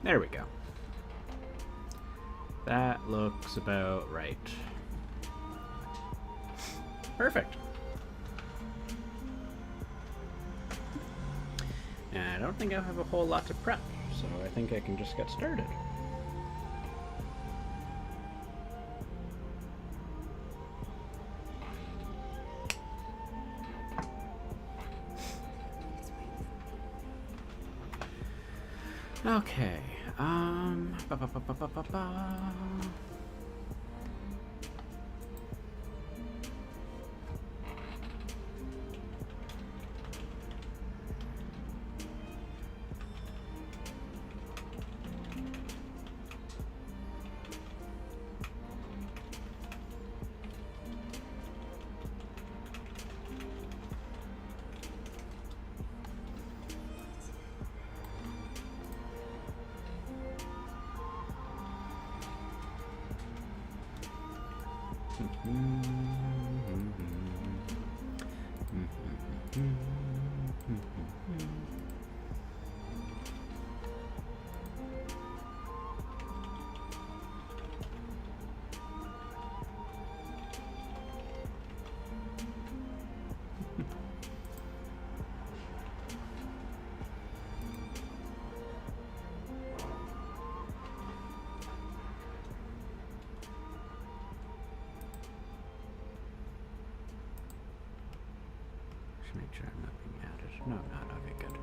There we go. That looks about right. Perfect. And I don't think I have a whole lot to prep, so I think I can just get started. Okay, ba -ba -ba -ba -ba -ba -ba. Make sure I'm not being added. No, I'm not. Okay, good.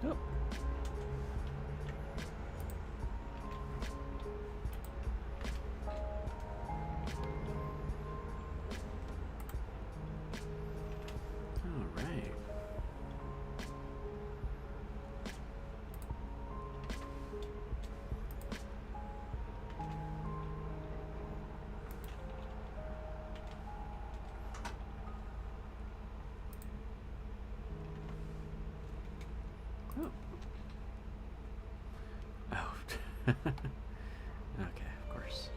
Oh. All right. Oh. Oh. Okay, of course.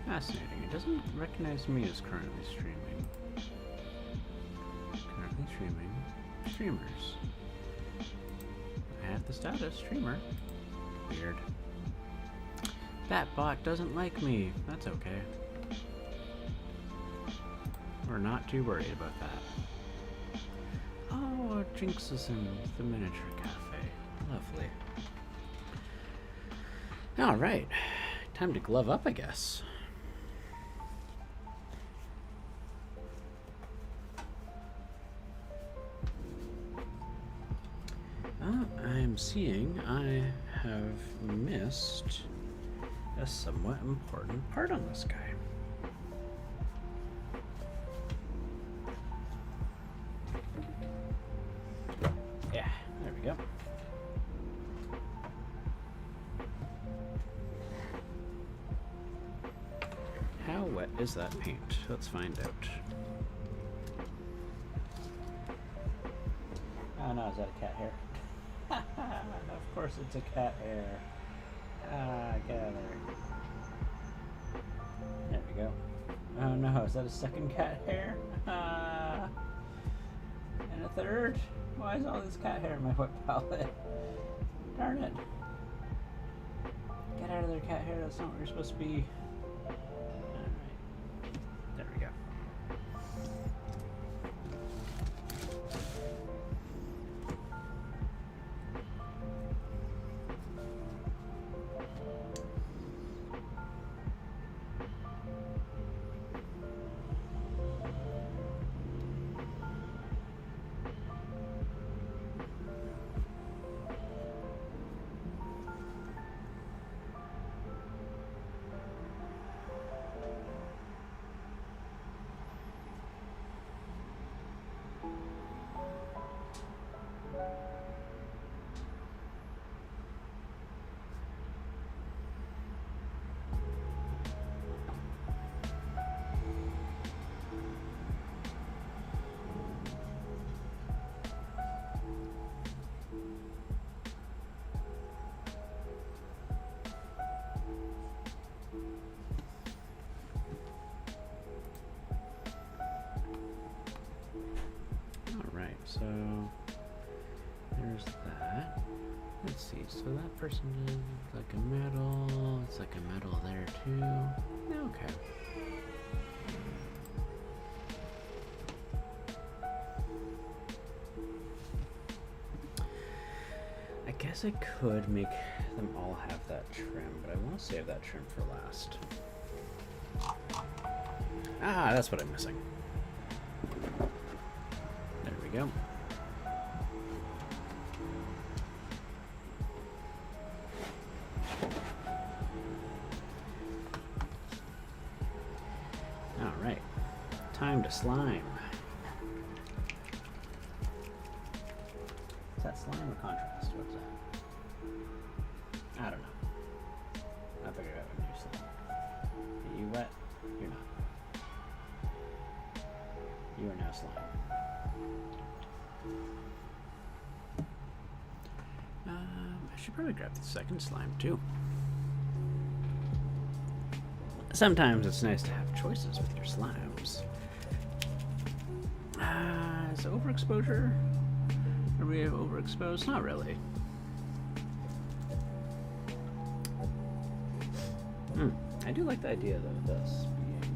Fascinating. It doesn't recognize me as currently streaming. Currently streaming. Streamers. I have the status streamer. Weird. That bot doesn't like me. That's okay. We're not too worried about that. Oh, Jinx is in the miniature cafe. Lovely. Alright. Time to glove up, I guess. I'm seeing I have missed a somewhat important part on this guy. Yeah, there we go. How wet is that paint? Let's find out. Oh no, is that a cat hair? Of course it's a cat hair. Ah, get out of there. There we go. Oh no, is that a second cat hair? Ah. And a third? Why is all this cat hair in my whip palette? Darn it. Get out of there, cat hair. That's not what you're supposed to be. Alright. There we go. So there's that. Let's see, so that person did like a medal. It's like a medal there too. Okay. I guess I could make them all have that trim, but I want to save that trim for last. Ah, that's what I'm missing. There we go. All right, time to slime. Is that slime or contrast? What's that? I don't know. I figured out what to do slime. Are you wet? You're not. You are now slime. I should probably grab the second slime too. Sometimes it's nice to have choices with your slimes. Is overexposure? Are we overexposed? Not really. I do like the idea though of this being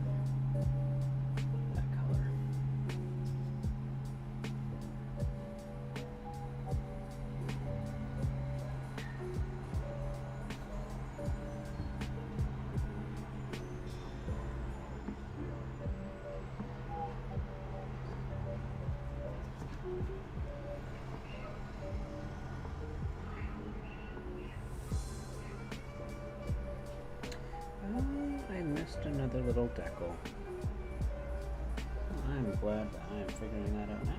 that color. I missed another little decal. I'm glad that I am figuring that out now.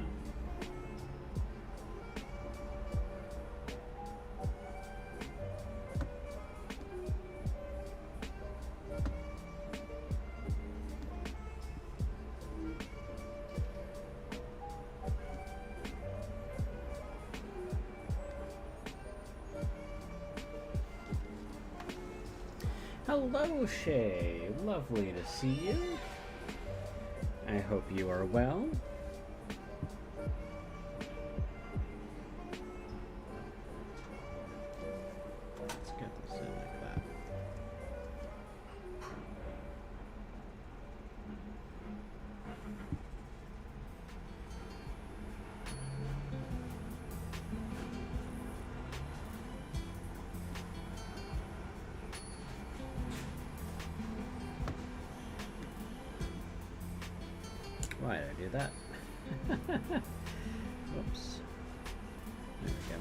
Hello, Shay. Lovely to see you. I hope you are well. Let's get this in like that. Why did I do that? Whoops. There we go.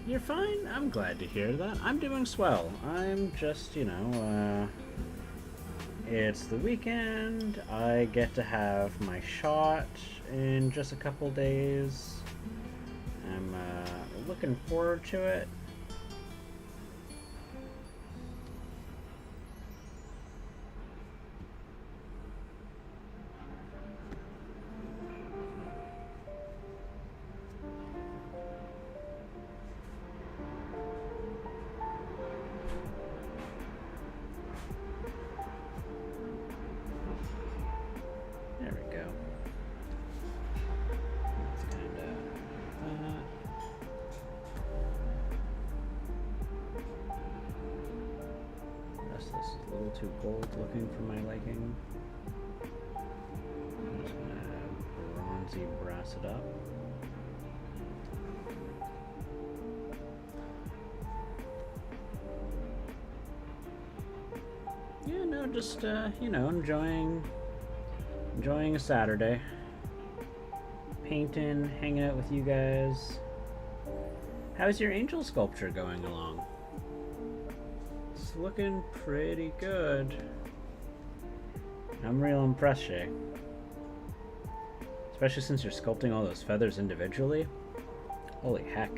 You're fine? I'm glad to hear that. I'm doing swell. I'm just, you know, It's the weekend. I get to have my shot in just a couple days. I'm looking forward to it. There we go. That's kind of This is a little too gold looking for my liking. I'm just gonna bronzy brass it up. Yeah, no, just you know, enjoying a Saturday. Painting, hanging out with you guys. How's your angel sculpture going along? It's looking pretty good. I'm real impressed, Shay. Especially since you're sculpting all those feathers individually. Holy heck.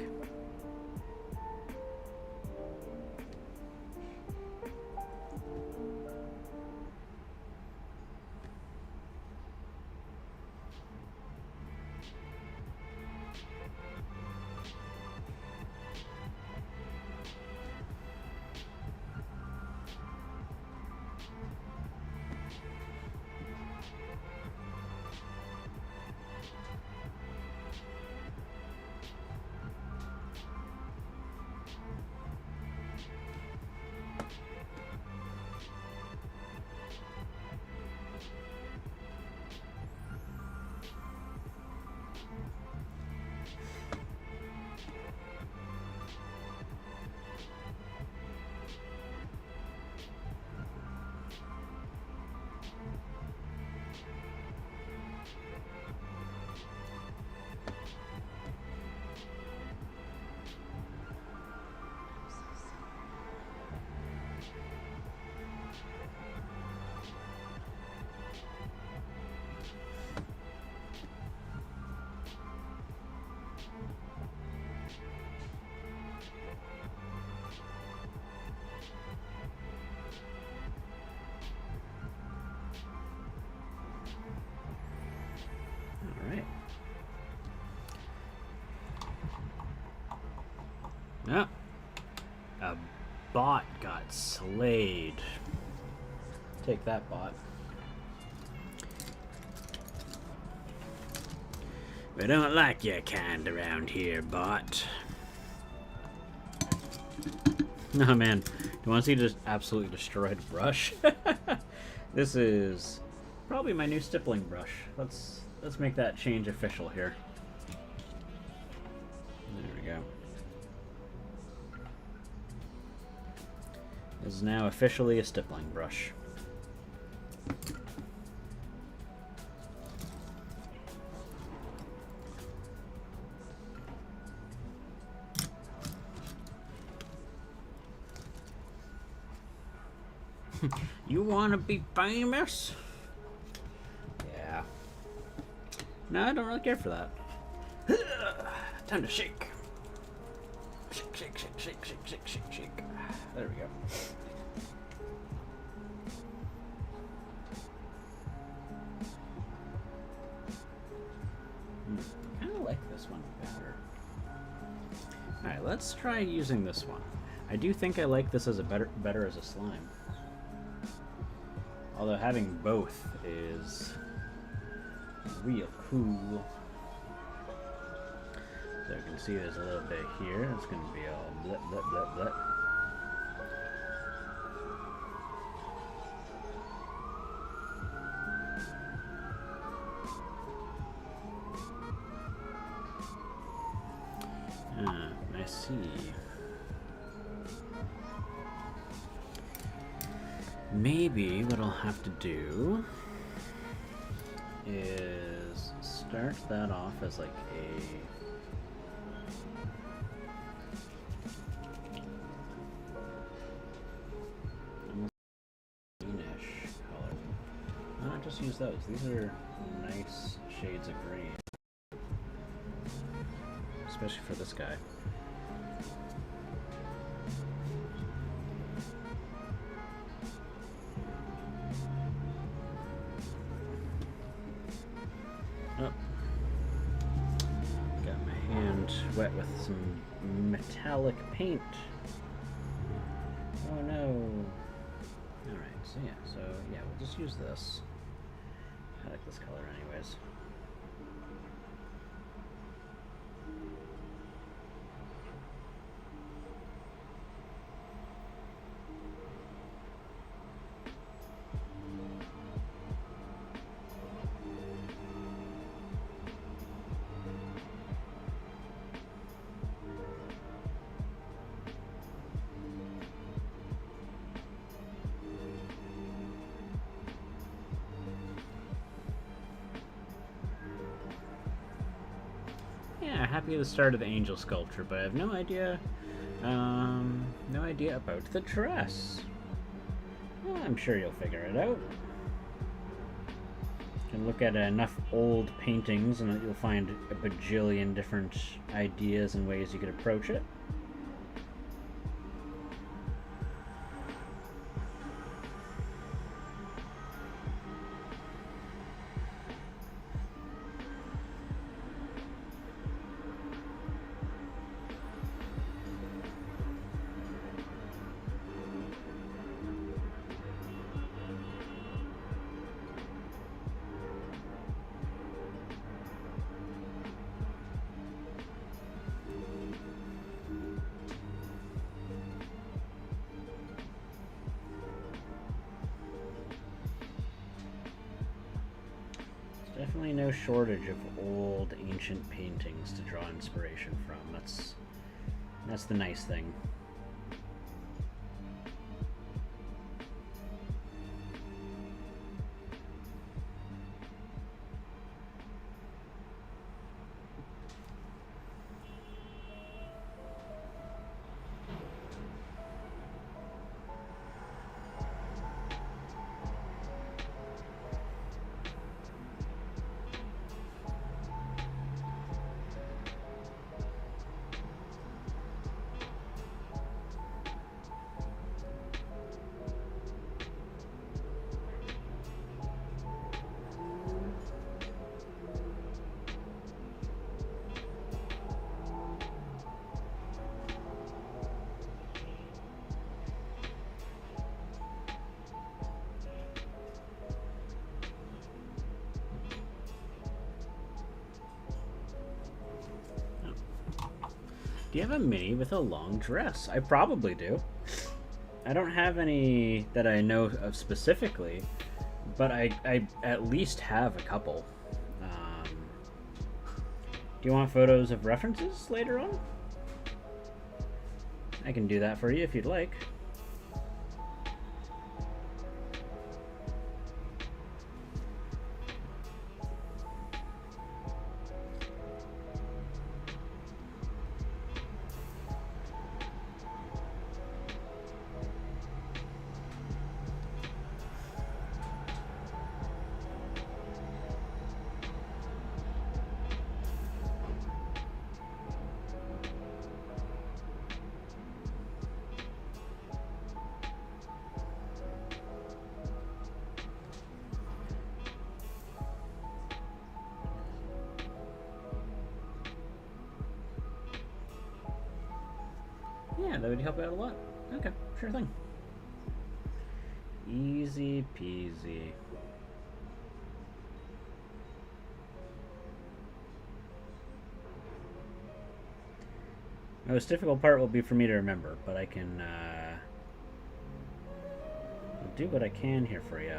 Yeah. A bot got slayed. Take that, bot. We don't like your kind around here, bot. Oh man, do you want to see just absolutely destroyed brush? This is probably my new stippling brush. Let's make that change official here. There we go. This is now officially a stippling brush. You want to be famous? Yeah. No, I don't really care for that. Time to shake. Shake, shake, shake, shake, shake, shake, shake, shake. There we go. I kind of like this one better. Alright, let's try using this one. I do think I like this as a better as a slime. Although having both is real cool. So you can see there's a little bit here. It's going to be all blip, blip, blip, blip. I see. Maybe what I'll have to do is start that off as like a almost greenish color. just use those. These are nice shades of green. Especially for this guy. Oh. Got my hand wet with some metallic paint. Oh no. Alright, so yeah, we'll just use this. I like this color anyways. Yeah, happy at the start of the angel sculpture, but I have no idea about the dress. Well, I'm sure you'll figure it out. You can look at enough old paintings and you'll find a bajillion different ideas and ways you could approach it. Definitely no shortage of old, ancient paintings to draw inspiration from. That's the nice thing. Do you have a mini with a long dress? I probably do. I don't have any that I know of specifically, but I at least have a couple. Do you want photos of references later on? I can do that for you if you'd like. Yeah, that would help out a lot. Okay, sure thing. Easy peasy. The most difficult part will be for me to remember, but I can do what I can here for you.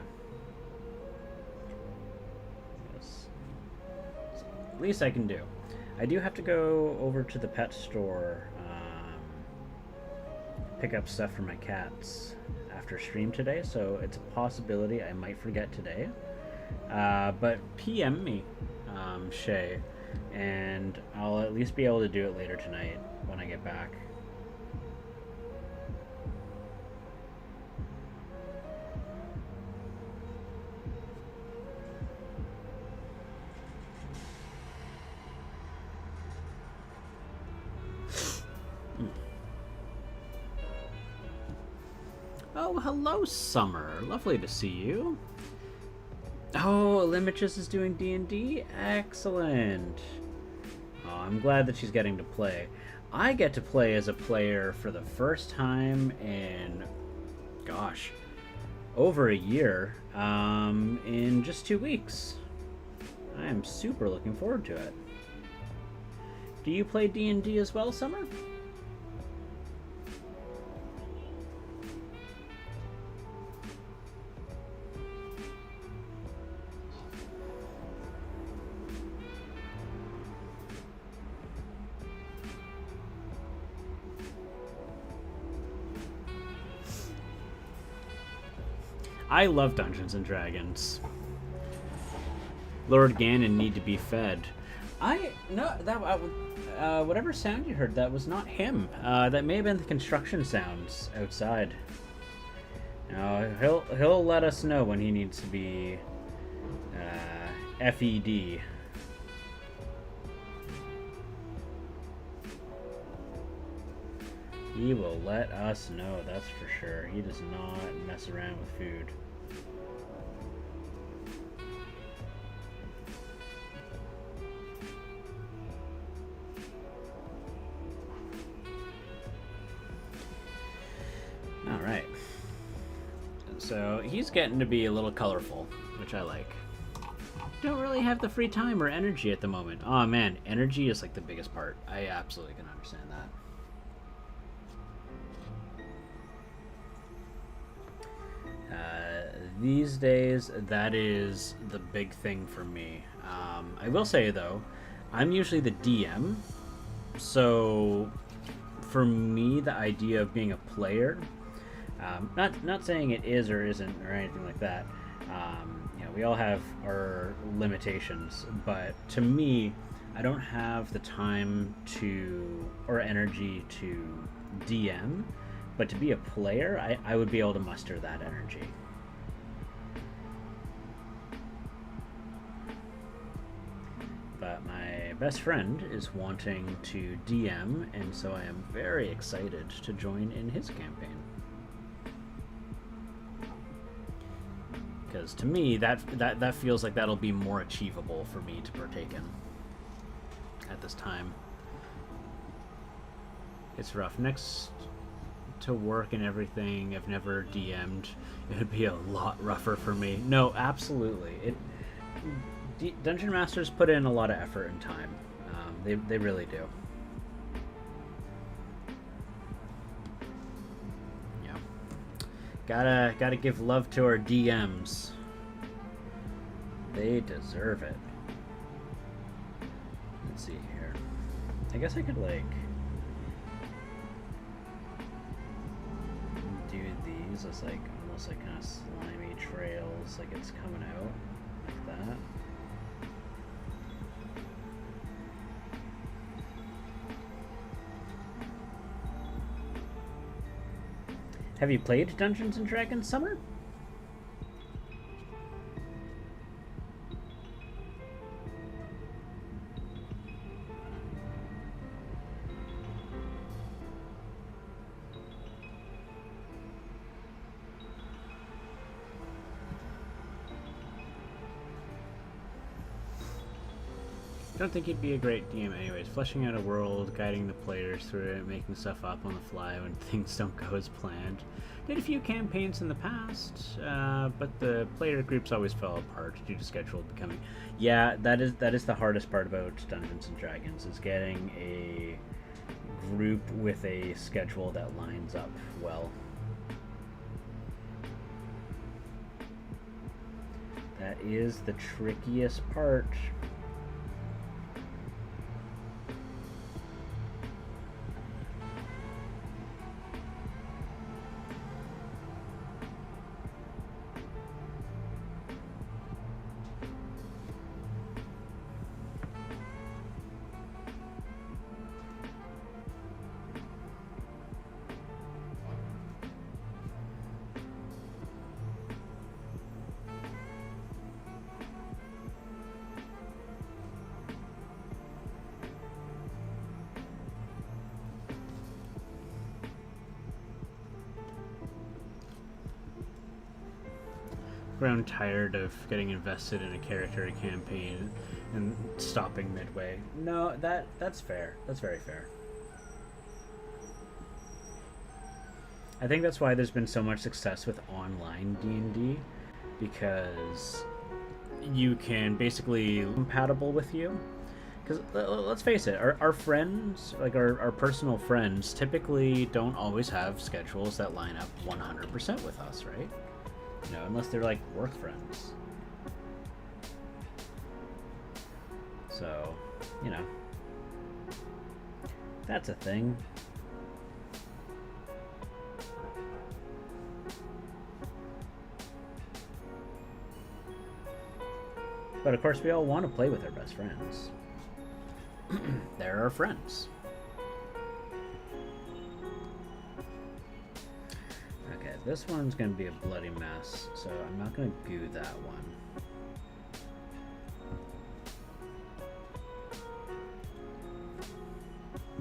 Yes. At least I can do. I do have to go over to the pet store, pick up stuff for my cats after stream today, so it's a possibility I might forget today. But PM me, Shay, and I'll at least be able to do it later tonight when I get back. Oh, hello, Summer. Lovely to see you. Oh, Limitless is doing D&D? Excellent. Oh, I'm glad that she's getting to play. I get to play as a player for the first time in, gosh, over a year, in just 2 weeks. I am super looking forward to it. Do you play D&D as well, Summer? I love Dungeons and Dragons. Lord Ganon need to be fed. Whatever sound you heard, that was not him. That may have been the construction sounds outside. He'll let us know when he needs to be FED. He will let us know, that's for sure. He does not mess around with food. Alright. So he's getting to be a little colorful, which I like. Don't really have the free time or energy at the moment. Oh man, energy is like the biggest part. I absolutely can understand that. These days, that is the big thing for me. I will say, though, I'm usually the DM, so for me, the idea of being a player, not saying it is or isn't or anything like that, we all have our limitations, but to me, I don't have the time or energy to DM, but to be a player, I would be able to muster that energy. But my best friend is wanting to DM, and so I am very excited to join in his campaign. Because to me, that feels like that'll be more achievable for me to partake in at this time. It's rough. Next to work and everything, I've never DM'd. It'd be a lot rougher for me. No, absolutely. Dungeon Masters put in a lot of effort and time. They really do. Yeah. Gotta give love to our DMs. They deserve it. Let's see here. I guess I could like do these as like almost like kind of slimy trails, like it's coming out like that. Have you played Dungeons and Dragons, Summer? I don't think he'd be a great DM anyways. Fleshing out a world, guiding the players through it, making stuff up on the fly when things don't go as planned. Did a few campaigns in the past, but the player groups always fell apart due to schedule becoming... Yeah, that is the hardest part about Dungeons and Dragons, is getting a group with a schedule that lines up well. That is the trickiest part. grown tired of getting invested in a character campaign and stopping midway. No, that's fair. That's very fair. I think that's why there's been so much success with online D&D, because you can basically compatible with you. Because let's face it, our friends, like our personal friends, typically don't always have schedules that line up 100% with us, right? You know, unless they're like work friends. So, you know, that's a thing. But of course, we all want to play with our best friends. They're our friends. Okay, this one's going to be a bloody mess, so I'm not going to goo that one.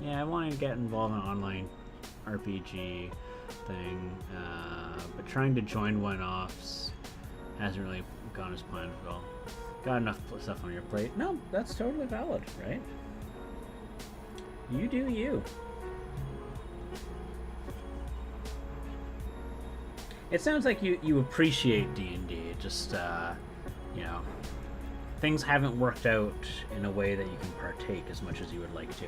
Yeah, I wanted to get involved in an online RPG thing, but trying to join one-offs hasn't really gone as planned at all. Got enough stuff on your plate? No, that's totally valid, right? You do you. It sounds like you appreciate D&D. Just, you know, things haven't worked out in a way that you can partake as much as you would like to.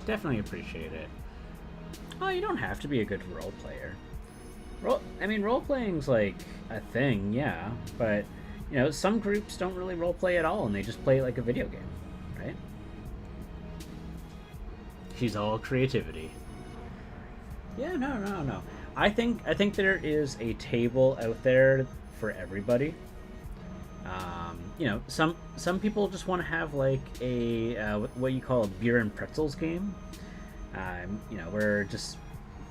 Definitely appreciate it. Oh, you don't have to be a good role player. I mean, role playing's like a thing, yeah, but you know, some groups don't really role play at all, and they just play it like a video game, right? She's all creativity. Yeah, no. I think there is a table out there for everybody. You know, some people just want to have like a what you call a beer and pretzels game. You know, where just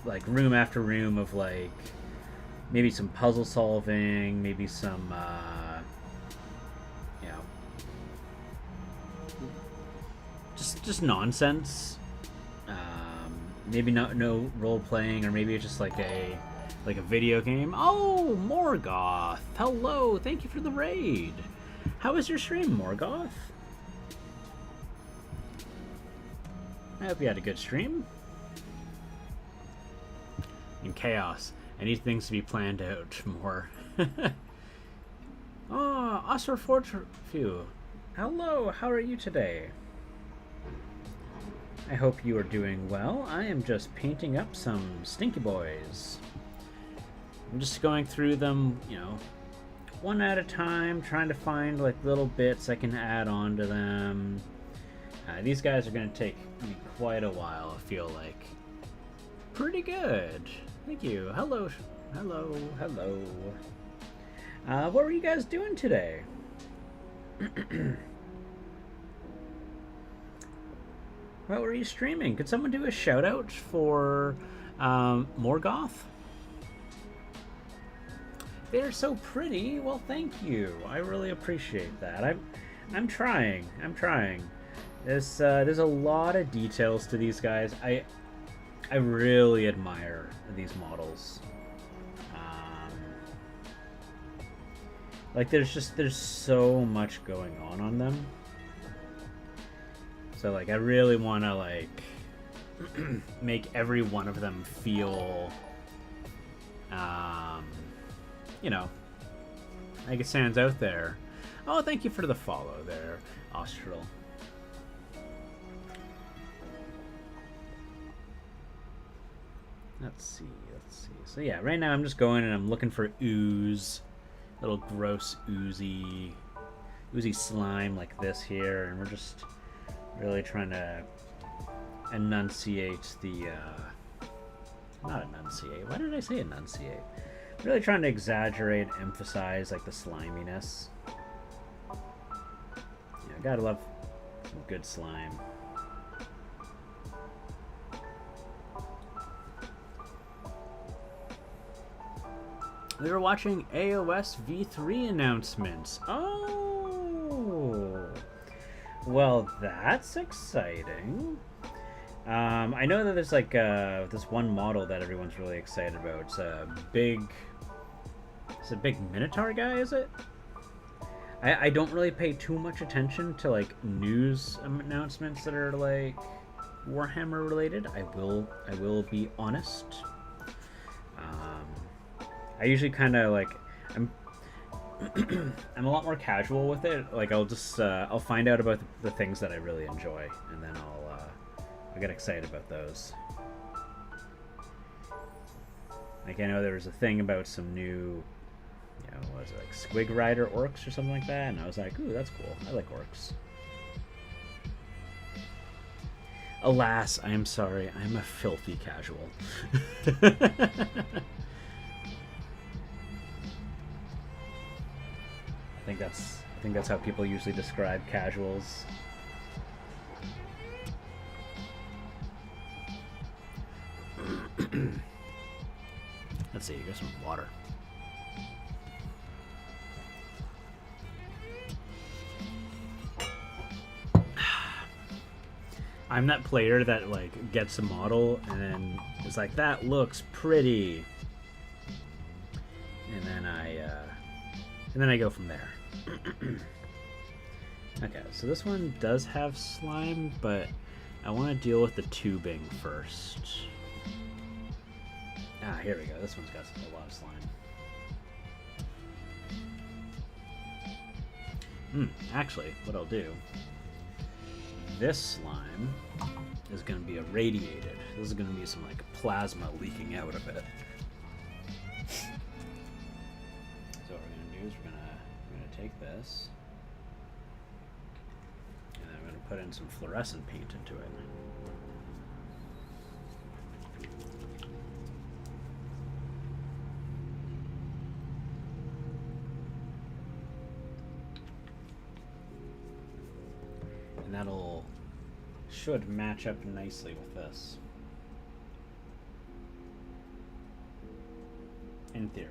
like room after room of like maybe some puzzle solving, maybe some you know, just nonsense. Maybe no role playing, or maybe it's just like a video game. Oh, Morgoth! Hello, thank you for the raid. How was your stream, Morgoth? I hope you had a good stream. In chaos, I need things to be planned out more. Oh, Oscar Fortefew. Hello, how are you today? I hope you are doing well. I am just painting up some Stinky Boys. I'm just going through them, you know, one at a time, trying to find like little bits I can add on to them. These guys are going to take me quite a while, I feel like. Pretty good. Thank you. Hello. What were you guys doing today? What were you streaming? Could someone do a shout out for Morgoth? They're so pretty. Well, thank you. I really appreciate that. I'm trying. There's a lot of details to these guys. I really admire these models. Like there's so much going on them. So like I really want to like make every one of them feel you know, like it stands out there. Oh, thank you for the follow there, Austral. Let's see. So yeah, right now I'm just going and I'm looking for ooze. Little gross oozy slime like this here, and we're just really trying to enunciate the not enunciate. Why did I say enunciate? Really trying to exaggerate, emphasize like the sliminess. gotta love some good slime. We were watching AOS V3 announcements. Oh! Well, that's exciting. I know that there's like this one model that everyone's really excited about. It's a big Minotaur guy, is it? I don't really pay too much attention to like news announcements that are like Warhammer related. I will be honest. I usually kind of like I'm a lot more casual with it. Like I'll just I'll find out about the things that I really enjoy, and then I'll get excited about those. Like I know there was a thing about some new, what was it, like Squig Rider orcs or something like that, and I was like, ooh, that's cool. I like orcs. Alas, I am sorry. I am a filthy casual. I think that's how people usually describe casuals. Let's see, get some water. I'm that player that like gets a model and then is like, that looks pretty, and then I go from there. Okay, so this one does have slime, but I want to deal with the tubing first. Ah, here we go. This one's got a lot of slime. Actually, what I'll do, this slime is going to be irradiated. This is going to be some like plasma leaking out of it. So what we're going to do is we're going to take this, and then I'm going to put in some fluorescent paint into it. And that'll should match up nicely with this, in theory.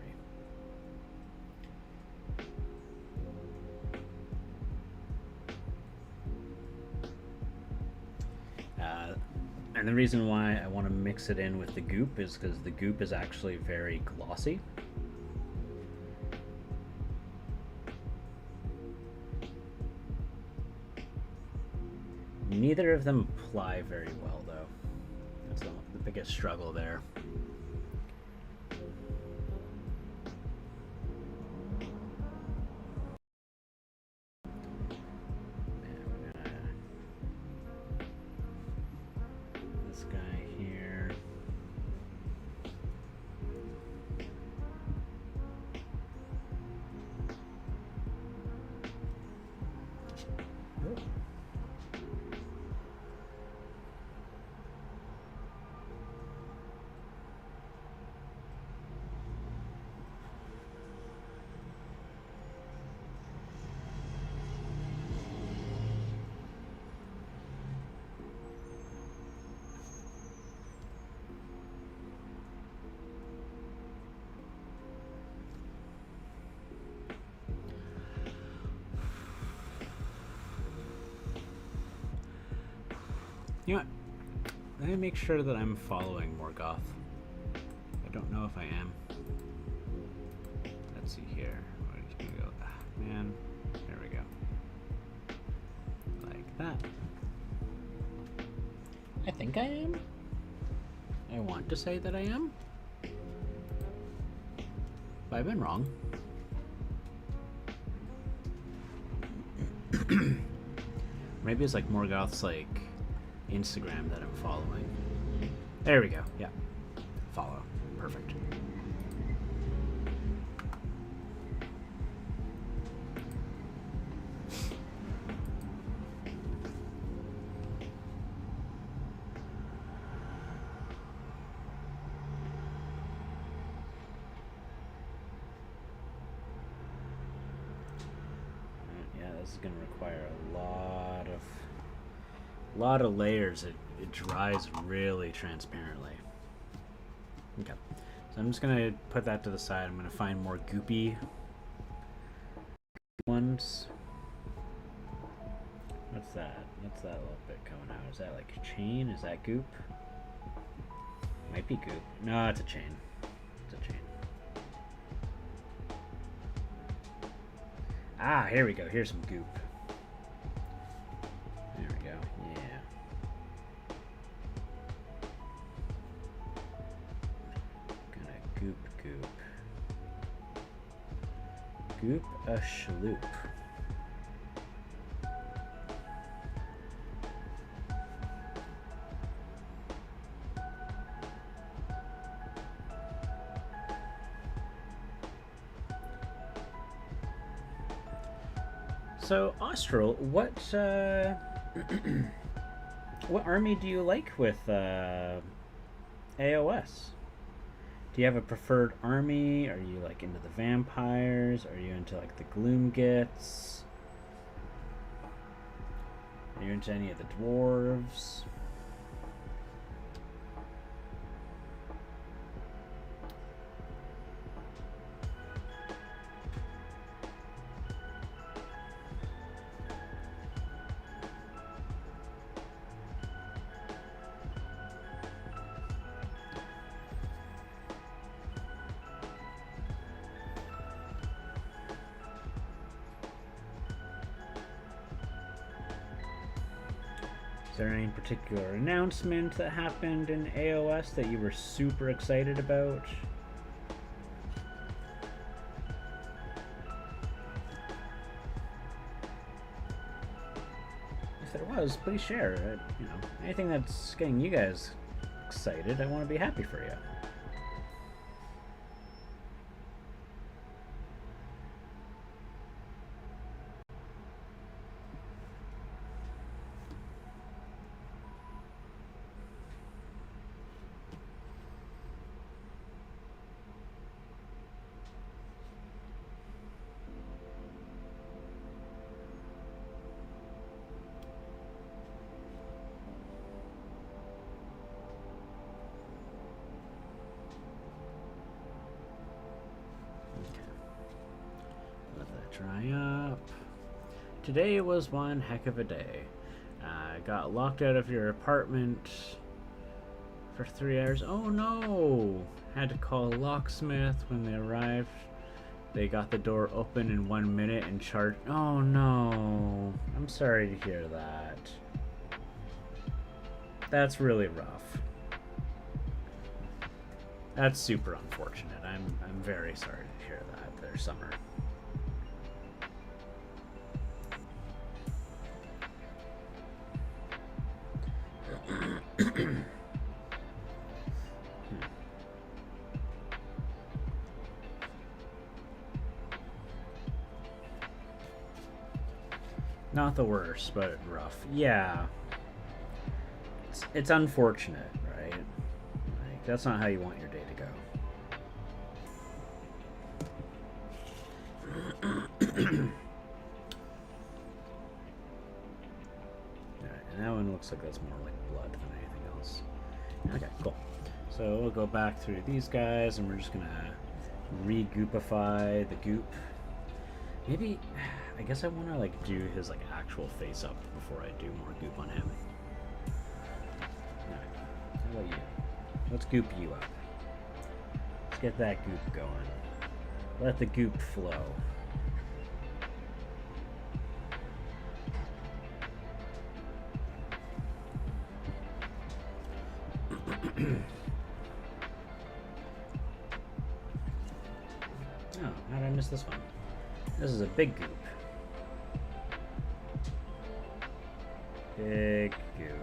And the reason why I want to mix it in with the goop is because the goop is actually very glossy. Neither of them apply very well, though. That's the biggest struggle there. This guy here. Oh. You know what? Let me make sure that I'm following Morgoth. I don't know if I am. Let's see here. We're just gonna go, man. There we go. Like that. I think I am. I want to say that I am. But I've been wrong. Maybe it's like Morgoth's like Instagram that I'm following. There we go. Yeah. Follow. Perfect. this is going to require a lot of layers. It dries really transparently. Okay, so I'm just going to put that to the side. I'm going to find more goopy ones. What's that? What's that little bit coming out? Is that like a chain? Is that goop? Might be goop. No, it's a chain. It's a chain. Ah, here we go. Here's some goop. There we go. Yeah. Gonna goop. Goop a shloop. So, Austral, what what army do you like with AOS? Do you have a preferred army? Are you like into the vampires? Are you into like the Gloomgits? Are you into any of the dwarves? Is there any particular announcement that happened in AOS that you were super excited about? If there was, please share. You know, anything that's getting you guys excited, I want to be happy for you. Dry up. Today was one heck of a day. I got locked out of your apartment for 3 hours. Oh no! Had to call a locksmith when they arrived. They got the door open in 1 minute and charged. Oh no! I'm sorry to hear that. That's really rough. That's super unfortunate. I'm very sorry to hear that there, Summer. Not the worst, but rough. Yeah. It's unfortunate, right? Like, that's not how you want your day to go. Alright, and that one looks like that's more like blood than anything else. Okay, cool. So we'll go back through these guys, and we're just gonna re-goopify the goop. Maybe, I guess I want to like do his like actual face up before I do more goop on him. Alright, how about you? Let's goop you up. Let's get that goop going. Let the goop flow. Oh, how did I miss this one? This is a big goop. Big goop.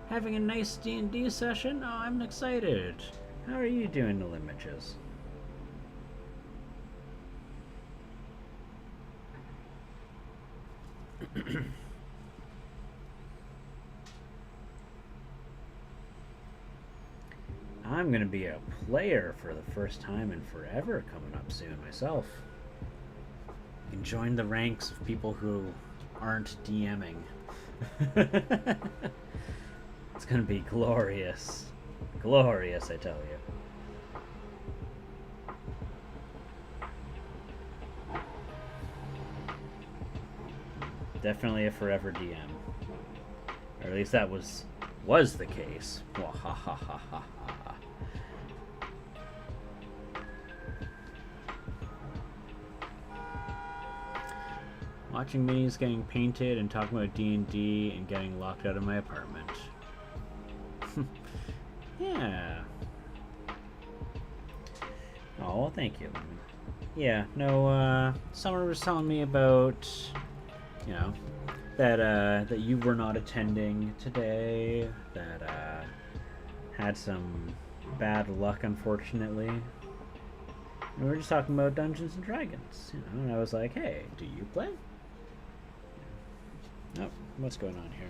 Having a nice D&D session? Oh, I'm excited. How are you doing, little images? I'm gonna be a player for the first time in forever coming up soon myself. You can join the ranks of people who aren't DMing. It's gonna be glorious. Glorious, I tell you. Definitely a forever DM. Or at least that was the case. Watching minis getting painted and talking about D&D and getting locked out of my apartment. Yeah. Oh, well, thank you. Yeah, no, Summer was telling me about, you know, that you were not attending today, that had some bad luck, unfortunately. And we were just talking about Dungeons and Dragons, you know, and I was like, hey, do you play? Oh, what's going on here?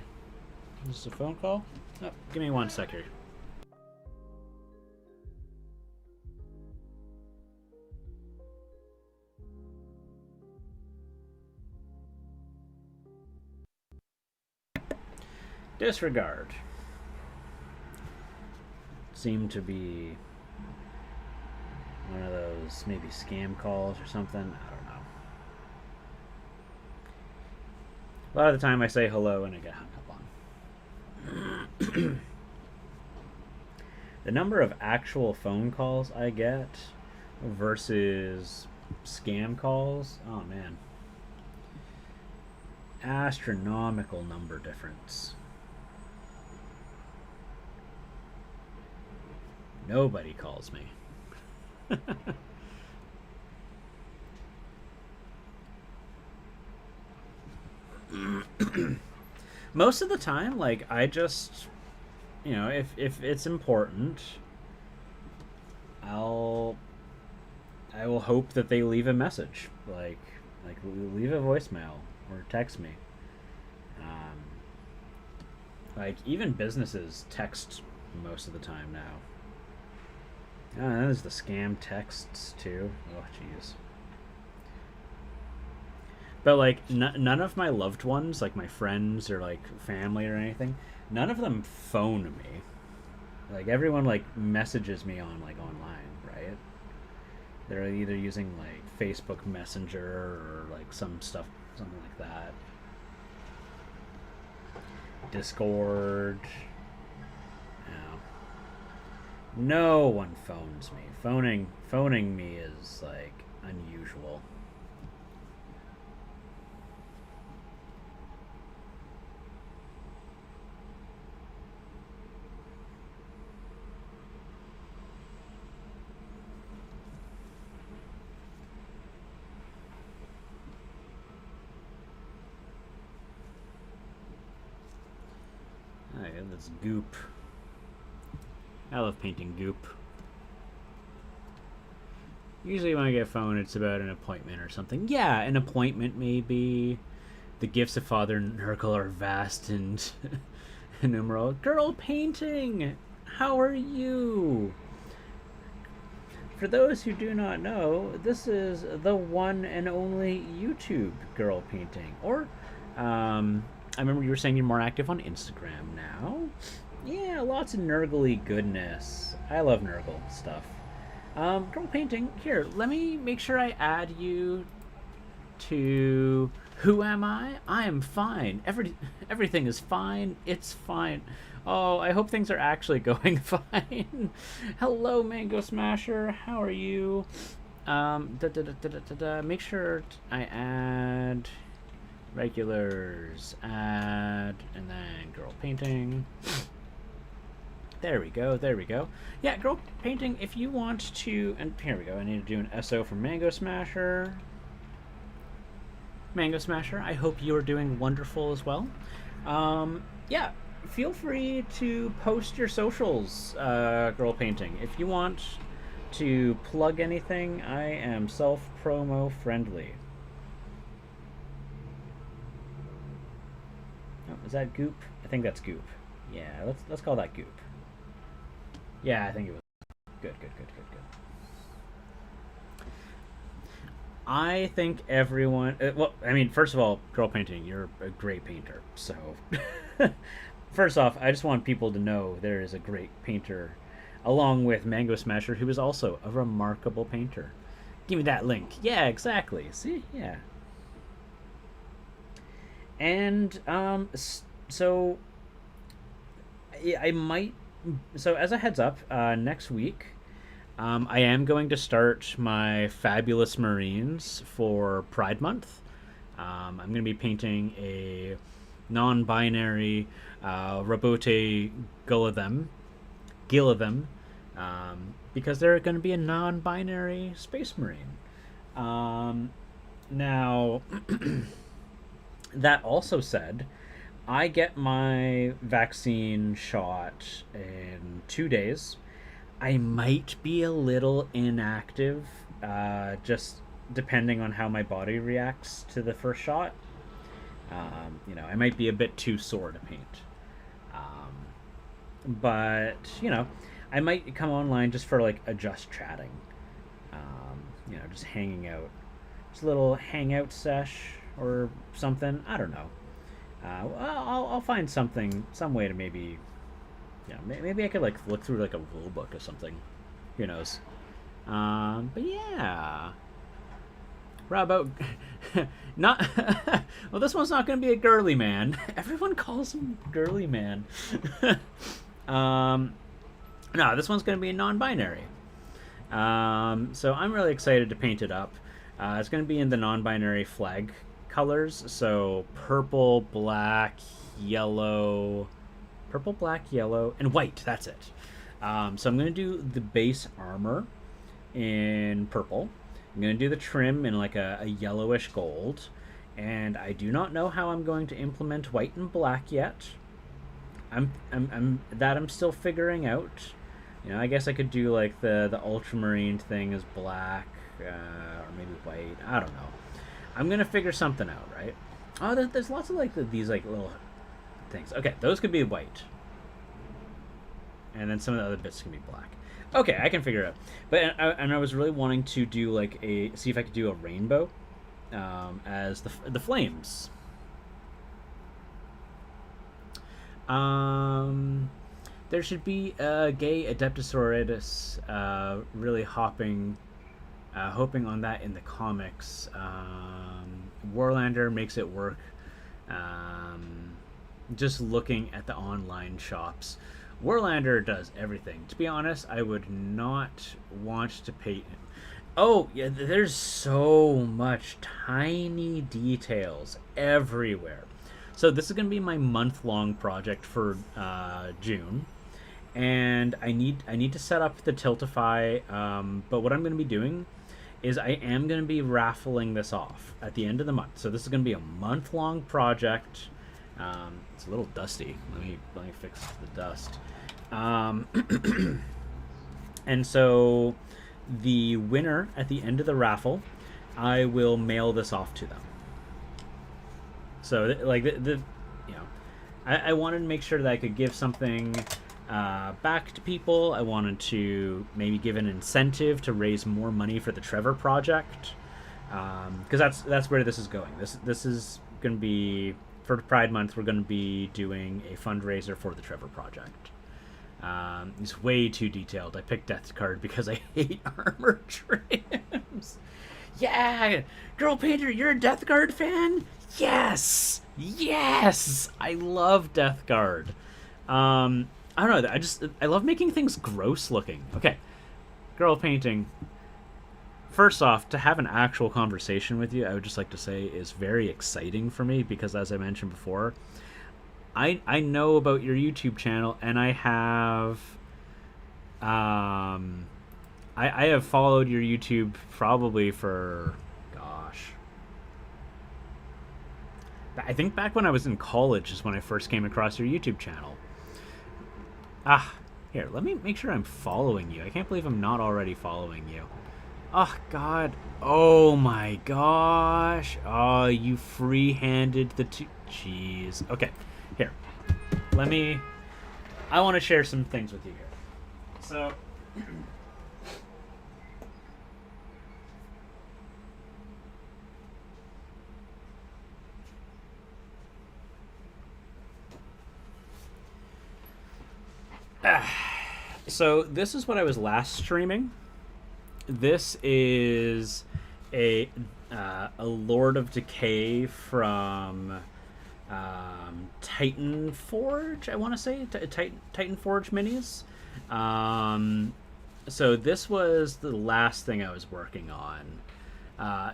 Is this a phone call? Oh, give me 1 second. Disregard. Seemed to be one of those maybe scam calls or something. I don't know. A lot of the time I say hello and I get hung up on. The number of actual phone calls I get versus scam calls, oh man. Astronomical number difference. Nobody calls me. Most of the time, like, I just, you know, if it's important, I will hope that they leave a message, like leave a voicemail or text me. Like, even businesses text most of the time now. There's the scam texts too. Oh, jeez. But, like, none of my loved ones, like my friends or like family or anything, none of them phone me. Like, everyone like messages me on like online, right? They're either using like Facebook Messenger or like something like that. Discord. No one phones me. Phoning me is like unusual. Oh, yeah, that's goop. I love painting goop. Usually when I get a phone, it's about an appointment or something. Yeah, an appointment maybe. The gifts of Father Nurgle are vast and innumerable. Girl painting! How are you? For those who do not know, this is the one and only YouTube girl painting. Or, I remember you were saying you're more active on Instagram now. Yeah, lots of Nurgle-y goodness. I love Nurgle stuff. Girl painting. Here, let me make sure I add you to... Who am I? I am fine. Everything is fine. It's fine. Oh, I hope things are actually going fine. Hello, Mango Smasher. How are you? Make sure I add... regulars. Add... and then girl painting. There we go, there we go. Yeah, girl painting, if you want to... and here we go, I need to do an SO for Mango Smasher. Mango Smasher, I hope you are doing wonderful as well. Yeah, feel free to post your socials, Girl Painting. If you want to plug anything, I am self-promo friendly. Oh, is that Goop? I think that's Goop. Yeah, let's call that Goop. Yeah, I think it was good, good, good, good, good. I think everyone. Well, I mean, first of all, Girl Painting, you're a great painter. So, first off, I just want people to know there is a great painter, along with Mango Smasher, who is also a remarkable painter. Give me that link. Yeah, exactly. See, yeah. And so I might. So as a heads up, next week I am going to start my Fabulous Marines for Pride Month. I'm going to be painting a non-binary Robote Gillivam, because they're going to be a non-binary Space Marine. Now, that also said, I get my vaccine shot in 2 days. I might be a little inactive, just depending on how my body reacts to the first shot. I might be a bit too sore to paint. But, I might come online just for like a just chatting. Just hanging out. Just a little hangout sesh or something. I don't know. I'll find some way to maybe, maybe I could like look through like a rule book or something. Who knows? But yeah. What about not? Well, this one's not going to be a girly man. Everyone calls him girly man. No, this one's going to be a non-binary. So I'm really excited to paint it up. It's going to be in the non-binary flag colors, so purple, black, yellow, and white. That's it. So I'm going to do the base armor in purple. I'm going to do the trim in like a yellowish gold, and I do not know how I'm going to implement white and black yet. I'm still figuring out. I guess I could do like the ultramarine thing as black, or maybe white. I don't know. I'm gonna figure something out, right? Oh, there's lots of like these like little things. Okay, those could be white, and then some of the other bits can be black. Okay, I can figure it out. But I was really wanting to do like see if I could do a rainbow, as the flames. There should be a gay Adeptusauridus, really hoping on that in the comics. Warlander makes it work. Just looking at the online shops, Warlander does everything. To be honest, I would not want to pay him. Oh, yeah, there's so much tiny details everywhere. So this is going to be my month-long project for June. And I need to set up the Tiltify, but what I'm going to be doing is I am going to be raffling this off at the end of the month. So this is going to be a month-long project. It's a little dusty. Let me fix the dust. And so the winner at the end of the raffle, I will mail this off to them. So like I wanted to make sure that I could give something back to people. I wanted to maybe give an incentive to raise more money for the Trevor Project, because that's where this is going. This is going to be for Pride Month. We're going to be doing a fundraiser for the Trevor Project. It's way too detailed. I picked Death Card because I hate armor trims. Yeah, Girl Painter, you're a Death Guard fan? Yes, I love Death Guard. I don't know. I love making things gross looking. Okay, Girl Painting. First off, to have an actual conversation with you, I would just like to say is very exciting for me because, as I mentioned before, I know about your YouTube channel, and I have I have followed your YouTube probably for I think back when I was in college is when I first came across your YouTube channel. Ah, here, let me make sure I'm following you. I can't believe I'm not already following you. Oh, God. Oh, my gosh. Oh, you free-handed the two... Jeez. Okay, here. Let me... I want to share some things with you here. So... So this is what I was last streaming. This is a Lord of Decay from Titan Forge, I want to say. Titan Forge minis. So this was the last thing I was working on.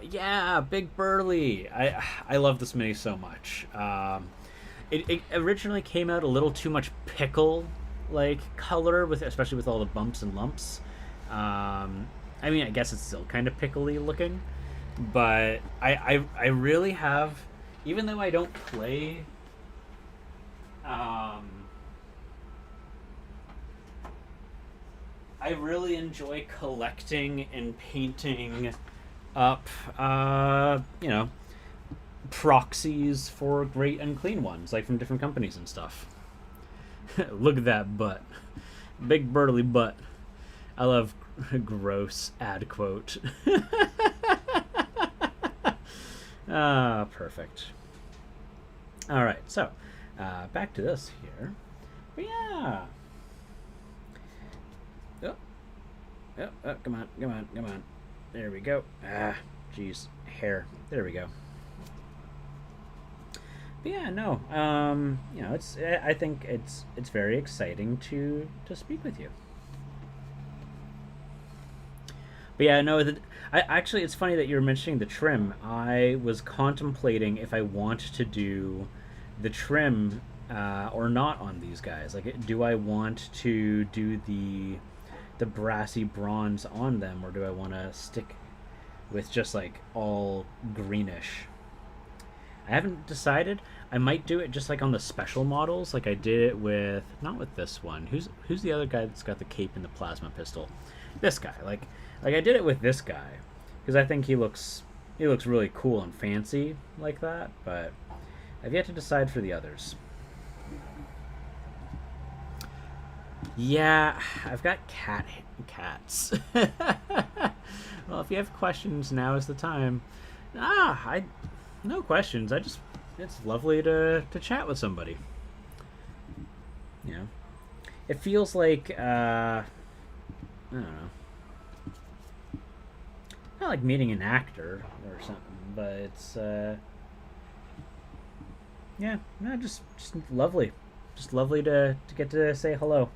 Yeah, Big Burly. I love this mini so much. It originally came out a little too much pickle like color, with especially with all the bumps and lumps. I mean, I guess it's still kind of pickly looking, but I really have, even though I don't play I really enjoy collecting and painting up you know, proxies for great and clean ones, like from different companies and stuff. Look at that butt. Big burly butt. I love gross ad quote. Ah, perfect. Alright, so back to this here. But yeah. Oh, come on. There we go. Ah, jeez. Hair. There we go. But yeah, no. You know, I think it's very exciting to speak with you. But yeah, no. Actually, it's funny that you're mentioning the trim. I was contemplating if I want to do the trim or not on these guys. Like, do I want to do the brassy bronze on them, or do I want to stick with just like all greenish? I haven't decided. I might do it just like on the special models, like I did it with, not with this one. Who's the other guy that's got the cape and the plasma pistol? This guy. Like I did it with this guy because I think he looks really cool and fancy like that. But I've yet to decide for the others. Yeah, I've got cats. Well, if you have questions, now is the time. No questions. It's lovely to chat with somebody. You know, it feels like I don't know, not like meeting an actor or something, but it's yeah, no, just lovely, just lovely to get to say hello.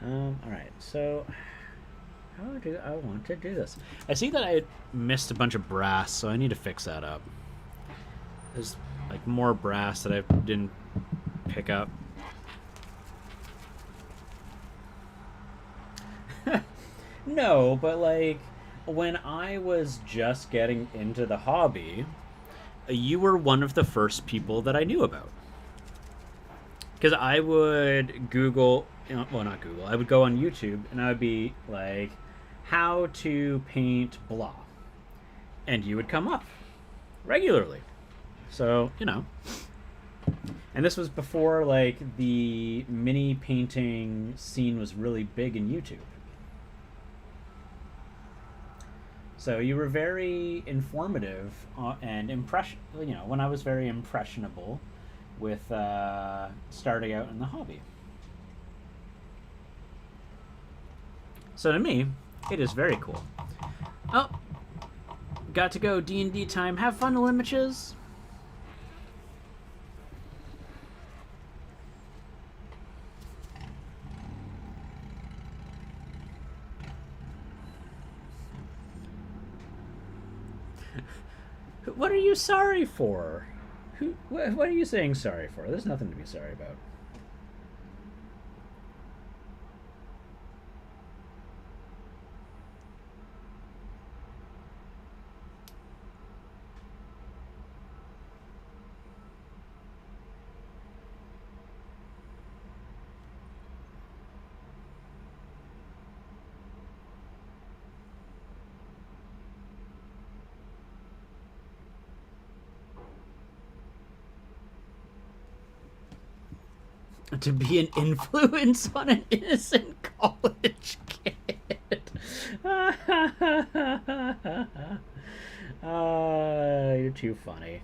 All right, so how do I want to do this? I see that I missed a bunch of brass, so I need to fix that up. There's like more brass that I didn't pick up. No, but like when I was just getting into the hobby, you were one of the first people that I knew about. Because I would Google, well, not Google, I would go on YouTube and I would be like, how to paint blah. And you would come up regularly. So, you know. And this was before, like, the mini painting scene was really big in YouTube. So you were very informative and when I was very impressionable with starting out in the hobby. So to me, it is very cool. Oh, got to go. D&D time. Have fun, Limitches. What are you sorry for? What are you saying sorry for? There's nothing to be sorry about. to be an influence on an innocent college kid. You're too funny.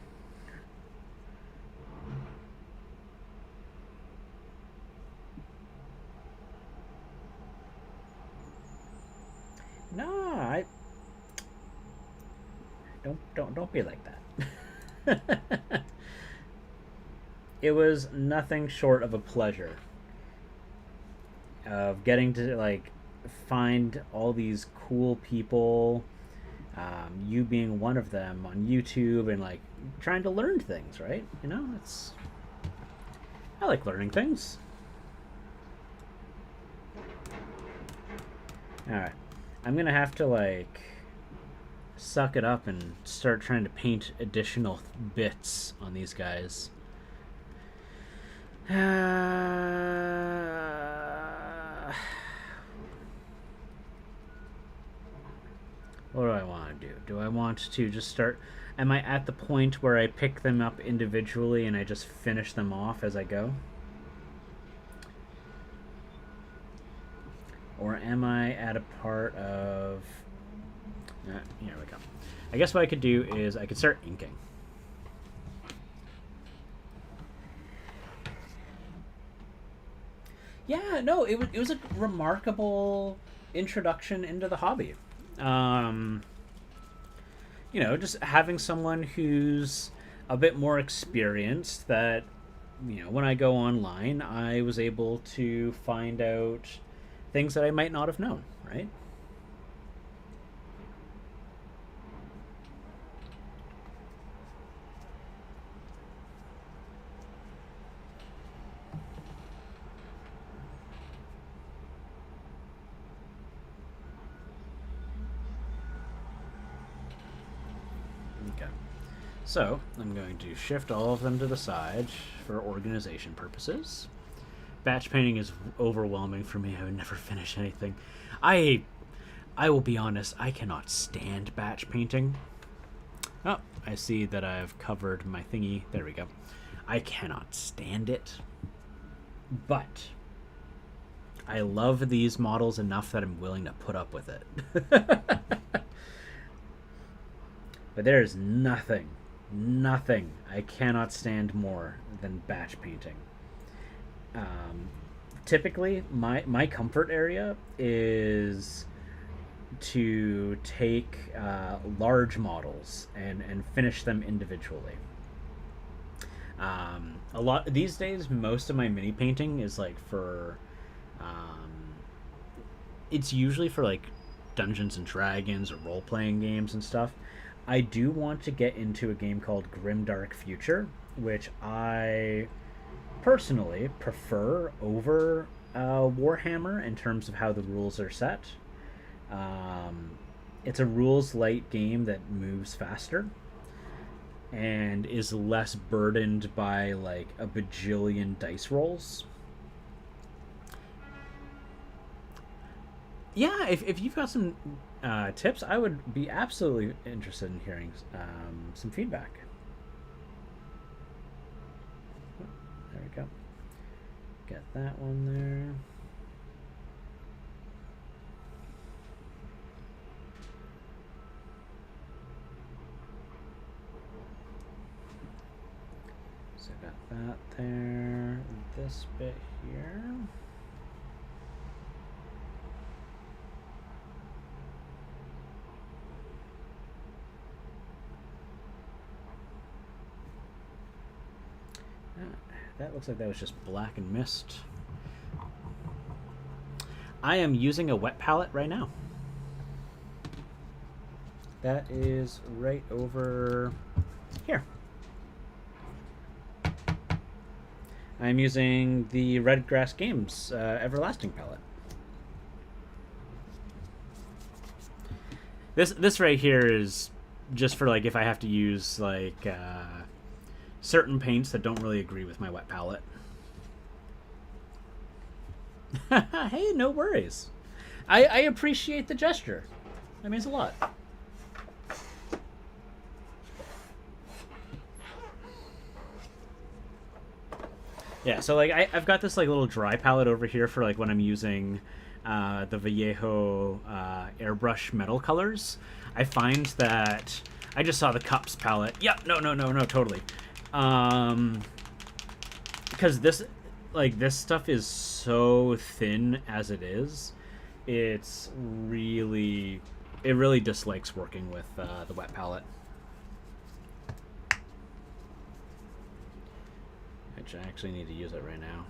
No, I don't be like that. It was nothing short of a pleasure of getting to like find all these cool people, you being one of them on YouTube, and like trying to learn things, right? You know, it's I like learning things. All right, I'm gonna have to like suck it up and start trying to paint additional bits on these guys. What do I want to do? Do I want to just start... Am I at the point where I pick them up individually and I just finish them off as I go? Or am I at a part of... here we go. I guess what I could do is I could start inking. Yeah, no, it was a remarkable introduction into the hobby. You know, just having someone who's a bit more experienced that, you know, when I go online, I was able to find out things that I might not have known, right? Okay. So, I'm going to shift all of them to the side for organization purposes. Batch painting is overwhelming for me. I would never finish anything. I will be honest, I cannot stand batch painting. Oh, I see that I've covered my thingy. There we go. I cannot stand it. But I love these models enough that I'm willing to put up with it. But there is nothing I cannot stand more than batch painting. Typically, my comfort area is to take large models and finish them individually. A lot these days, most of my mini painting is like for, it's usually for like Dungeons and Dragons or role playing games and stuff. I do want to get into a game called Grimdark Future, which I personally prefer over Warhammer in terms of how the rules are set. It's a rules light game that moves faster and is less burdened by like a bajillion dice rolls. Yeah, if you've got some tips, I would be absolutely interested in hearing some feedback. There we go. Get that one there. So got that there. This bit here. That looks like that was just black and mist. I am using a wet palette right now. That is right over here. I'm using the Redgrass Games Everlasting palette. This right here is just for like if I have to use like certain paints that don't really agree with my wet palette. Hey, no worries. I appreciate the gesture. That means a lot. Yeah, so like I've got this like little dry palette over here for like when I'm using the Vallejo airbrush metal colors. I find that I just saw the cups palette. Yep, no, totally. Because this stuff is so thin as it is. It really dislikes working with the wet palette. Which I actually need to use it right now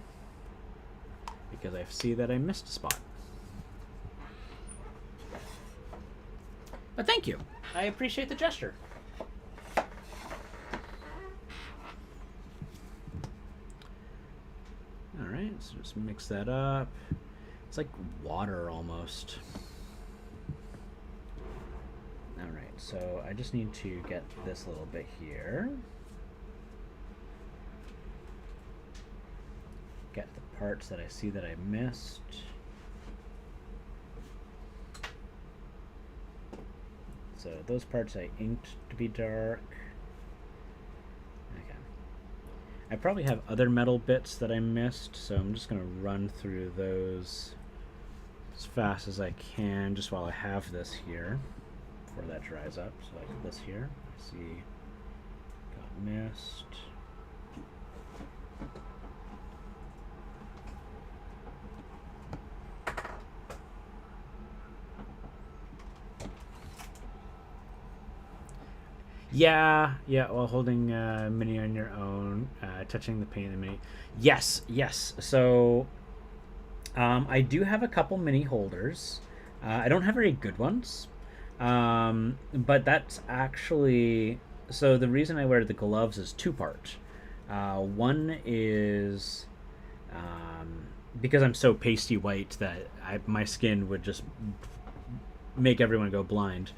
because I see that I missed a spot. But thank you. I appreciate the gesture. Alright, so just mix that up. It's like water almost. Alright, so I just need to get this little bit here. Get the parts that I see that I missed. So those parts I inked to be dark. Okay. I probably have other metal bits that I missed, so I'm just going to run through those as fast as I can just while I have this here before that dries up. So like this here, I see got missed. Yeah, while holding mini on your own, touching the paint in the mini. Yes. So I do have a couple mini holders. I don't have very good ones. But that's actually... So the reason I wear the gloves is two-part. One is because I'm so pasty white that my skin would just make everyone go blind.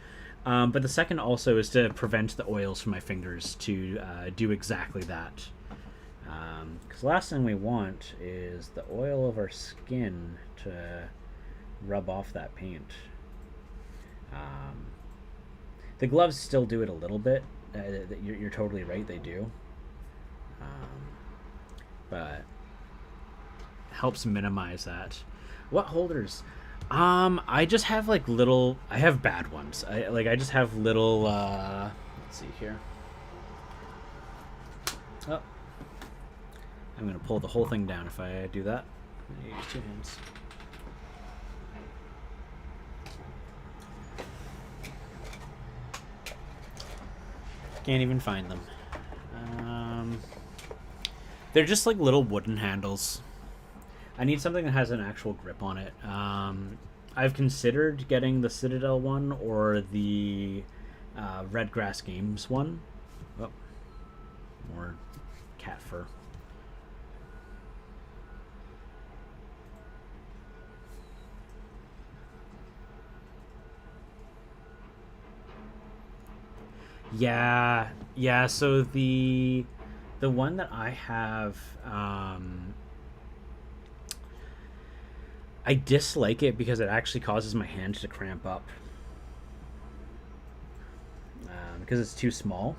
But the second also is to prevent the oils from my fingers to do exactly that. Because the last thing we want is the oil of our skin to rub off that paint. The gloves still do it a little bit. You're totally right, they do. But helps minimize that. What holders? I just have like little. I have bad ones. I just have little. Let's see here. Oh, I'm gonna pull the whole thing down if I do that. I'm gonna use two hands. Can't even find them. They're just like little wooden handles. I need something that has an actual grip on it. I've considered getting the Citadel one or the Red Grass Games one. Oh, more cat fur. Yeah. So the one that I have, I dislike it because it actually causes my hand to cramp up because it's too small.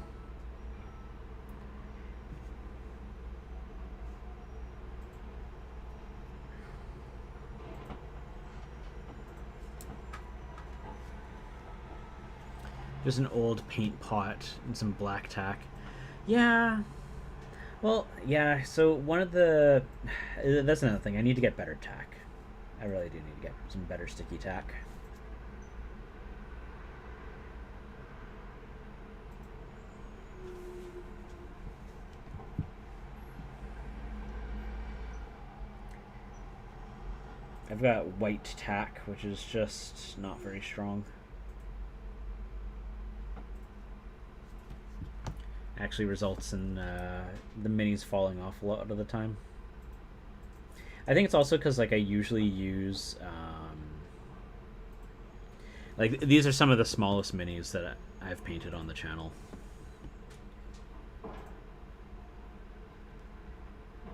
There's an old paint pot and some black tack. Yeah. Well, yeah, so one of the... That's another thing. I need to get better tack. I really do need to get some better sticky tack. I've got white tack, which is just not very strong. Actually results in the minis falling off a lot of the time. I think it's also because like I usually use like these are some of the smallest minis that I've painted on the channel.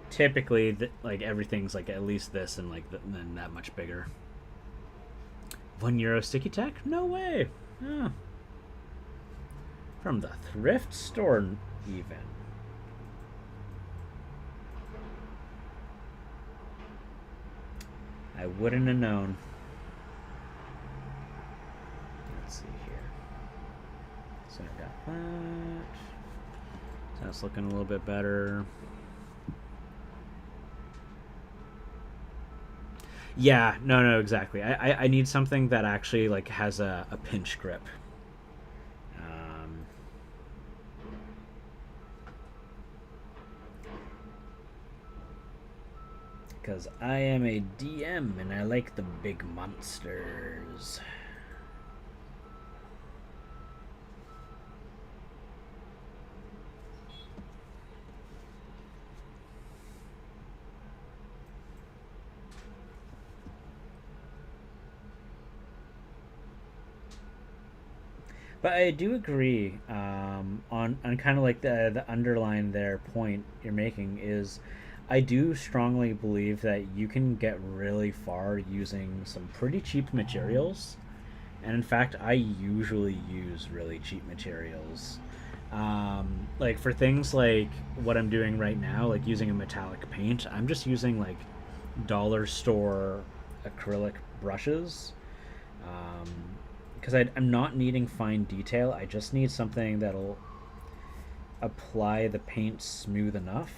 Typically, like everything's like at least this and like then that much bigger. €1 sticky tack? No way. Oh. From the thrift store, even. I wouldn't have known. Let's see here. So I got that. So that's looking a little bit better. Yeah, no, exactly. I need something that actually like has a pinch grip. Because I am a DM and I like the big monsters. But I do agree on kind of like the underline there point you're making is I do strongly believe that you can get really far using some pretty cheap materials. And in fact, I usually use really cheap materials. Like for things like what I'm doing right now, like using a metallic paint, I'm just using like dollar store acrylic brushes. Because I'm not needing fine detail. I just need something that'll apply the paint smooth enough.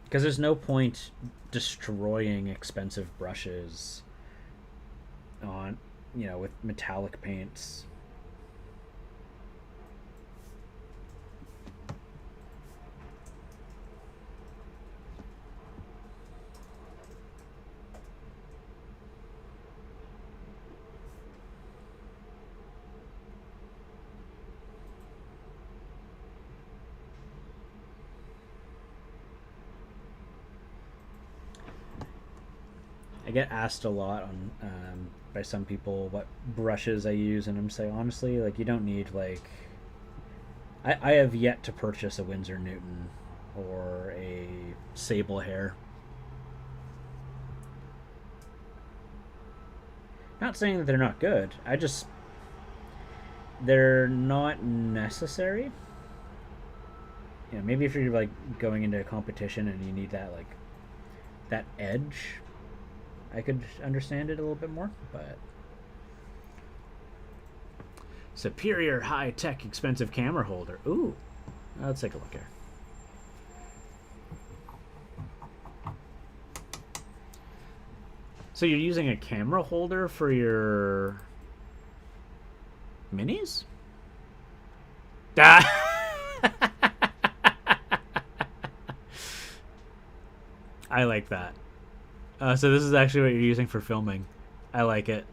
Because there's no point destroying expensive brushes on, with metallic paints. I get asked a lot on by some people what brushes I use, and I'm saying honestly, like you don't need like. I have yet to purchase a Winsor Newton or a Sable Hair. Not saying that they're not good. I just they're not necessary. Maybe if you're like going into a competition and you need that like that edge, I could understand it a little bit more, but superior high-tech expensive camera holder. Ooh. Let's take a look here. So you're using a camera holder for your minis? I like that. So this is actually what you're using for filming. I like it.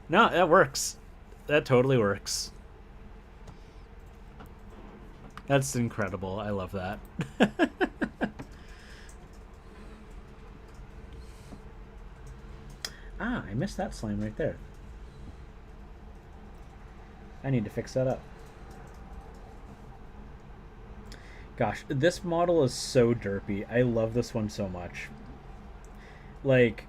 No, that works. That totally works. That's incredible. I love that. I missed that slime right there. I need to fix that up. Gosh, this model is so derpy. I love this one so much. Like,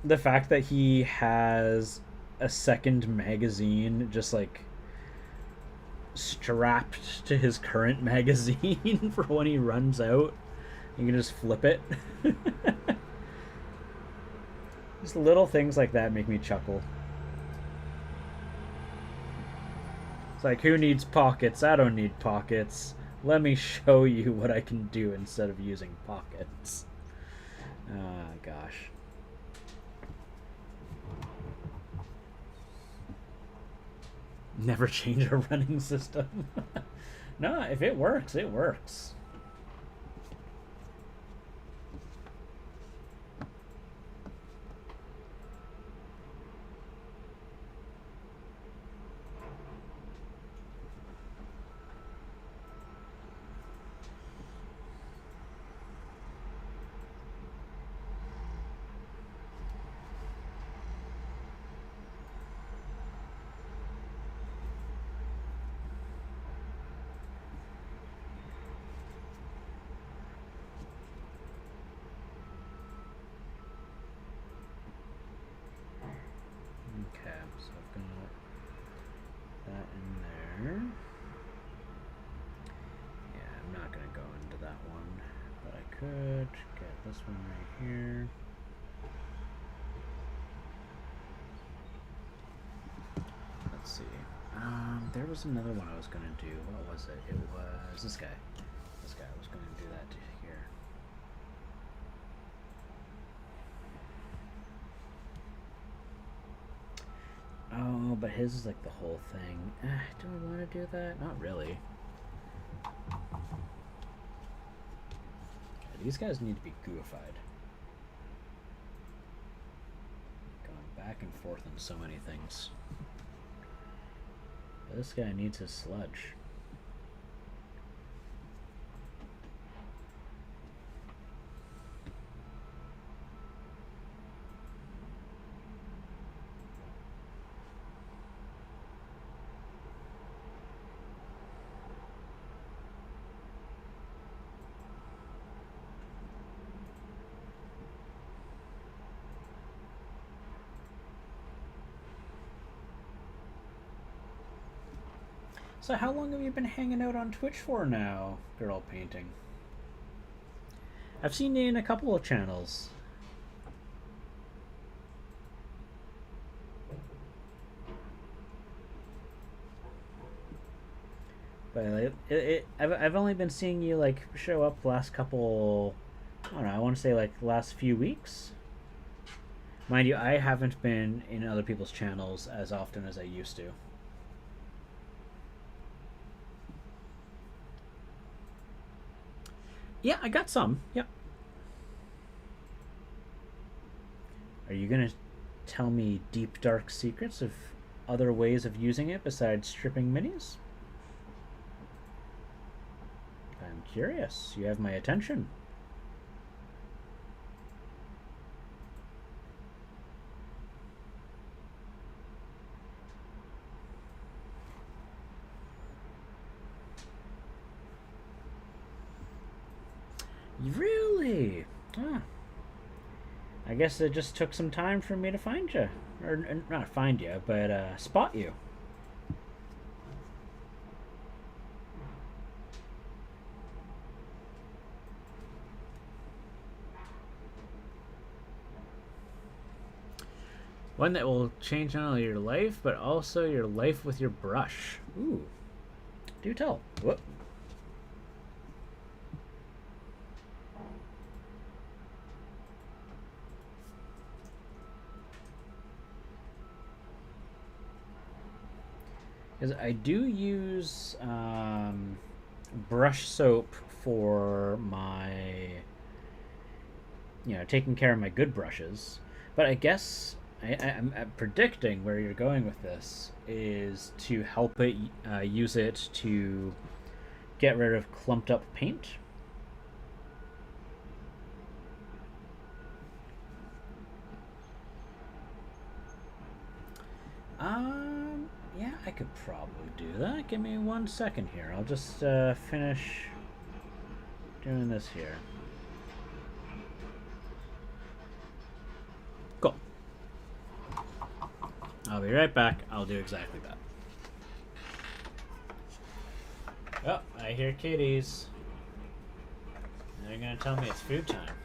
the fact that he has a second magazine just like strapped to his current magazine for when he runs out. You can just flip it. Just little things like that make me chuckle. It's like, who needs pockets? I don't need pockets. Let me show you what I can do instead of using pockets. Ah, gosh. Never change a running system. No, if it works, it works. could get this one right here. Let's see. There was another one I was gonna do. What was it? It was this guy. This guy was gonna do that to here. Oh, but his is like the whole thing. Do I want to do that? Not really. These guys need to be gooified. Going back and forth on so many things. But this guy needs his sludge. So how long have you been hanging out on Twitch for now, girl painting? I've seen you in a couple of channels. But I've only been seeing you like show up last couple, I don't know, I want to say like last few weeks. Mind you, I haven't been in other people's channels as often as I used to. Yeah, I got some. Yep. Are you gonna tell me deep dark secrets of other ways of using it besides stripping minis? I'm curious. You have my attention. Really? Huh. I guess it just took some time for me to find you. Or not find you, but spot you. One that will change not only your life, but also your life with your brush. Ooh. Do tell. Whoop. Because I do use brush soap for my, taking care of my good brushes. But I guess I'm predicting where you're going with this is to help it use it to get rid of clumped up paint. Yeah, I could probably do that. Give me 1 second here. I'll just finish doing this here. Cool. I'll be right back. I'll do exactly that. Oh, I hear kitties. They're gonna tell me it's food time.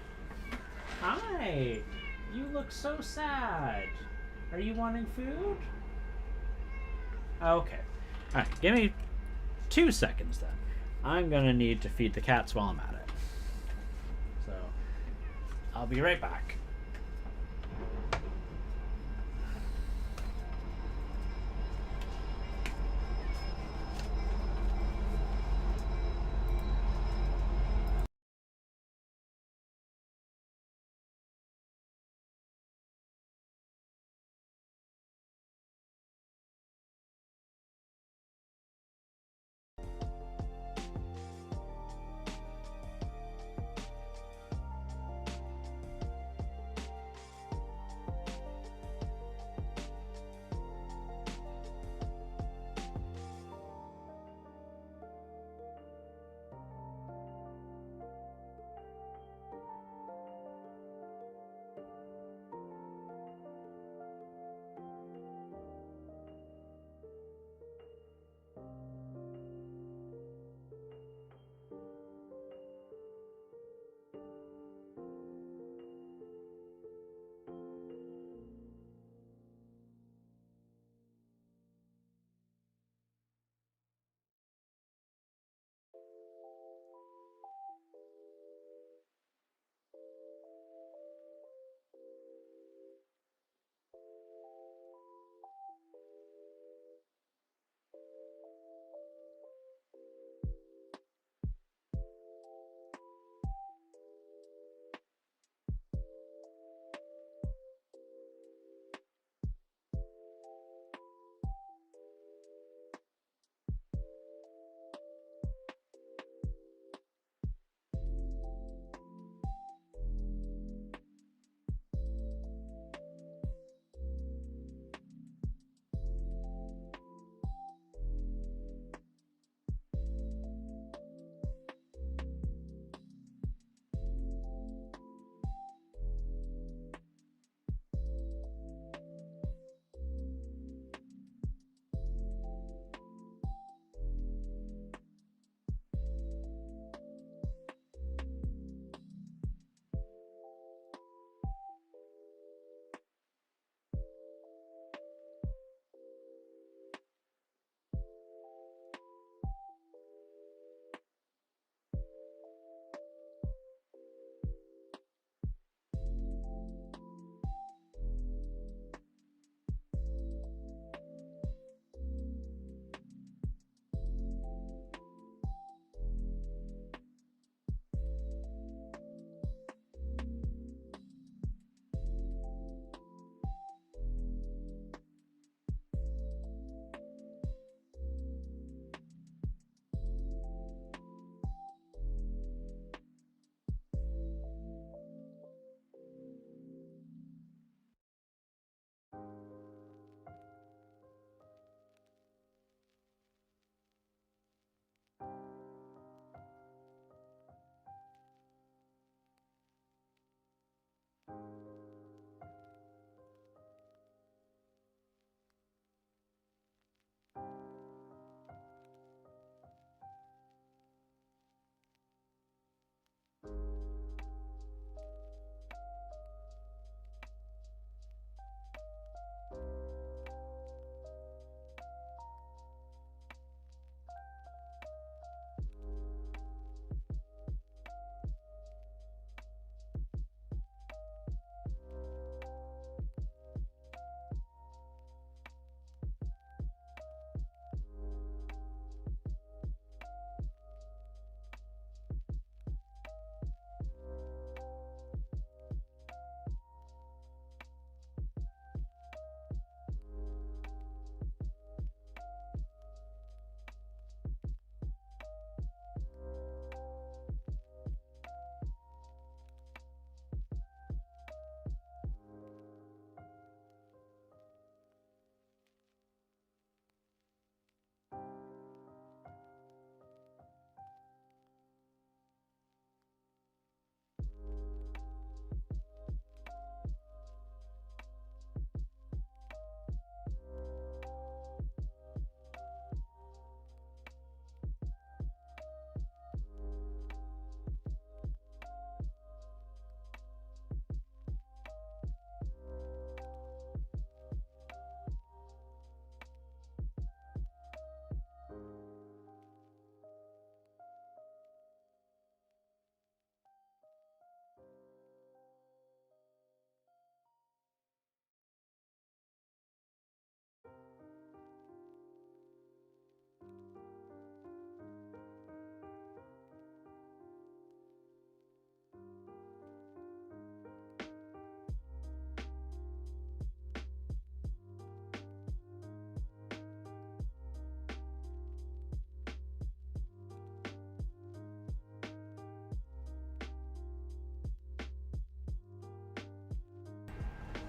Hi! You look so sad. Are you wanting food? Okay. Alright, give me 2 seconds then. I'm gonna need to feed the cats while I'm at it. So, I'll be right back.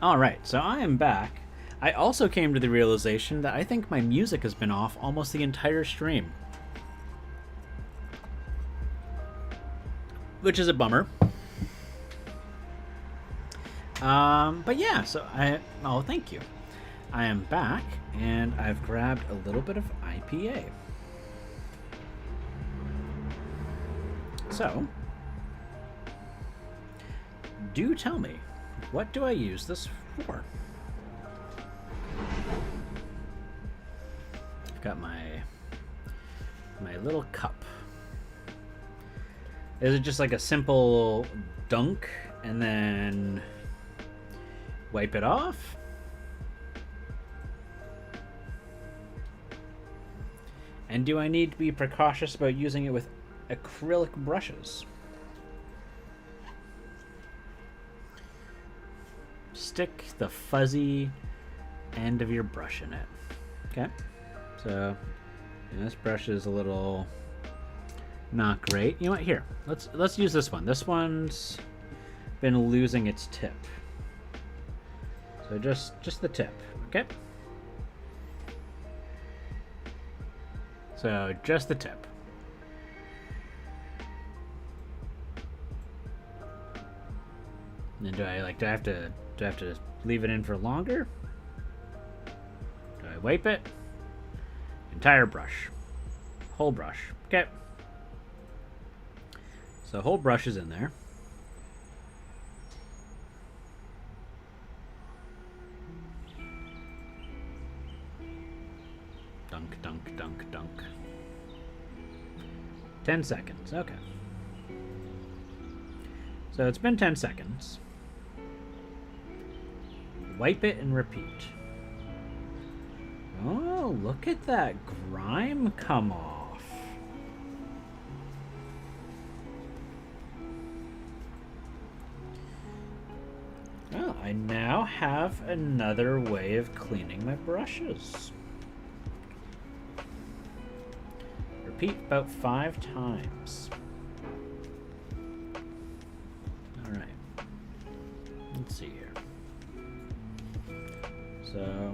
Alright, so I am back. I also came to the realization that I think my music has been off almost the entire stream. Which is a bummer. But yeah, so oh, thank you. I am back, and I've grabbed a little bit of IPA. So, do tell me, what do I use this for? I've got my little cup. Is it just like a simple dunk and then wipe it off? And do I need to be precautious about using it with acrylic brushes? Stick the fuzzy end of your brush in it. Okay, so this brush is a little not great. You know what? Here, let's use this one. This one's been losing its tip. So just the tip, okay? So just the tip. And then do I have to leave it in for longer? Do I wipe it? Entire brush. Whole brush. Okay. So whole brush is in there. Dunk, dunk, dunk, dunk. 10 seconds. Okay. So it's been 10 seconds. Wipe it and repeat. Oh, look at that grime come off. Well, I now have another way of cleaning my brushes. Repeat about 5 times. Alright. Let's see here. So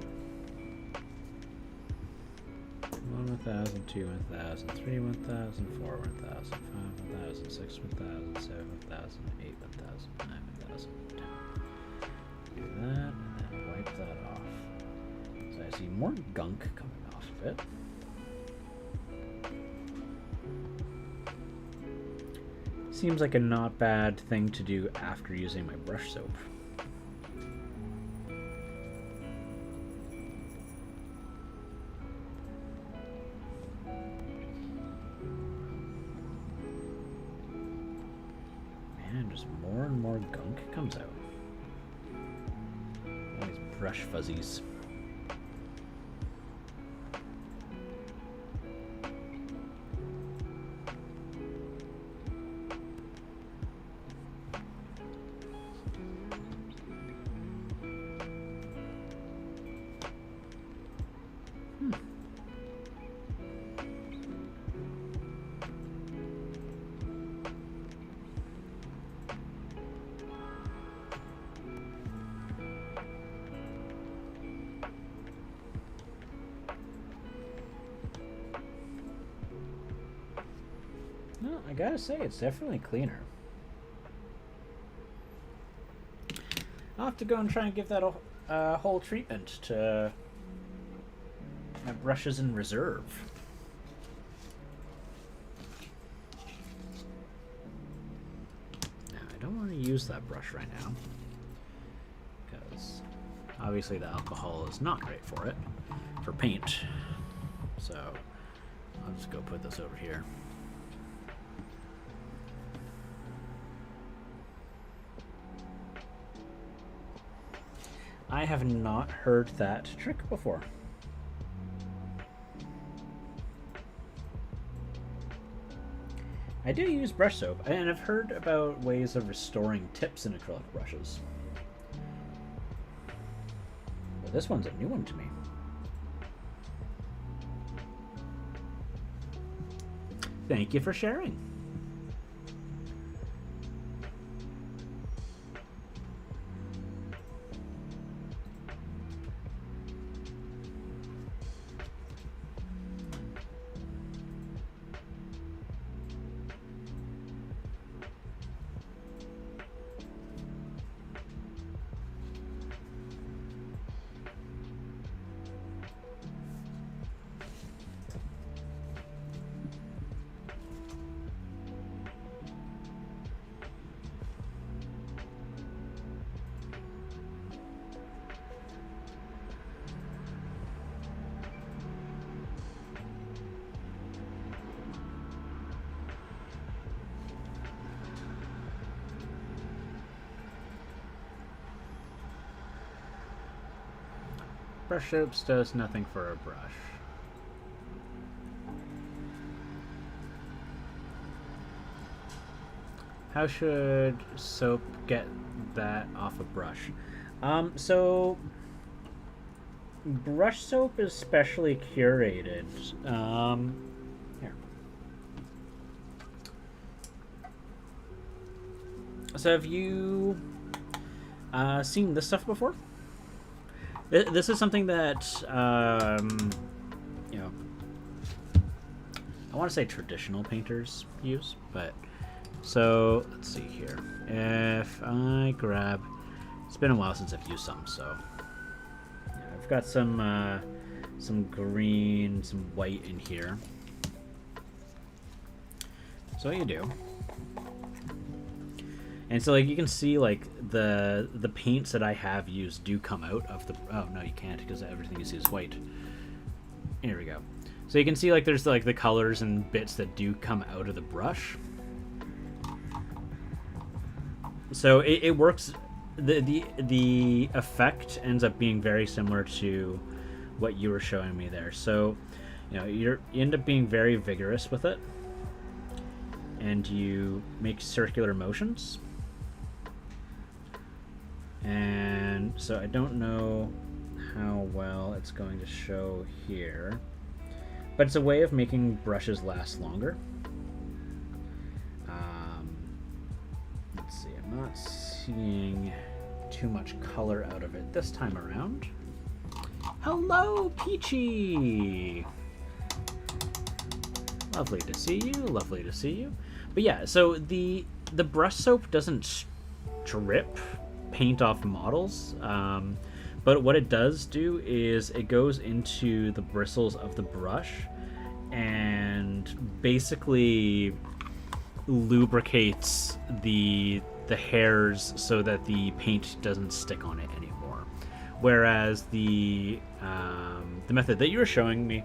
1, 1,000, 2, 1,000, 3, 1,000, 4, 1,000, 5, 1,000, 6, 1,000, 7, 1,000, 8, 1,000, 9, 1,000, 10. Do that, and then wipe that off. So I see more gunk coming off of it. Seems like a not bad thing to do after using my brush soap. Man, just more and more gunk comes out. All these brush fuzzies. No, I gotta say, it's definitely cleaner. I'll have to go and try and give that a whole treatment to my brushes in reserve. Now, I don't want to use that brush right now, because obviously the alcohol is not great for it, for paint. So I'll just go put this over here. I have not heard that trick before. I do use brush soap, and I've heard about ways of restoring tips in acrylic brushes. But this one's a new one to me. Thank you for sharing. Brush soaps does nothing for a brush. How should soap get that off a brush? So brush soap is specially curated. Here. So have you seen this stuff before? This is something that, you know, I want to say traditional painters use, but so let's see here. If I grab, it's been a while since I've used some, so yeah, I've got some green, some white in here. So what you do, and so like you can see like the paints that I have used do come out of the. Oh no, you can't because everything you see is white. Here we go. So you can see like there's like the colors and bits that do come out of the brush. So it works. The effect ends up being very similar to what you were showing me there. So, you know, you end up being very vigorous with it, and you make circular motions. And so I don't know how well it's going to show here, but it's a way of making brushes last longer. Let's see, I'm not seeing too much color out of it this time around. Hello, Peachy! Lovely to see you, lovely to see you. But yeah, so the brush soap doesn't strip paint off models, but what it does do is it goes into the bristles of the brush and basically lubricates the hairs so that the paint doesn't stick on it anymore. Whereas the method that you were showing me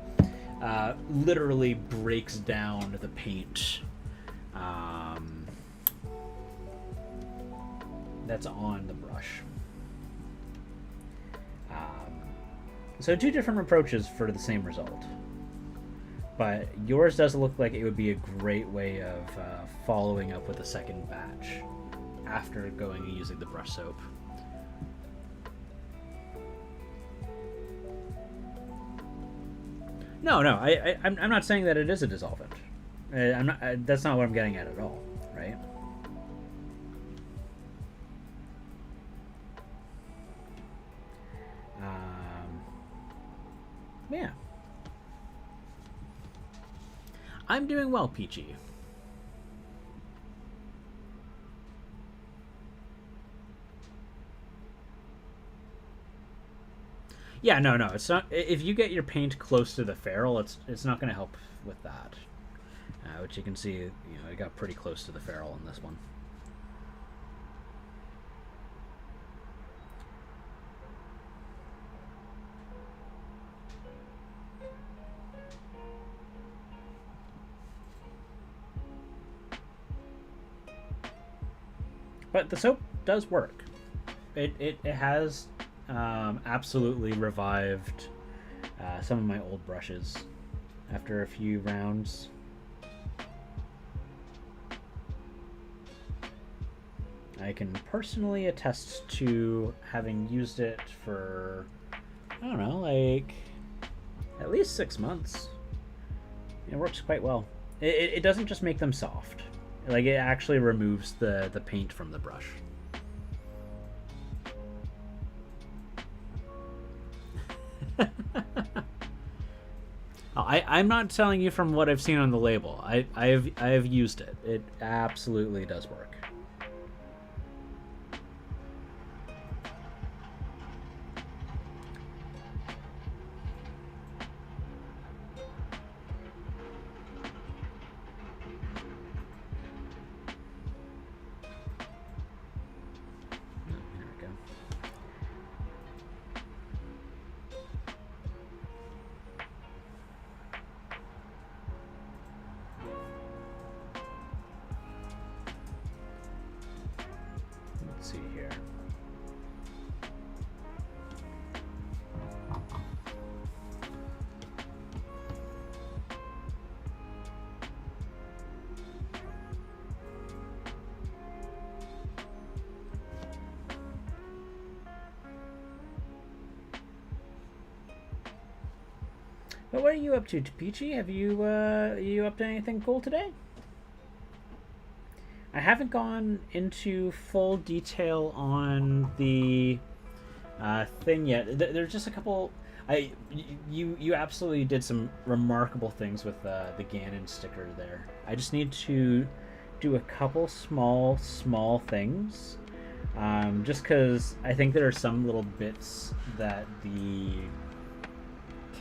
literally breaks down the paint that's on the brush. So two different approaches for the same result. But yours does look like it would be a great way of following up with a second batch after going and using the brush soap. No, I'm not saying that it is a dissolvent. That's not what I'm getting at all, right? Yeah. I'm doing well, Peachy. Yeah, no, it's not. If you get your paint close to the ferrule, it's not going to help with that. Which you can see, you know, it got pretty close to the ferrule in this one. But the soap does work. It has absolutely revived some of my old brushes after a few rounds. I can personally attest to having used it for, I don't know, like at least 6 months. It works quite well. It doesn't just make them soft. Like, it actually removes the paint from the brush. I'm not telling you from what I've seen on the label. I have used it. It absolutely does work. But what are you up to, Peachy? Have you you up to anything cool today? I haven't gone into full detail on the thing yet. There's just a couple. You absolutely did some remarkable things with the Ganon sticker there. I just need to do a couple small things. Just because I think there are some little bits that the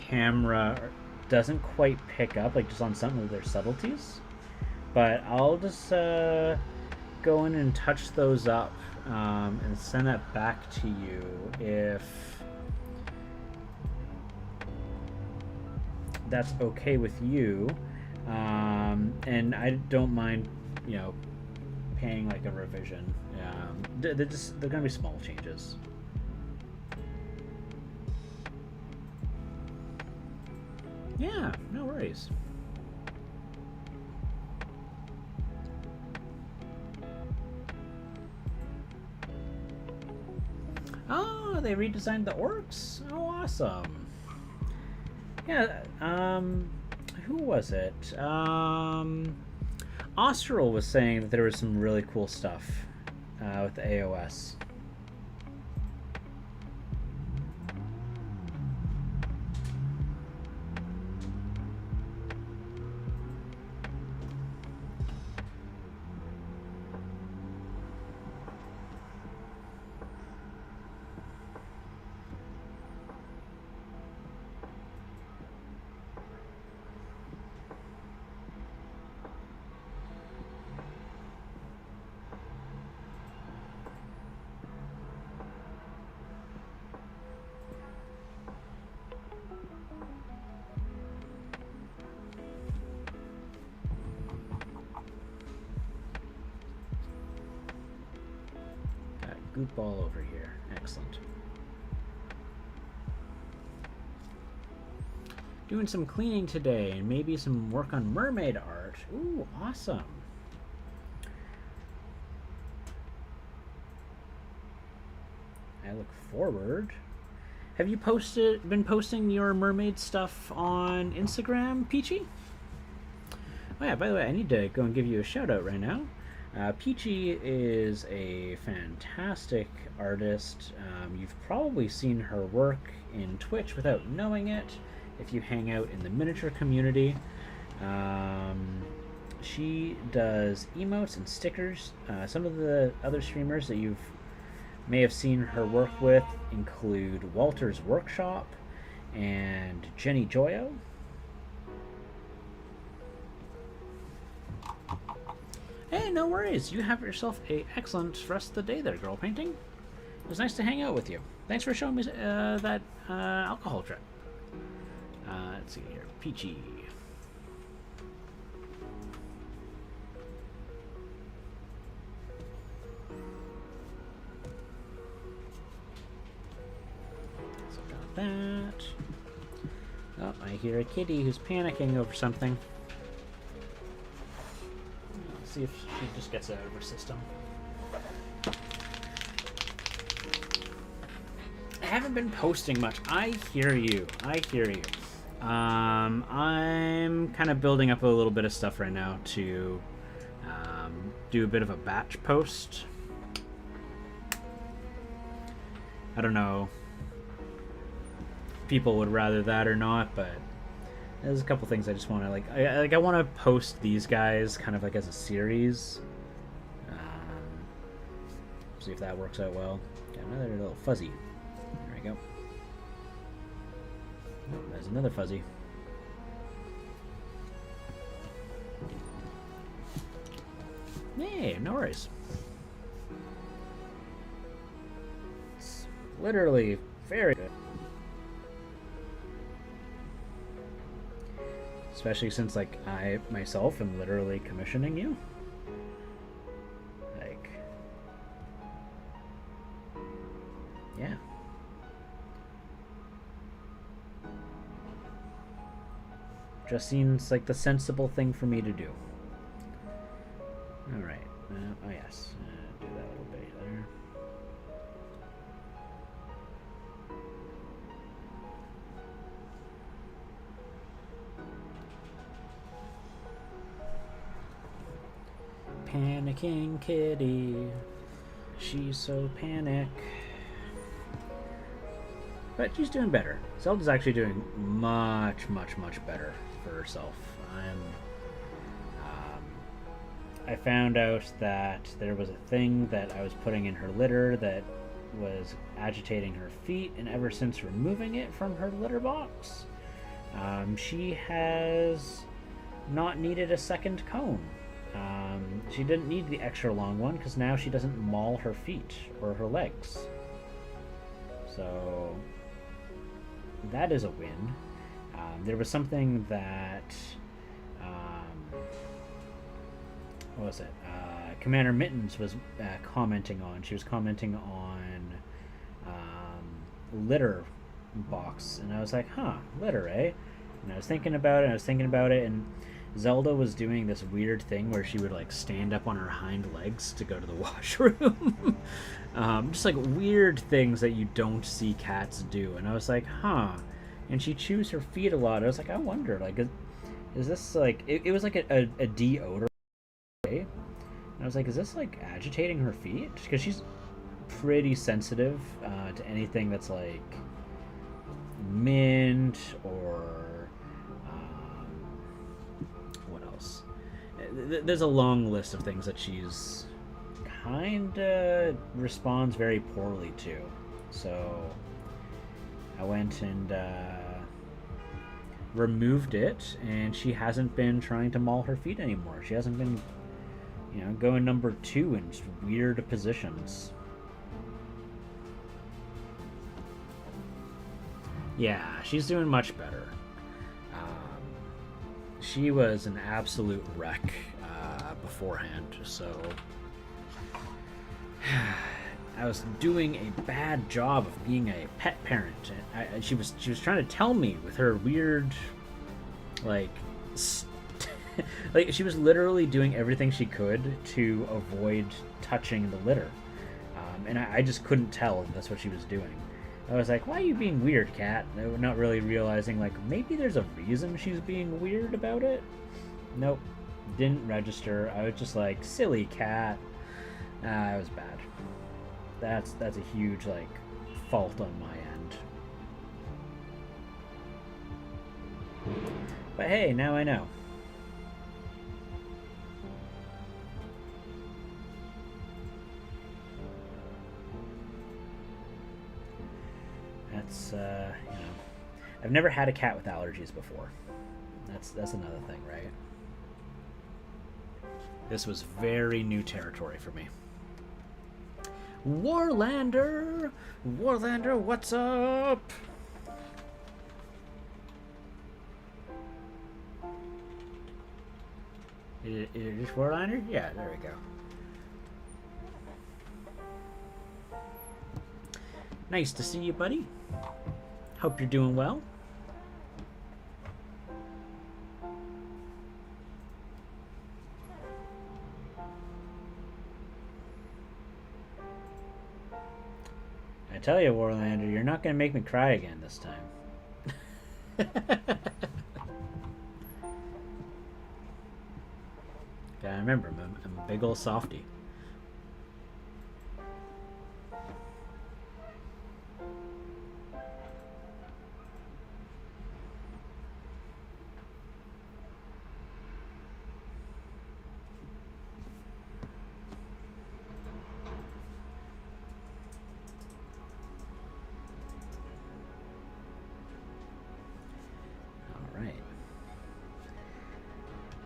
camera doesn't quite pick up, like just on some of their subtleties. But I'll just go in and touch those up and send that back to you if that's okay with you. And I don't mind, you know, paying like a revision. They're gonna be small changes. Yeah, no worries. Oh, they redesigned the orcs? Oh, awesome. Yeah, who was it? Austral was saying that there was some really cool stuff with the AOS. Goop all over here. Excellent. Doing some cleaning today and maybe some work on mermaid art. Ooh, awesome. I look forward. Have you been posting your mermaid stuff on Instagram, Peachy? Oh yeah, by the way, I need to go and give you a shout out right now. Peachy is a fantastic artist. You've probably seen her work in Twitch without knowing it if you hang out in the miniature community. She does emotes and stickers. Some of the other streamers that you may have seen her work with include Walter's Workshop and Jenny Joyo. Hey, no worries. You have yourself a excellent rest of the day there, girl painting. It was nice to hang out with you. Thanks for showing me that alcohol trip. Let's see here. Peachy. So got that. Oh, I hear a kitty who's panicking over something. See if she just gets it out of her system. I haven't been posting much. I hear you. I hear you. I'm kind of building up a little bit of stuff right now to do a bit of a batch post. I don't know if people would rather that or not, but there's a couple things I just want to I want to post these guys kind of like as a series. See if that works out well. Got another little fuzzy. There we go. Oh, there's another fuzzy. Hey, no worries. It's literally very good. Especially since, like, I myself am literally commissioning you. Like, yeah. Just seems like the sensible thing for me to do. Alright. Oh, yes. Do that little bit there. Panicking kitty. She's so panic. But she's doing better. Zelda's actually doing much, much, much better for herself. I found out that there was a thing that I was putting in her litter that was agitating her feet, and ever since removing it from her litter box, she has not needed a second comb. She didn't need the extra long one because now she doesn't maul her feet or her legs. So that is a win. There was something that what was it? Commander Mittens was commenting on. She was commenting on litter box, and I was like, huh, litter, eh? And I was thinking about it, and Zelda was doing this weird thing where she would like stand up on her hind legs to go to the washroom. Just like weird things that you don't see cats do. And I was like, huh. And she chews her feet a lot. I was like, I wonder, like, is this like, it was like a deodorant. And I was like, is this like agitating her feet? Because she's pretty sensitive to anything that's like mint or what else? There's a long list of things that she's kinda responds very poorly to. So I went and removed it, and she hasn't been trying to maul her feet anymore. She hasn't been, going number 2 in just weird positions. Yeah, she's doing much better. She was an absolute wreck beforehand, so I was doing a bad job of being a pet parent. She was trying to tell me with her weird, like she was literally doing everything she could to avoid touching the litter, and I just couldn't tell if that's what she was doing. I was like, why are you being weird, cat? Not really realizing, like, maybe there's a reason she's being weird about it. Nope, didn't register. I was just like, silly cat. It was bad. That's a huge, like, fault on my end. But hey, now I know. That's, I've never had a cat with allergies before. That's another thing, right? This was very new territory for me. Warlander! Warlander, what's up? Is it just Warlander? Yeah, there we go. Nice to see you, buddy. Hope you're doing well. I tell you, Warlander, you're not going to make me cry again this time. Gotta remember, I'm a big ol' softie.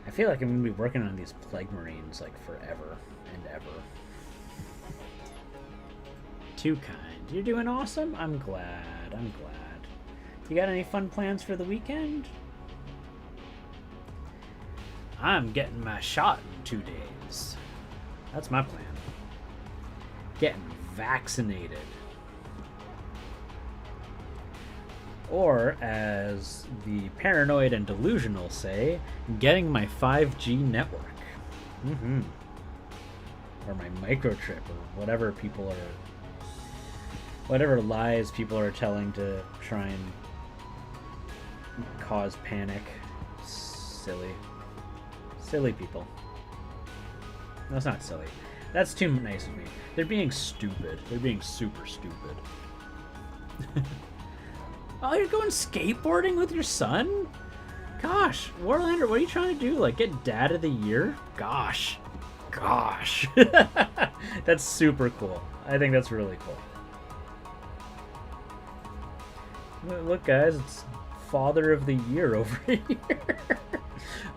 I feel like I'm going to be working on these plague marines like forever and ever. Too kind. You're doing awesome? I'm glad. I'm glad. You got any fun plans for the weekend? I'm getting my shot in 2 days. That's my plan. Getting vaccinated. Or, as the paranoid and delusional say, getting my 5G network. Or my microchip, or whatever people are... Whatever lies people are telling to try and cause panic. Silly. Silly people. That's not silly. That's too nice of me. They're being stupid. They're being super stupid. Oh, you're going skateboarding with your son? Gosh, Warlander, what are you trying to do? Like, get Dad of the Year? Gosh. That's super cool. I think that's really cool. Look, guys, it's Father of the Year over here.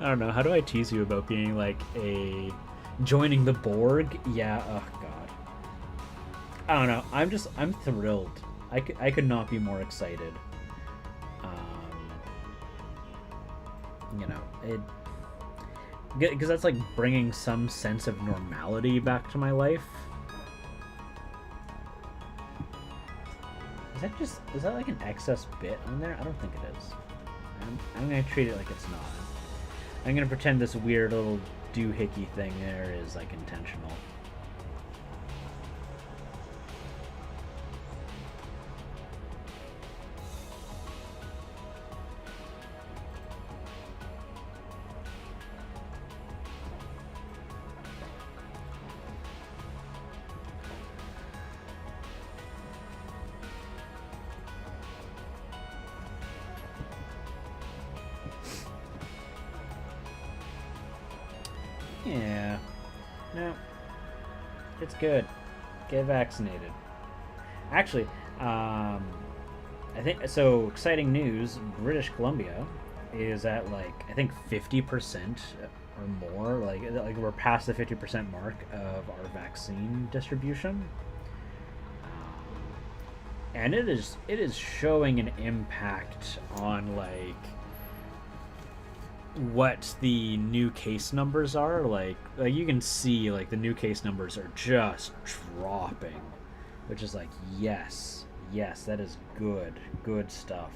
I don't know. How do I tease you about being like joining the Borg? Yeah. Oh God. I don't know. I'm thrilled. I could not be more excited. You know, because that's like bringing some sense of normality back to my life. Is that like an excess bit on there? I don't think it is. I'm gonna treat it like it's not. I'm gonna pretend this weird little doohickey thing there is like intentional. Yeah. No. It's good. Get vaccinated. Actually, I think so. Exciting news: British Columbia is at like I think 50% or more. Like we're past the 50% mark of our vaccine distribution, and it is showing an impact on like what the new case numbers are. Like you can see like the new case numbers are just dropping, which is like yes, that is good stuff.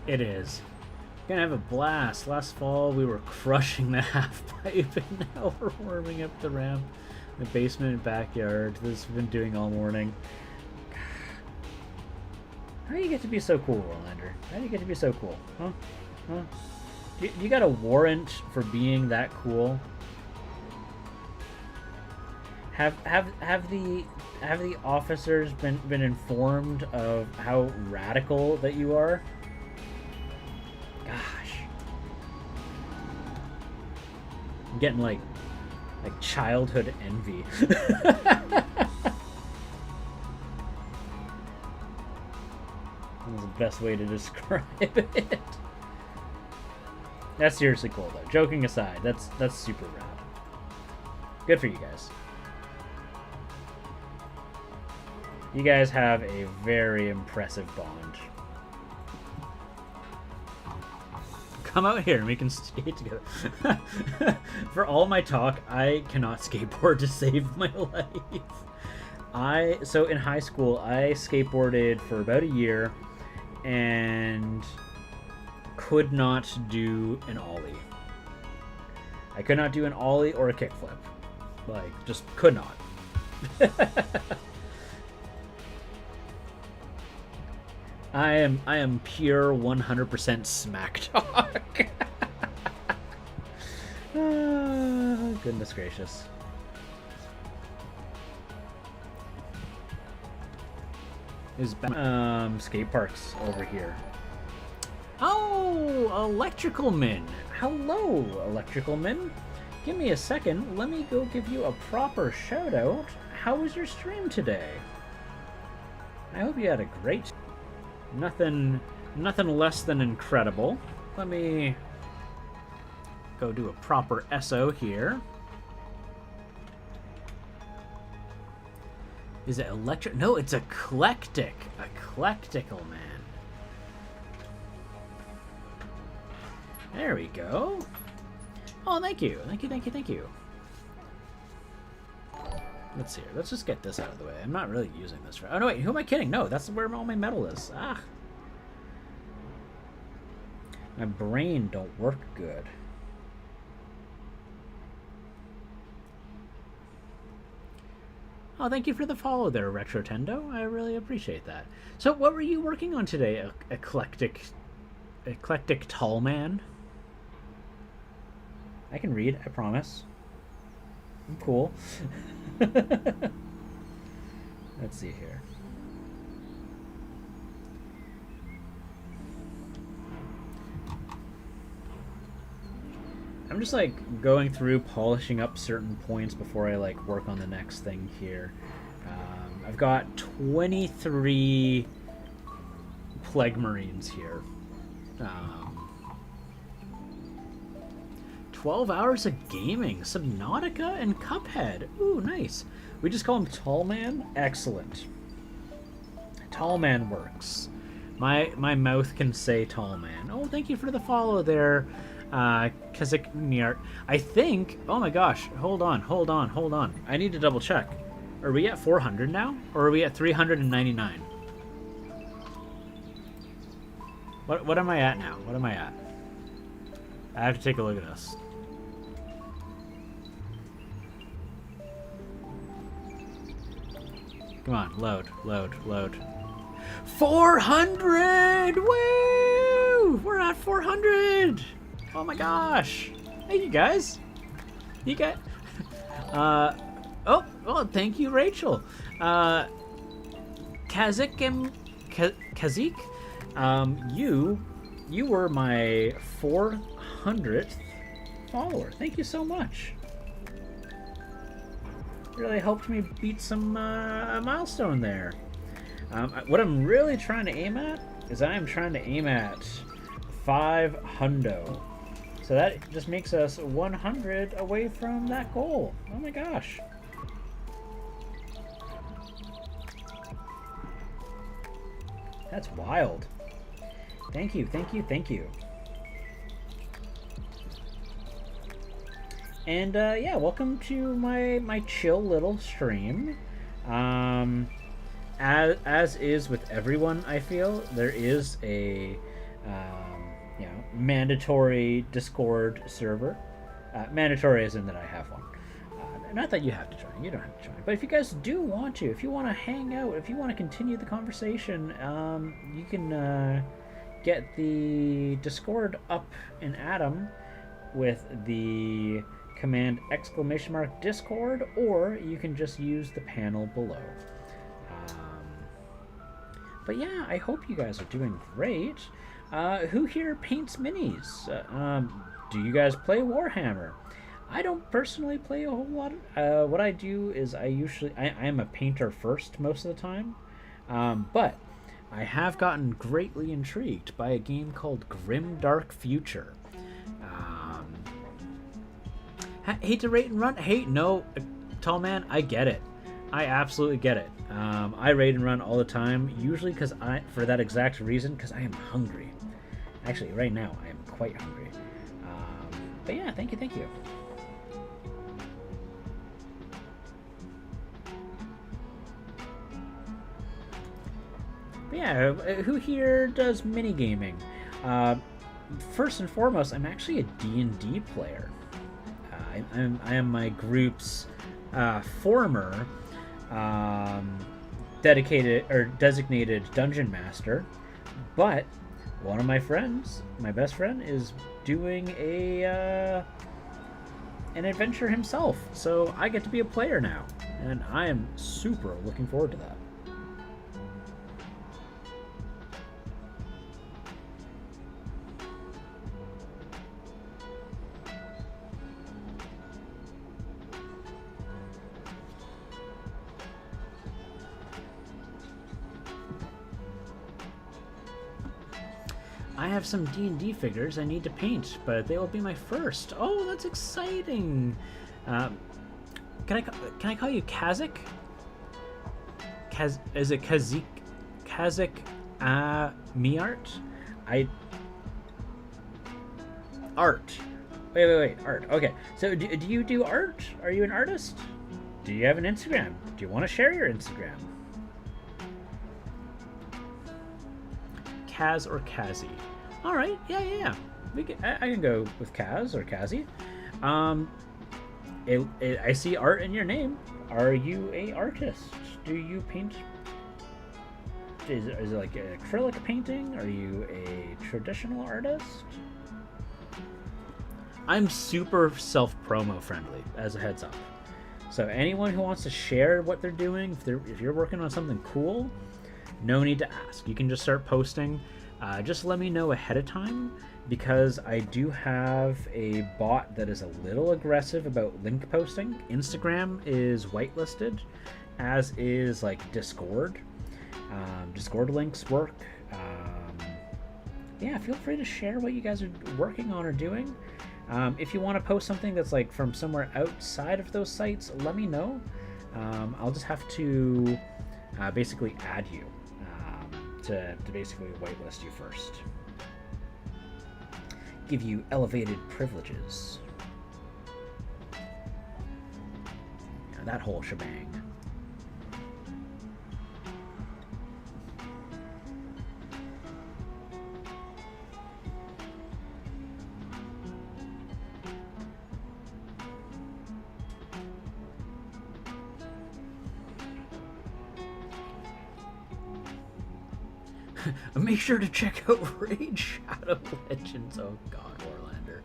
It is. Gonna have a blast. Last fall we were crushing the half pipe and now we're warming up the ramp. The basement and backyard. This we've been doing all morning. How do you get to be so cool, Rollander? How do you get to be so cool? Huh? You got a warrant for being that cool? Have the officers been informed of how radical that you are? Gosh. I'm getting like childhood envy. That's the best way to describe it. That's seriously cool though. Joking aside, that's super rad. Good for you guys. You guys have a very impressive bond. Come out here and we can skate together. For all my talk, I cannot skateboard to save my life. So in high school, I skateboarded for about a year and could not do an ollie. I could not do an ollie or a kickflip. Like, just could not. I am pure 100% smack talk. Goodness gracious. There's skate parks over here. Oh, Electrical Min. Hello, Electrical Min. Give me a second. Let me go give you a proper shout out. How was your stream today? I hope you had a great. Nothing less than incredible. Let me go do a proper SO here. Is it electric? No, it's eclectic. Eclectical man. There we go. Oh, thank you. Thank you. Let's see here. Let's just get this out of the way. I'm not really using this for... Oh, no, wait. Who am I kidding? No, that's where all my metal is. Ah. My brain don't work good. Oh, thank you for the follow there, Retrotendo. I really appreciate that. So, what were you working on today, eclectic tall man? I can read, I promise. I'm cool. Let's see here. I'm just like going through polishing up certain points before I like work on the next thing here. I've got 23 Plague Marines here. 12 hours of gaming, Subnautica and Cuphead. Ooh, nice. We just call him Tall Man? Excellent. Tall Man works. My mouth can say Tall Man. Oh, thank you for the follow there, Kazik Niart. I think... Oh my gosh. Hold on. I need to double check. Are we at 400 now? Or are we at 399? What am I at now? What am I at? I have to take a look at this. Come on, load. 400! Woo! We're at 400! Oh my gosh! Hey, you guys! You got... Oh, thank you, Rachel. Kazik, you were my 400th follower. Thank you so much. Really helped me beat some milestone there. What I'm really trying to aim at is I'm trying to aim at 500. So that just makes us 100 away from that goal. Oh my gosh. That's wild. Thank you. And yeah, welcome to my chill little stream. As is with everyone, I feel there is a mandatory Discord server. Mandatory as in that I have one. Not that you have to join. You don't have to join. But if you guys do want to, if you want to hang out, if you want to continue the conversation, you can get the Discord up in Atom with the command !Discord, or you can just use the panel below. But yeah, I hope you guys are doing great. Who here paints minis? Do you guys play Warhammer? I don't personally play a whole lot. What I do is I am a painter first most of the time, but I have gotten greatly intrigued by a game called Grim Dark Future. Hate to rate and run. Hey, no, Tall Man, I get it. I absolutely get it. I raid and run all the time, usually for that exact reason, because I am hungry. Actually, right now, I am quite hungry. But yeah, thank you. But yeah, who here does minigaming? First and foremost, I'm actually a D&D player. I am my group's former dedicated or designated dungeon master, but one of my friends, my best friend, is doing an adventure himself, so I get to be a player now, and I am super looking forward to that. I have some D&D figures I need to paint, but they will be my first. Oh, that's exciting! Can I call you Kazik? Is it Kazik? Kazik Miart? Art. Wait. Art. Okay. So do you do art? Are you an artist? Do you have an Instagram? Do you want to share your Instagram? Kaz or Kazi? All right. Yeah, yeah, yeah. I can go with Kaz or Kazi. Um, I see art in your name. Are you a artist? Do you paint? Is it like an acrylic painting? Are you a traditional artist? I'm super self-promo friendly, as a heads up. So anyone who wants to share what they're doing, if you're working on something cool, no need to ask. You can just start posting. Just let me know ahead of time, because I do have a bot that is a little aggressive about link posting. Instagram is whitelisted, as is like Discord. Discord links work. Yeah, feel free to share what you guys are working on or doing. If you want to post something that's like from somewhere outside of those sites, let me know. I'll just have to basically add you to basically whitelist you first. Give you elevated privileges. Yeah, that whole shebang. Make sure to check out Raid Shadow Legends. Oh God, Warlander.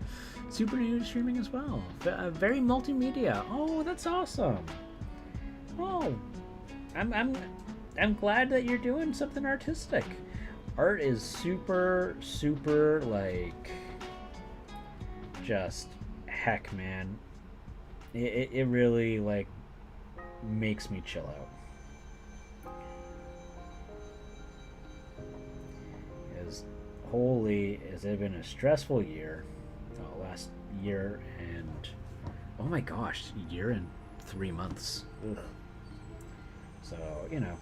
Super new streaming as well. Very multimedia. Oh, that's awesome. Oh, I'm glad that you're doing something artistic. Art is super like just heck, man. It really like makes me chill out. Holy, has it been a stressful year? Last year and oh my gosh, a year and 3 months. Ugh. So, you know,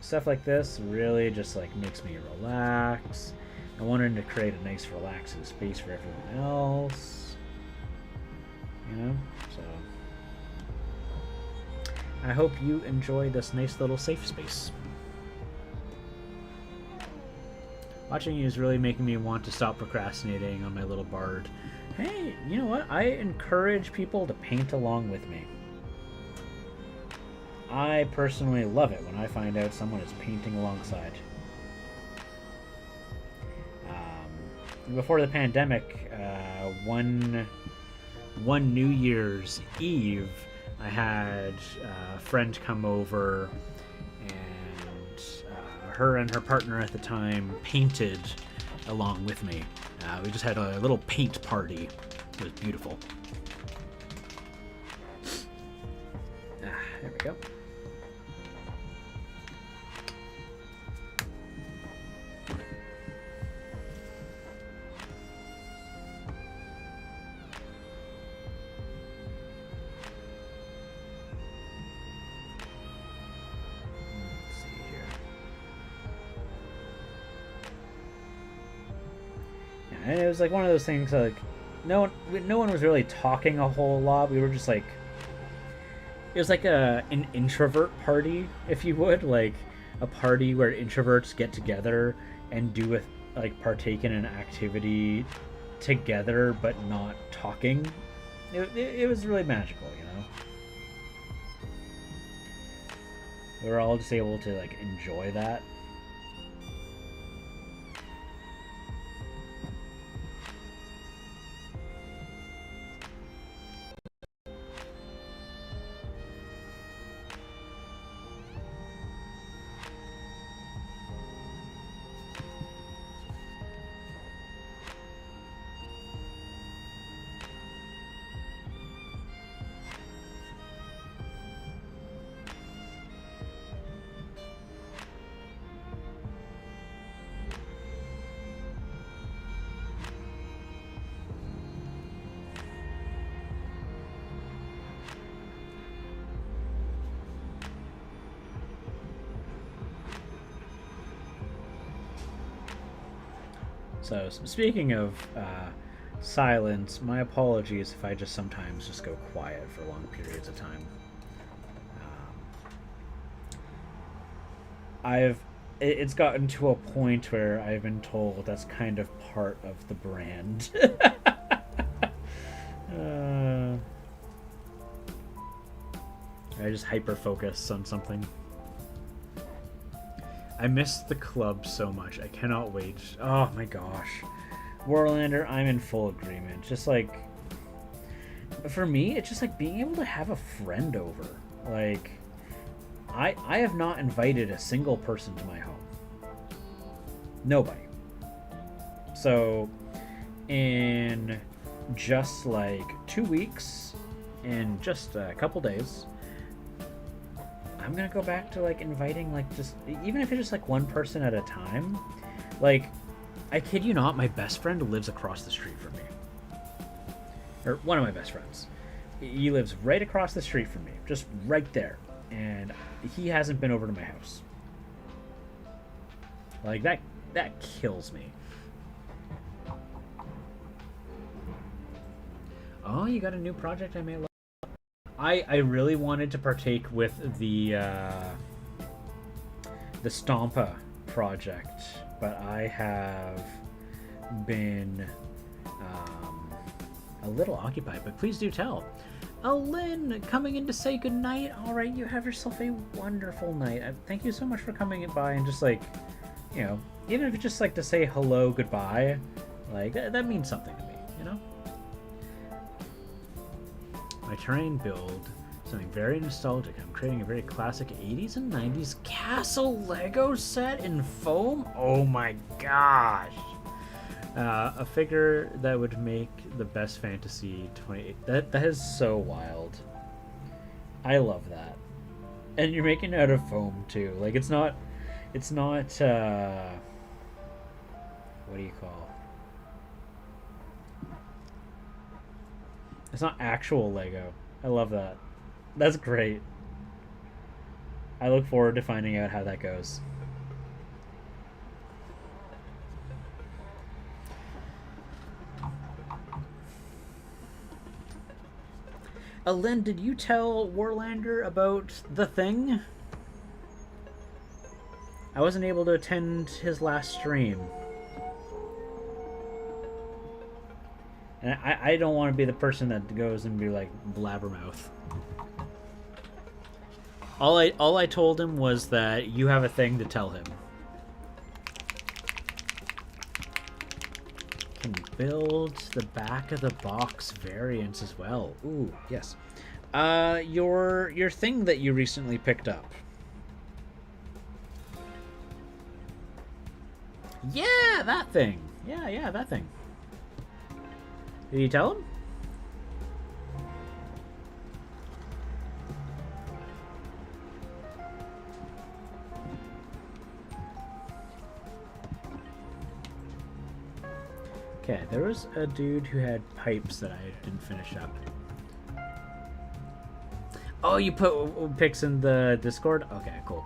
stuff like this really just like makes me relax. I wanted to create a nice relaxing space for everyone else, you know. So I hope you enjoy this nice little safe space. Watching you is really making me want to stop procrastinating on my little bard. Hey, you know what? I encourage people to paint along with me. I personally love it when I find out someone is painting alongside. Before the pandemic, one New Year's Eve, I had a friend come over, her and her partner at the time painted along with me. We just had a little paint party. It was beautiful. There we go. And it was like one of those things like no one was really talking a whole lot. We were just like, it was like an introvert party, if you would, like a party where introverts get together and do partake in an activity together but not talking. It was really magical, you know. We were all just able to like enjoy that. So, speaking of silence, my apologies if I just sometimes just go quiet for long periods of time. it's gotten to a point where I've been told that's kind of part of the brand. I just hyper focus on something. I miss the club so much. I cannot wait. Oh my gosh. Warlander, I'm in full agreement. Just like, for me, it's just like being able to have a friend over. Like, I have not invited a single person to my home. Nobody. So, in just like 2 weeks, in just a couple days, I'm gonna go back to like inviting like just, even if it's just like one person at a time. Like, I kid you not, my best friend lives across the street from me. Or one of my best friends. He lives right across the street from me, just right there. And he hasn't been over to my house. Like, that kills me. Oh, you got a new project I may love. I really wanted to partake with the Stompa project, but I have been a little occupied. But please do tell. Lynn, coming in to say goodnight. All right, you have yourself a wonderful night. Thank you so much for coming by and just like, you know, even if it's just like to say hello, goodbye, like that means something to me, you know? My terrain build, something very nostalgic. I'm creating a very classic 80s and 90s castle Lego set in foam. Oh my gosh. A figure that would make the best fantasy 28. That is so wild. I love that. And you're making it out of foam too. Like, it's not what do you call? It's not actual Lego. I love that. That's great. I look forward to finding out how that goes. Lynn, did you tell Warlander about the thing? I wasn't able to attend his last stream. And I don't want to be the person that goes and be like blabbermouth. All I told him was that you have a thing to tell him. Can build the back of the box variants as well. Ooh, yes. Your thing that you recently picked up. Yeah, that thing. Yeah, that thing. Did you tell him? Okay, there was a dude who had pipes that I didn't finish up. Oh, you put pics in the Discord? Okay, cool.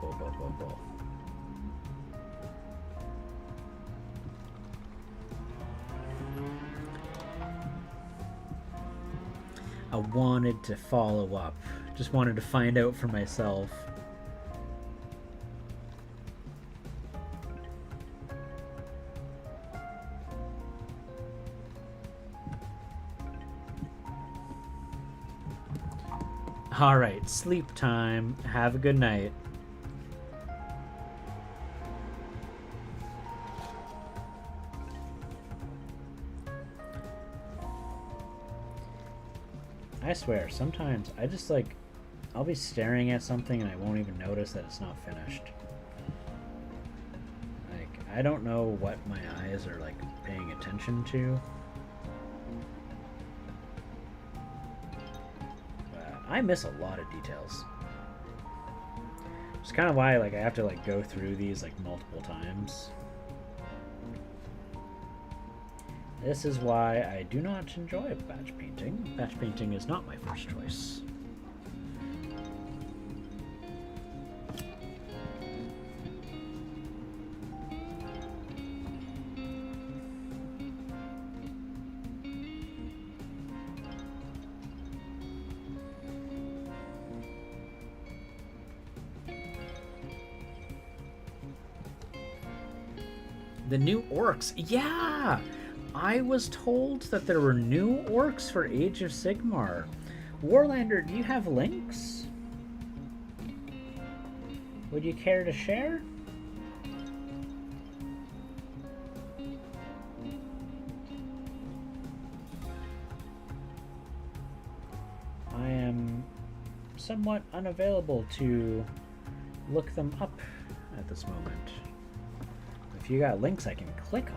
I wanted to follow up. Just wanted to find out for myself. Alright, sleep time. Have a good night. I swear, sometimes I just like, I'll be staring at something and I won't even notice that it's not finished. Like, I don't know what my eyes are like paying attention to. I miss a lot of details. It's kind of why like I have to like go through these like multiple times. This is why I do not enjoy batch painting. Batch painting is not my first choice. The new orcs. Yeah! I was told that there were new orcs for Age of Sigmar. Warlander, do you have links? Would you care to share? I am somewhat unavailable to look them up at this moment. If you got links I can click on.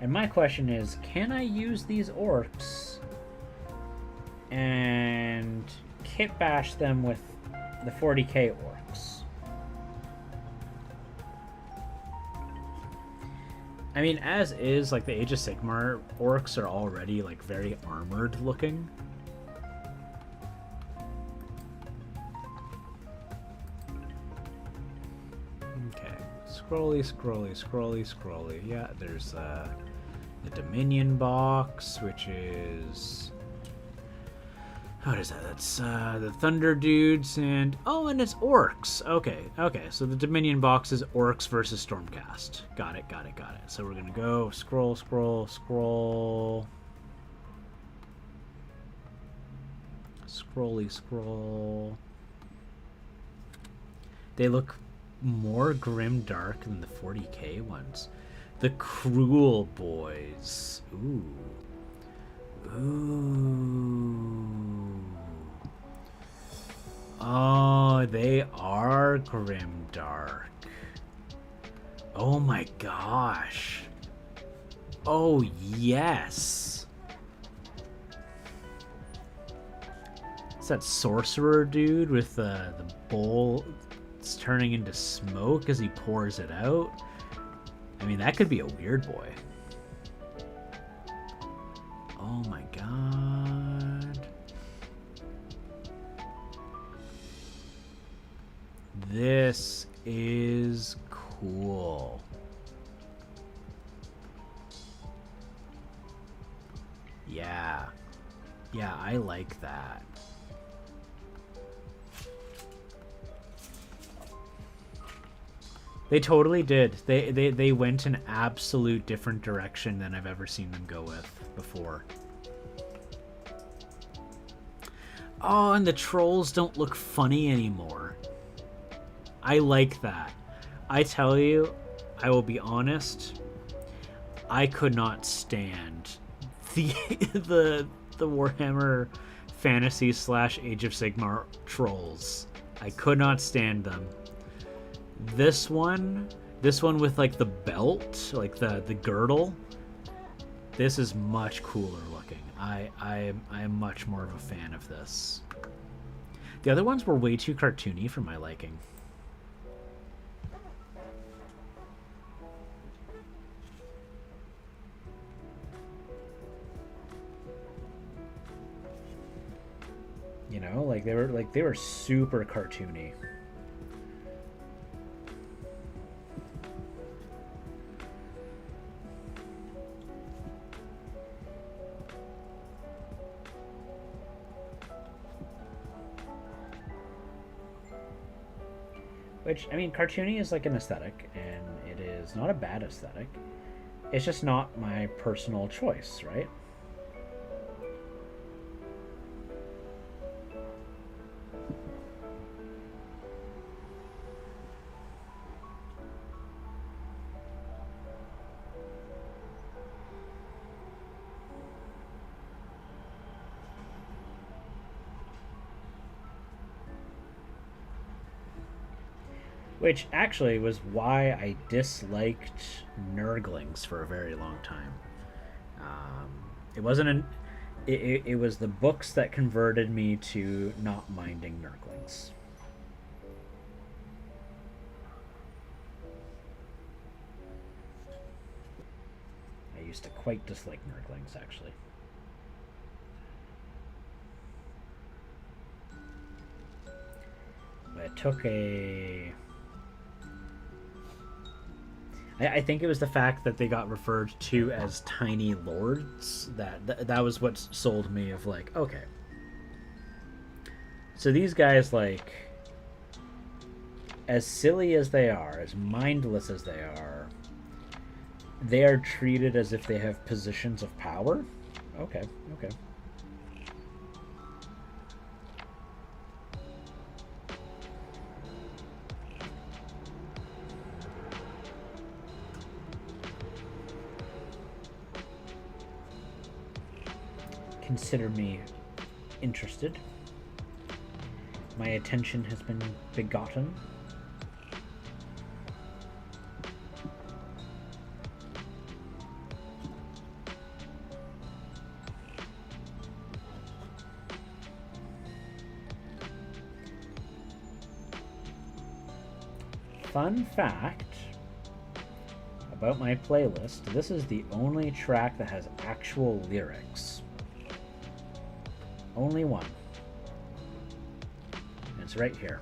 And my question is, can I use these orcs and kit bash them with the 40k orcs? I mean, as is, like, the Age of Sigmar orcs are already, like, very armored looking. Okay. Scrolly. Yeah, there's, the Dominion box, which is... What is that? That's the Thunder Dudes and... Oh, and it's Orcs. Okay. So the Dominion box is Orcs versus Stormcast. Got it. So we're going to go scroll. Scroll. They look more grim dark than the 40k ones. The Cruel Boys. Ooh. Oh, they are grimdark. Oh my gosh. Oh yes. It's that sorcerer dude with the bowl that's turning into smoke as he pours it out. I mean, that could be a weird boy. Oh my god. This is cool. Yeah. Yeah, I like that. They totally did. They went an absolute different direction than I've ever seen them go with before. Oh, and the trolls don't look funny anymore. I like that. I tell you, I will be honest, I could not stand the Warhammer Fantasy / Age of Sigmar trolls. I could not stand them. This one with like the belt, like the girdle, this is much cooler looking. I am much more of a fan of this. The other ones were way too cartoony for my liking. You know, like they were super cartoony. Which, I mean, cartoony is like an aesthetic, and it is not a bad aesthetic. It's just not my personal choice, right? Which actually was why I disliked Nurglings for a very long time. It wasn't it was the books that converted me to not minding Nurglings. I used to quite dislike Nurglings, actually. But it took a... I think it was the fact that they got referred to as tiny lords that was what sold me of like, okay. So these guys, like, as silly as they are, as mindless as they are treated as if they have positions of power? Okay, okay. Consider me interested. My attention has been begotten. Fun fact about my playlist, this is the only track that has actual lyrics. Only one. It's right here.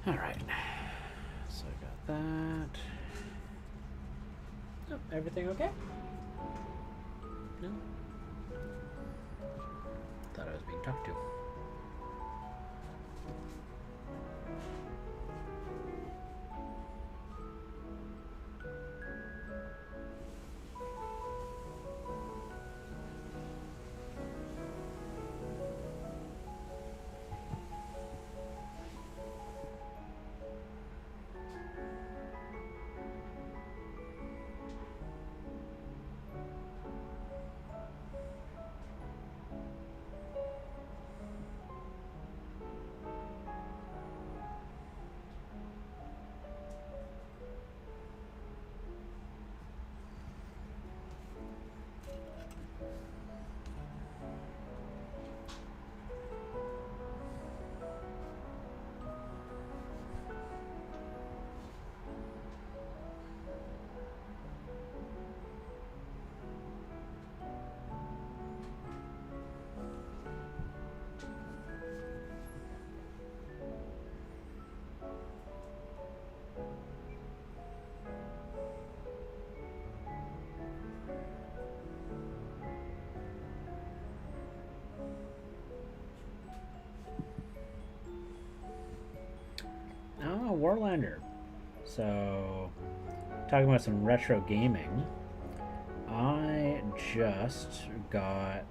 Alright. So I got that. Oh, everything okay? No? Thought I was being talked to. Oh, Warlander. So, talking about some retro gaming, I just got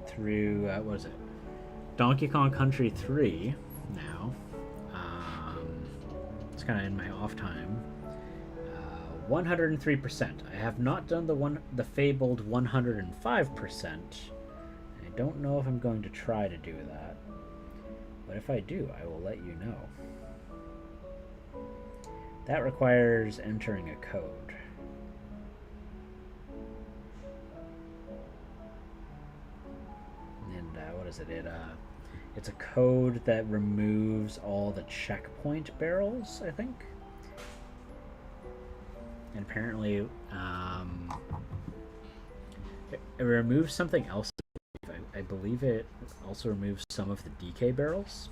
through, what was it? Donkey Kong Country 3 now. It's kind of in my off time. 103%. I have not done the fabled 105%. I don't know if I'm going to try to do that. But if I do, I will let you know. That requires entering a code. And what is it? It's a code that removes all the checkpoint barrels, I think. and apparently it removes something else. I believe it also removes some of the DK barrels.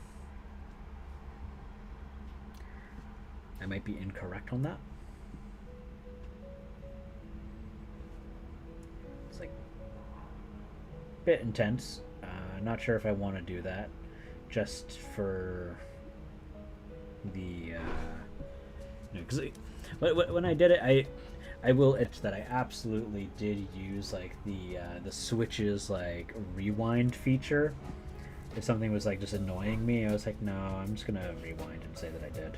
I might be incorrect on that. It's like a bit intense. Not sure if I want to do that just for the because when I did it, I will admit that I absolutely did use like the Switch's like rewind feature. If something was like just annoying me, I was like, no, I'm just gonna rewind and say that I did.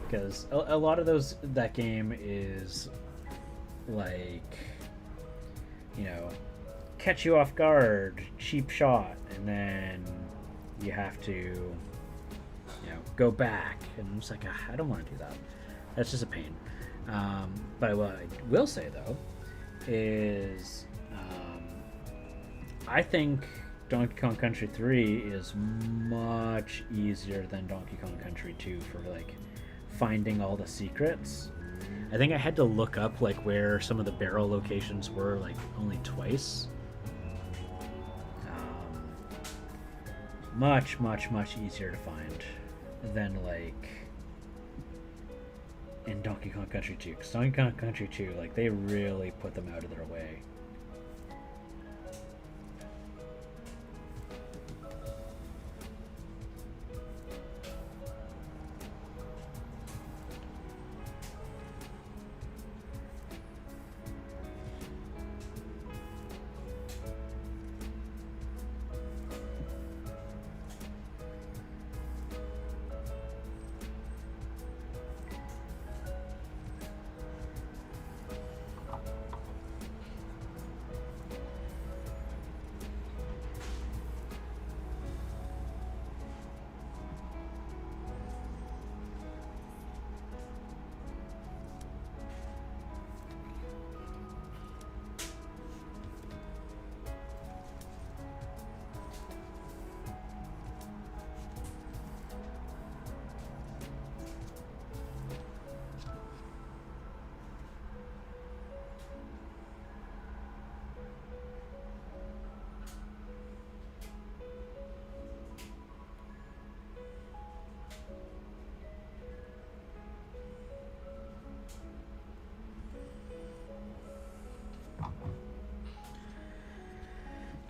Because a lot of that game is like, you know, catch you off guard, cheap shot, and then you have to, you know, go back, and I'm just like, I don't want to do that. That's just a pain. But what I will say though is, I think Donkey Kong Country 3 is much easier than Donkey Kong Country 2 for like finding all the secrets. I think I had to look up like where some of the barrel locations were like only twice. Much easier to find than like in Donkey Kong Country 2. Because Donkey Kong Country 2, like, they really put them out of their way.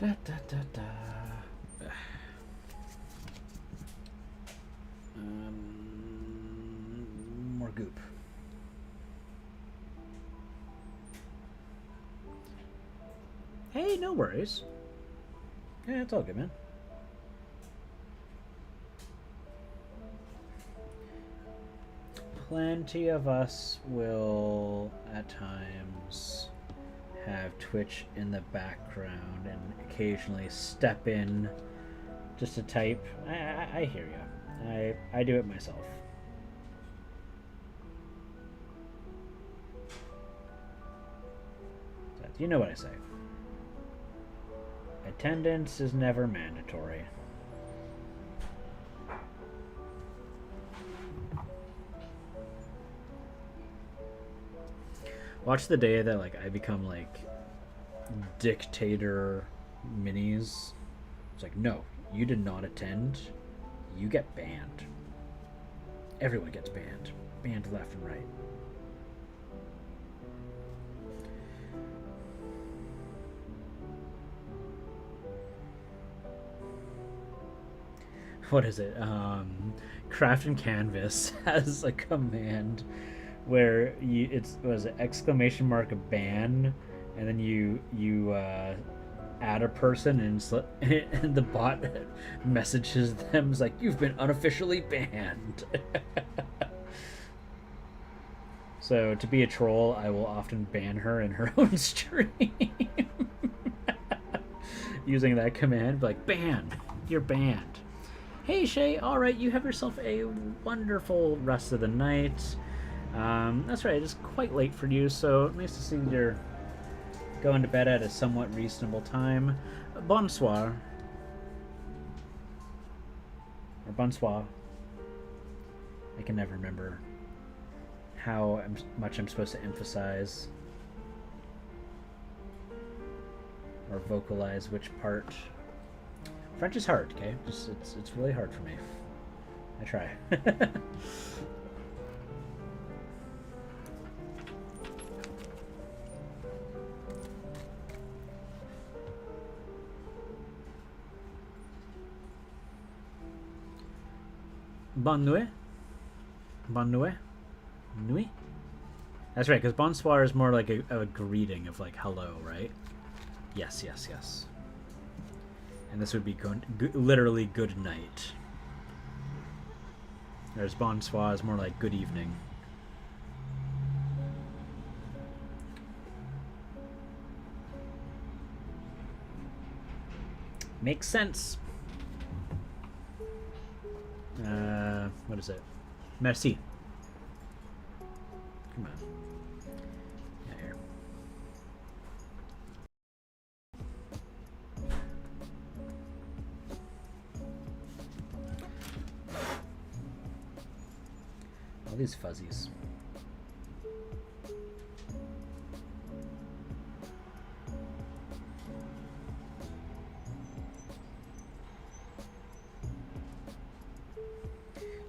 Da, da, da, da. More goop. Hey, no worries. Yeah, it's all good, man. Plenty of us will, at times, have Twitch in the background and occasionally step in just to type. I hear you. I do it myself. You know what I say. Attendance is never mandatory. Watch the day that like I become like dictator minis. It's like, no, you did not attend. You get banned. Everyone gets banned. Banned left and right. What is it? Craft and Canvas has a command where it was an exclamation mark ban, and then you add a person and the bot messages them like, you've been unofficially banned. So to be a troll, I will often ban her in her own stream using that command, like, banned, you're banned. Hey Shay, alright, you have yourself a wonderful rest of the night. That's right, it's quite late for you, so nice to see you're going to bed at a somewhat reasonable time. Bonsoir. Or bonsoir. I can never remember how much I'm supposed to emphasize or vocalize which part. French is hard, okay? It's really hard for me. I try. Bonne nuit. Bonne nuit. Nuit? That's right, because bonsoir is more like a greeting of like hello, right? Yes, yes, yes. And this would be literally good night. There's bonsoir is more like good evening. Makes sense. What is it? Merci. Come on. Yeah, here. All these fuzzies.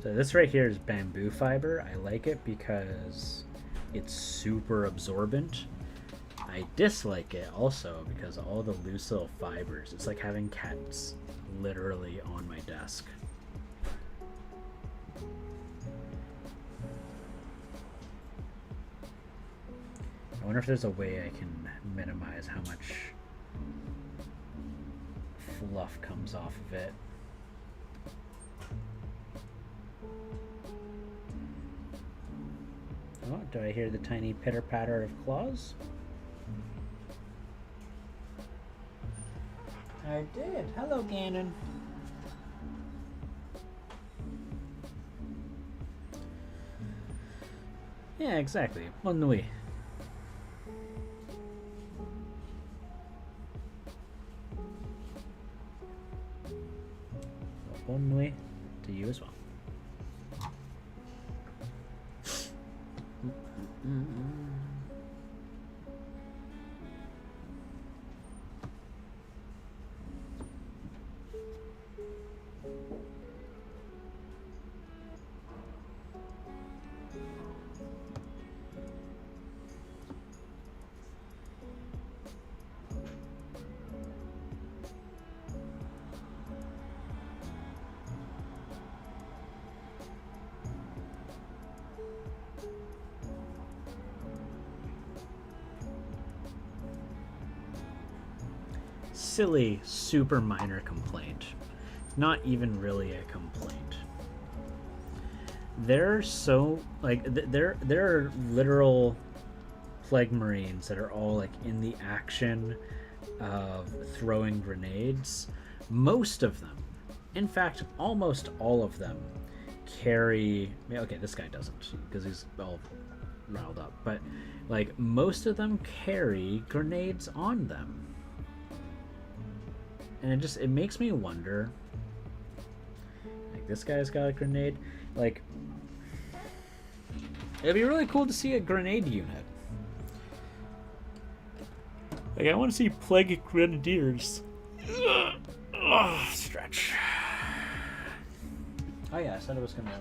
So this right here is bamboo fiber. I like it because it's super absorbent. I dislike it also because all the loose little fibers. It's like having cats literally on my desk. I wonder if there's a way I can minimize how much fluff comes off of it. Oh, do I hear the tiny pitter-patter of claws? I did. Hello, Ganon. Yeah, exactly. Bonne nuit. Well, bonne nuit to you as well. Silly, super minor complaint. Not even really a complaint. They're so like there are literal plague marines that are all like in the action of throwing grenades. Most of them, in fact, almost all of them, carry. Okay, this guy doesn't because he's all riled up. But like most of them carry grenades on them. And it makes me wonder, like this guy's got a grenade, like it'd be really cool to see a grenade unit. Like I want to see plague grenadiers. Stretch. Oh yeah, I said I was gonna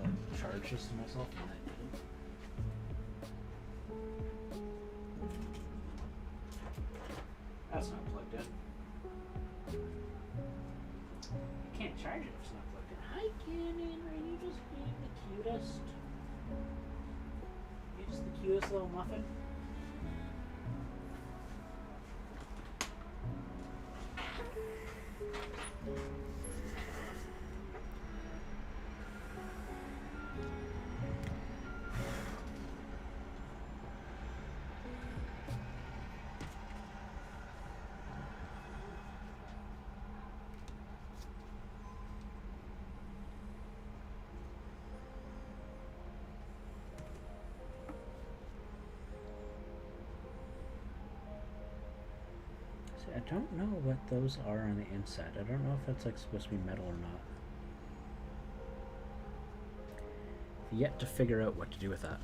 charge this to myself and I didn't. That's not plugged in. Can't charge it if it's not plugged in. Hi, Cannon. Are you just being the cutest? You're just the cutest little muffin. I don't know what those are on the inside. I don't know if that's like supposed to be metal or not. I've yet to figure out what to do with that.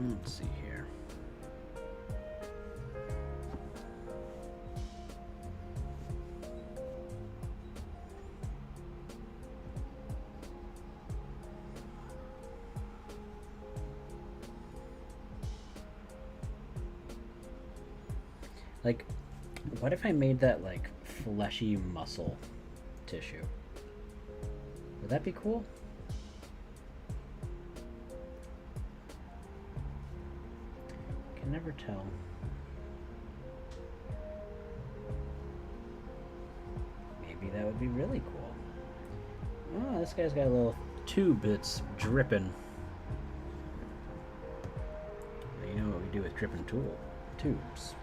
Let's see here. Like, what if I made that like fleshy muscle tissue? Would that be cool? Can never tell. Maybe that would be really cool. Oh, this guy's got a little tube that's dripping. You know what we do with dripping tubes?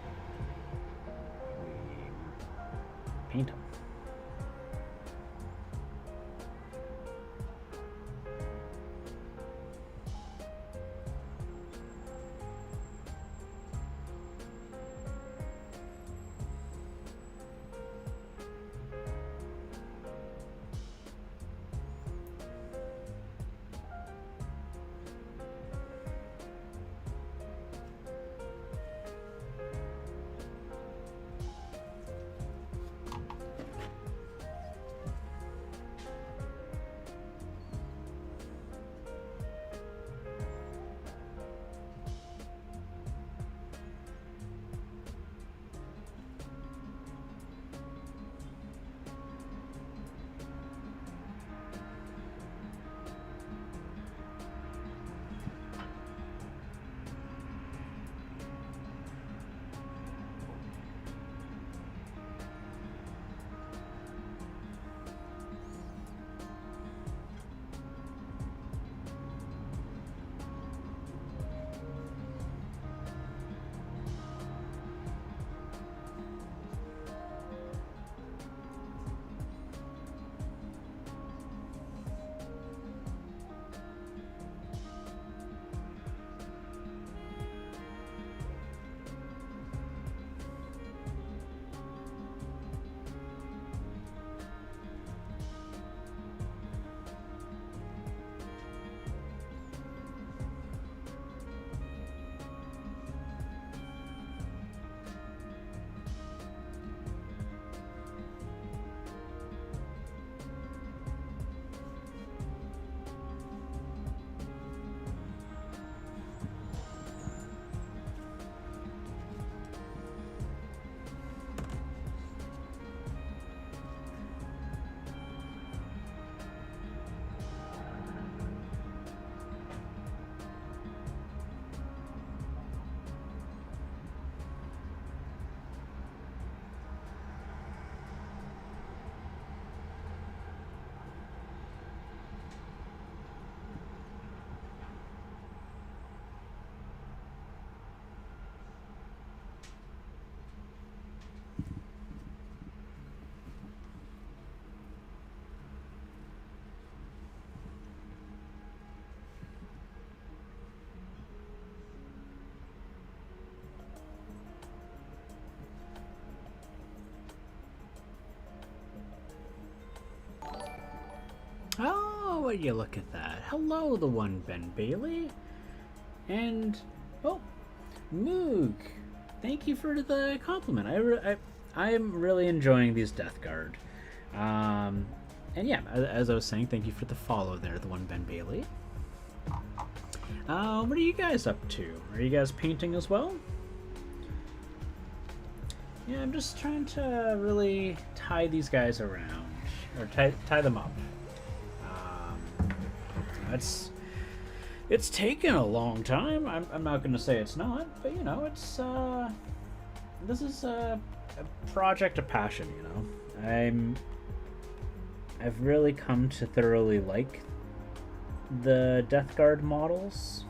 We paint them. Oh, would you look at that? Hello, the one Ben Bailey. And, oh, Moog. Thank you for the compliment. I am really enjoying these Death Guard. And yeah, as I was saying, thank you for the follow there, the one Ben Bailey. What are you guys up to? Are you guys painting as well? Yeah, I'm just trying to really tie these guys around, or tie them up. It's taken a long time. I'm not going to say it's not, but you know, it's this is a project of passion. You know, I've really come to thoroughly like the Death Guard models.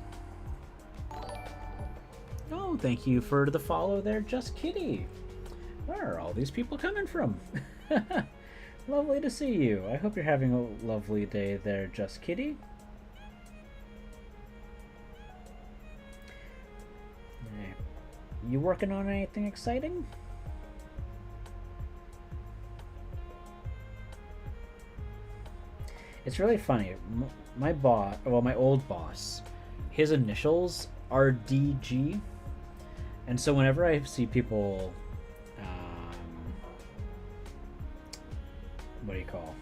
Oh, thank you for the follow there, Just Kitty. Where are all these people coming from? Lovely to see you. I hope you're having a lovely day there, Just Kitty. You working on anything exciting? It's really funny. My boss, well, my old boss, his initials RDG. And so whenever I see people, what do you call?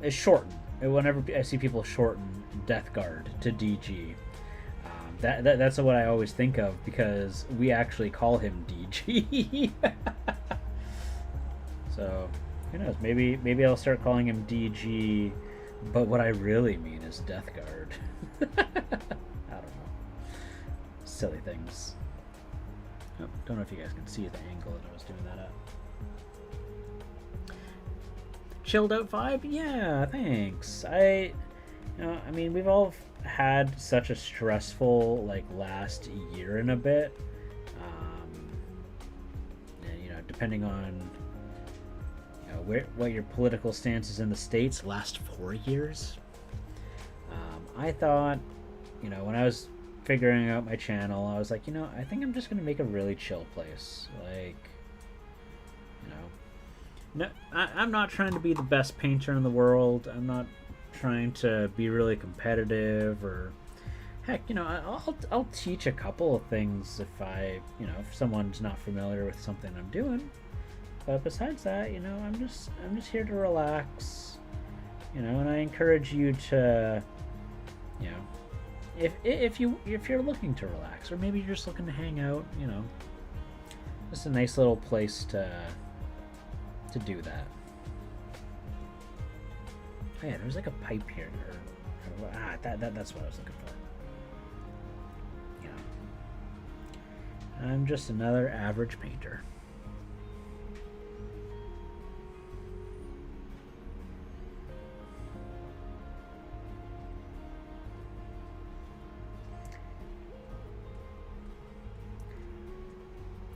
It's shorten. Whenever I see people shorten Death Guard to DG, that's what I always think of, because we actually call him DG. So who knows? Maybe I'll start calling him DG, but what I really mean is Death Guard. I don't know. Silly things. Oh, don't know if you guys can see the angle that I was doing that at. Chilled out vibe? Yeah, thanks. I mean, we've all had such a stressful, like, last year and a bit. And, depending on, what your political stance is in the States, last 4 years. I thought, when I was figuring out my channel, I was like, I think I'm just going to make a really chill place. Like, no, I'm not trying to be the best painter in the world. I'm not trying to be really competitive, or heck, I'll teach a couple of things if if someone's not familiar with something I'm doing. But besides that, I'm just here to relax, and I encourage you to, if you're looking to relax, or maybe you're just looking to hang out, just a nice little place to do that. Oh yeah, there's like a pipe here. That's what I was looking for. I'm just another average painter.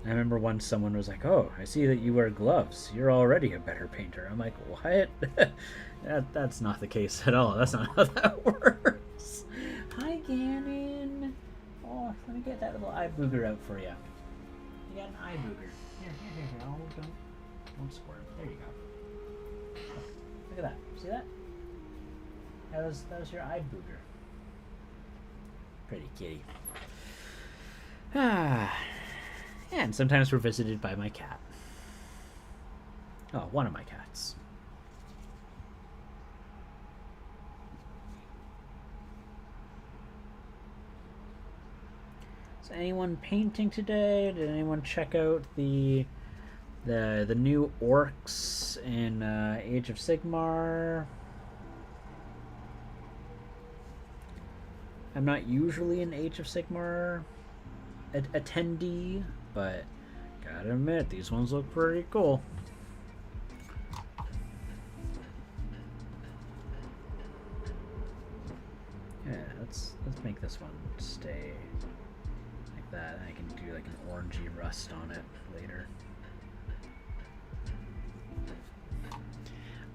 I remember once someone was like, "Oh, I see that you wear gloves. You're already a better painter." I'm like, "What?" That's not the case at all. That's not how that works. Hi, Gannon. Oh, let me get that little eye booger out for you. You got an eye booger. Here. Oh, don't squirm. There you go. Look at that. See that? That was your eye booger. Pretty kitty. And sometimes we're visited by my cat. Oh, one of my cats. Is anyone painting today? Did anyone check out the new orcs in Age of Sigmar? I'm not usually an Age of Sigmar attendee, but gotta admit, these ones look pretty cool. Yeah, let's make this one stay like that. I can do like an orangey rust on it later.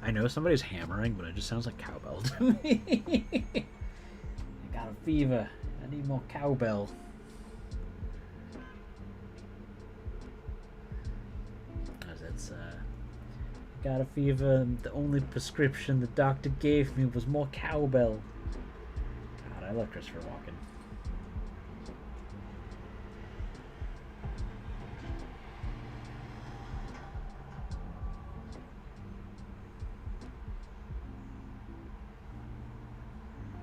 I know somebody's hammering, but it just sounds like cowbell to me. I got a fever. I need more cowbell. Got a fever, and the only prescription the doctor gave me was more cowbell. God, I love Christopher Walken.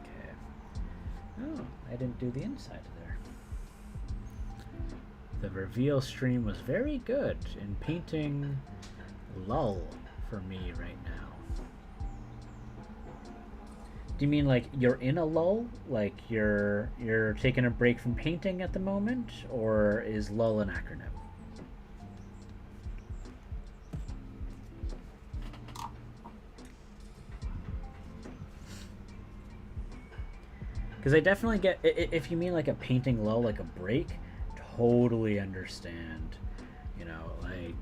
Okay. Oh, I didn't do the inside there. The reveal stream was very good in painting lull for me right now. Do you mean like you're in a lull? Like you're taking a break from painting at the moment? Or is lull an acronym? Because I definitely get, if you mean like a painting lull, like a break, totally understand. Like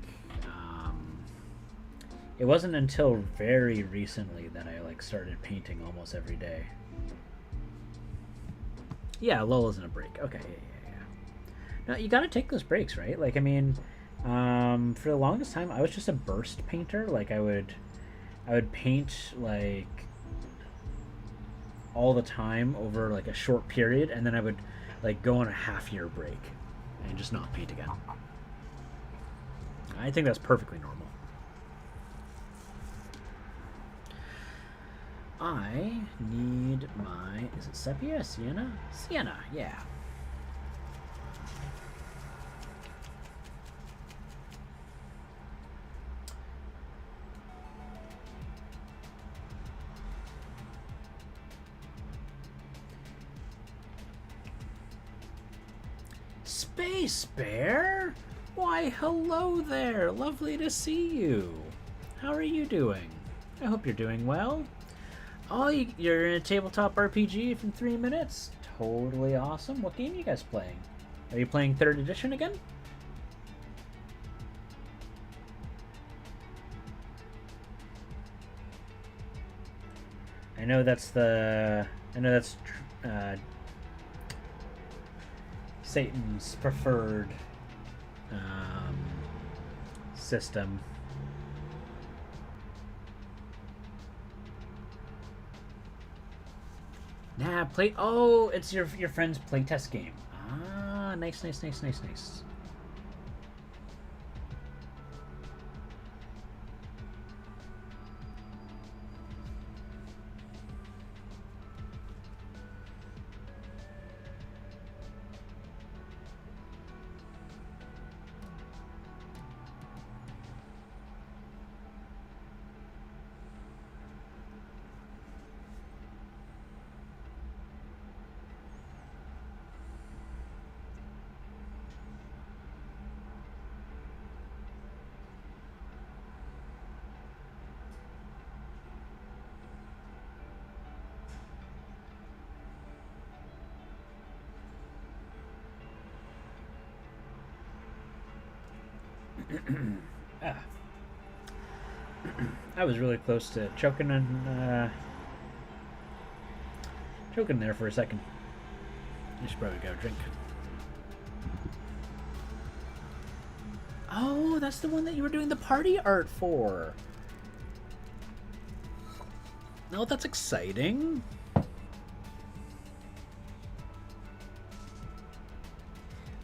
it wasn't until very recently that I like started painting almost every day. Yeah, lull isn't a break. Okay, yeah. No, you gotta take those breaks, right? Like, I mean, for the longest time, I was just a burst painter. Like, I would paint like all the time over like a short period, and then I would like go on a half-year break and just not paint again. I think that's perfectly normal. I need my, is it sepia? Sienna? Sienna, yeah. Space Bear? Why, hello there. Lovely to see you. How are you doing? I hope you're doing well. Oh, you're in a tabletop RPG in 3 minutes? Totally awesome. What game are you guys playing? Are you playing 3rd edition again? I know that's Satan's preferred system. Nah, play. Oh, it's your friend's playtest game. Ah, nice. I was really close to choking there for a second. I should probably go drink. Oh, that's the one that you were doing the party art for. Oh, that's exciting.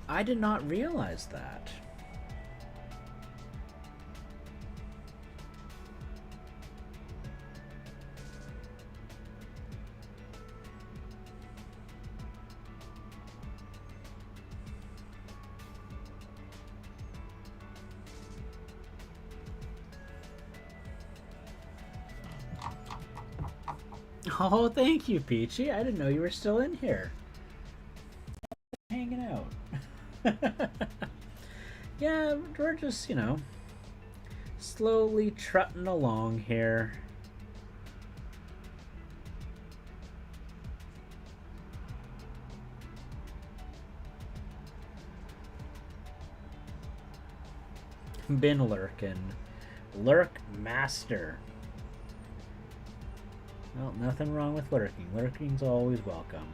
I did not realize that. Oh, thank you, Peachy. I didn't know you were still in here. Hanging out. Yeah, we're just, slowly trotting along here. Been lurking. Lurk Master. Well, nothing wrong with lurking. Lurking's always welcome.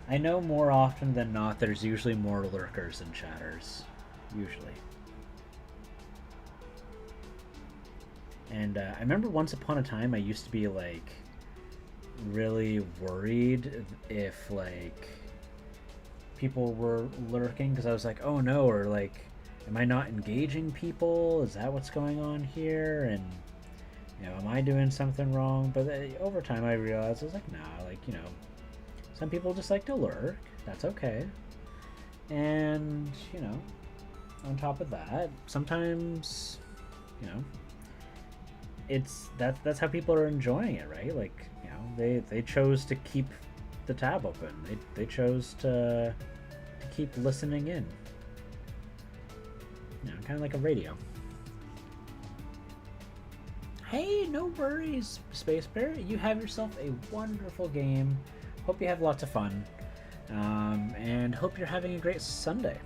I know more often than not there's usually more lurkers than chatters. Usually. And I remember once upon a time I used to be, like, really worried if, like, people were lurking because I was like, oh no, or like, am I not engaging people? Is that what's going on here? And am I doing something wrong? But over time I realized, I was like, nah, like, some people just like to lurk. That's okay. And, on top of that, sometimes, that's how people are enjoying it, right? Like, they chose to keep the tab open. They chose to keep listening in. Kind of like a radio. Hey, no worries, Space Bear. You have yourself a wonderful game. Hope you have lots of fun. And hope you're having a great Sunday.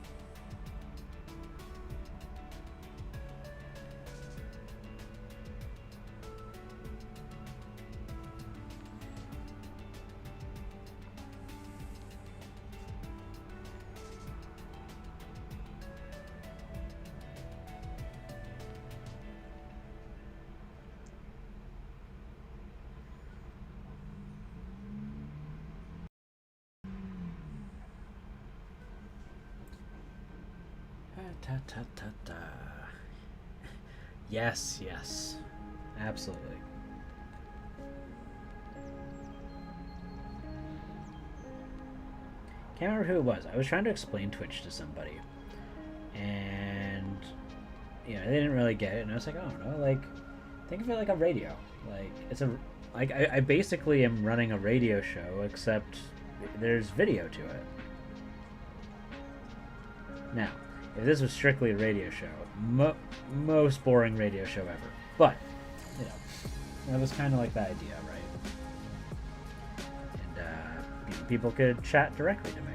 Ta ta ta ta. Yes, yes. Absolutely. Can't remember who it was. I was trying to explain Twitch to somebody, and they didn't really get it. And I was like, oh no, like think of it like a radio. Like it's a like I basically am running a radio show, except there's video to it. Now, if this was strictly a radio show, most boring radio show ever. But that was kind of like the idea, right? And people could chat directly to me.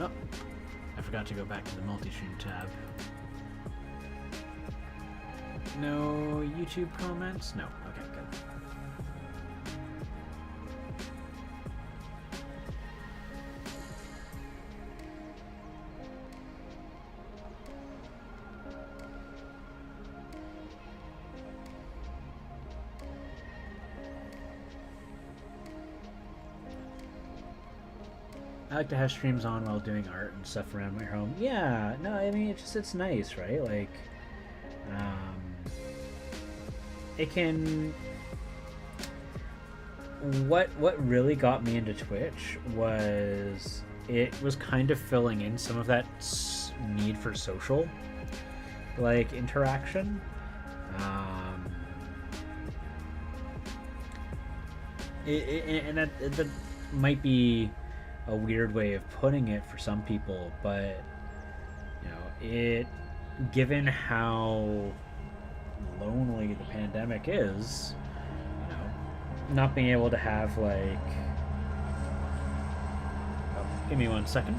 Oh, I forgot to go back to the multi-stream tab. No YouTube comments? No. Okay, good. I like to have streams on while doing art and stuff around my home. Yeah, no, I mean, it's nice, right? Like, it can... What really got me into Twitch was it was kind of filling in some of that need for social, like, interaction. And that might be a weird way of putting it for some people, but given how lonely the pandemic is, not being able to have give me 1 second.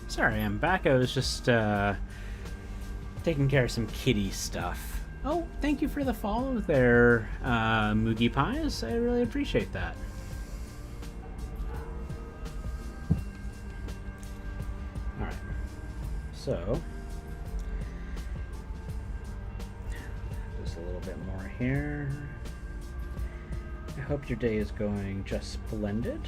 Sorry, I'm back. I was just taking care of some kitty stuff. Oh, thank you for the follow there, Moogie Pies. I really appreciate that. So just a little bit more here. I hope your day is going just splendid.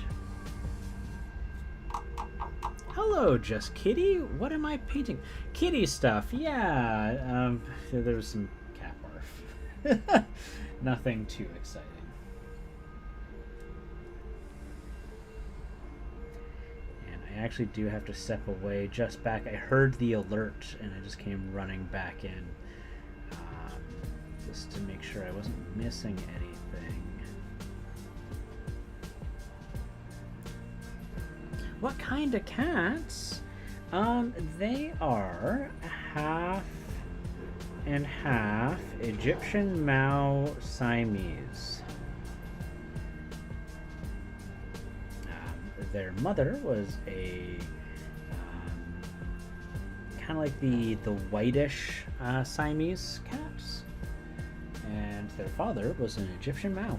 Hello, Just Kitty. What am I painting? Kitty stuff. Yeah. There was some cat barf. Nothing too exciting. And I actually do have to step away just back. I heard the alert and I just came running back in just to make sure I wasn't missing anything. What kind of cats? They are half and half Egyptian Mao Siamese. Their mother was a kind of like the whitish Siamese cats, and their father was an Egyptian Mao.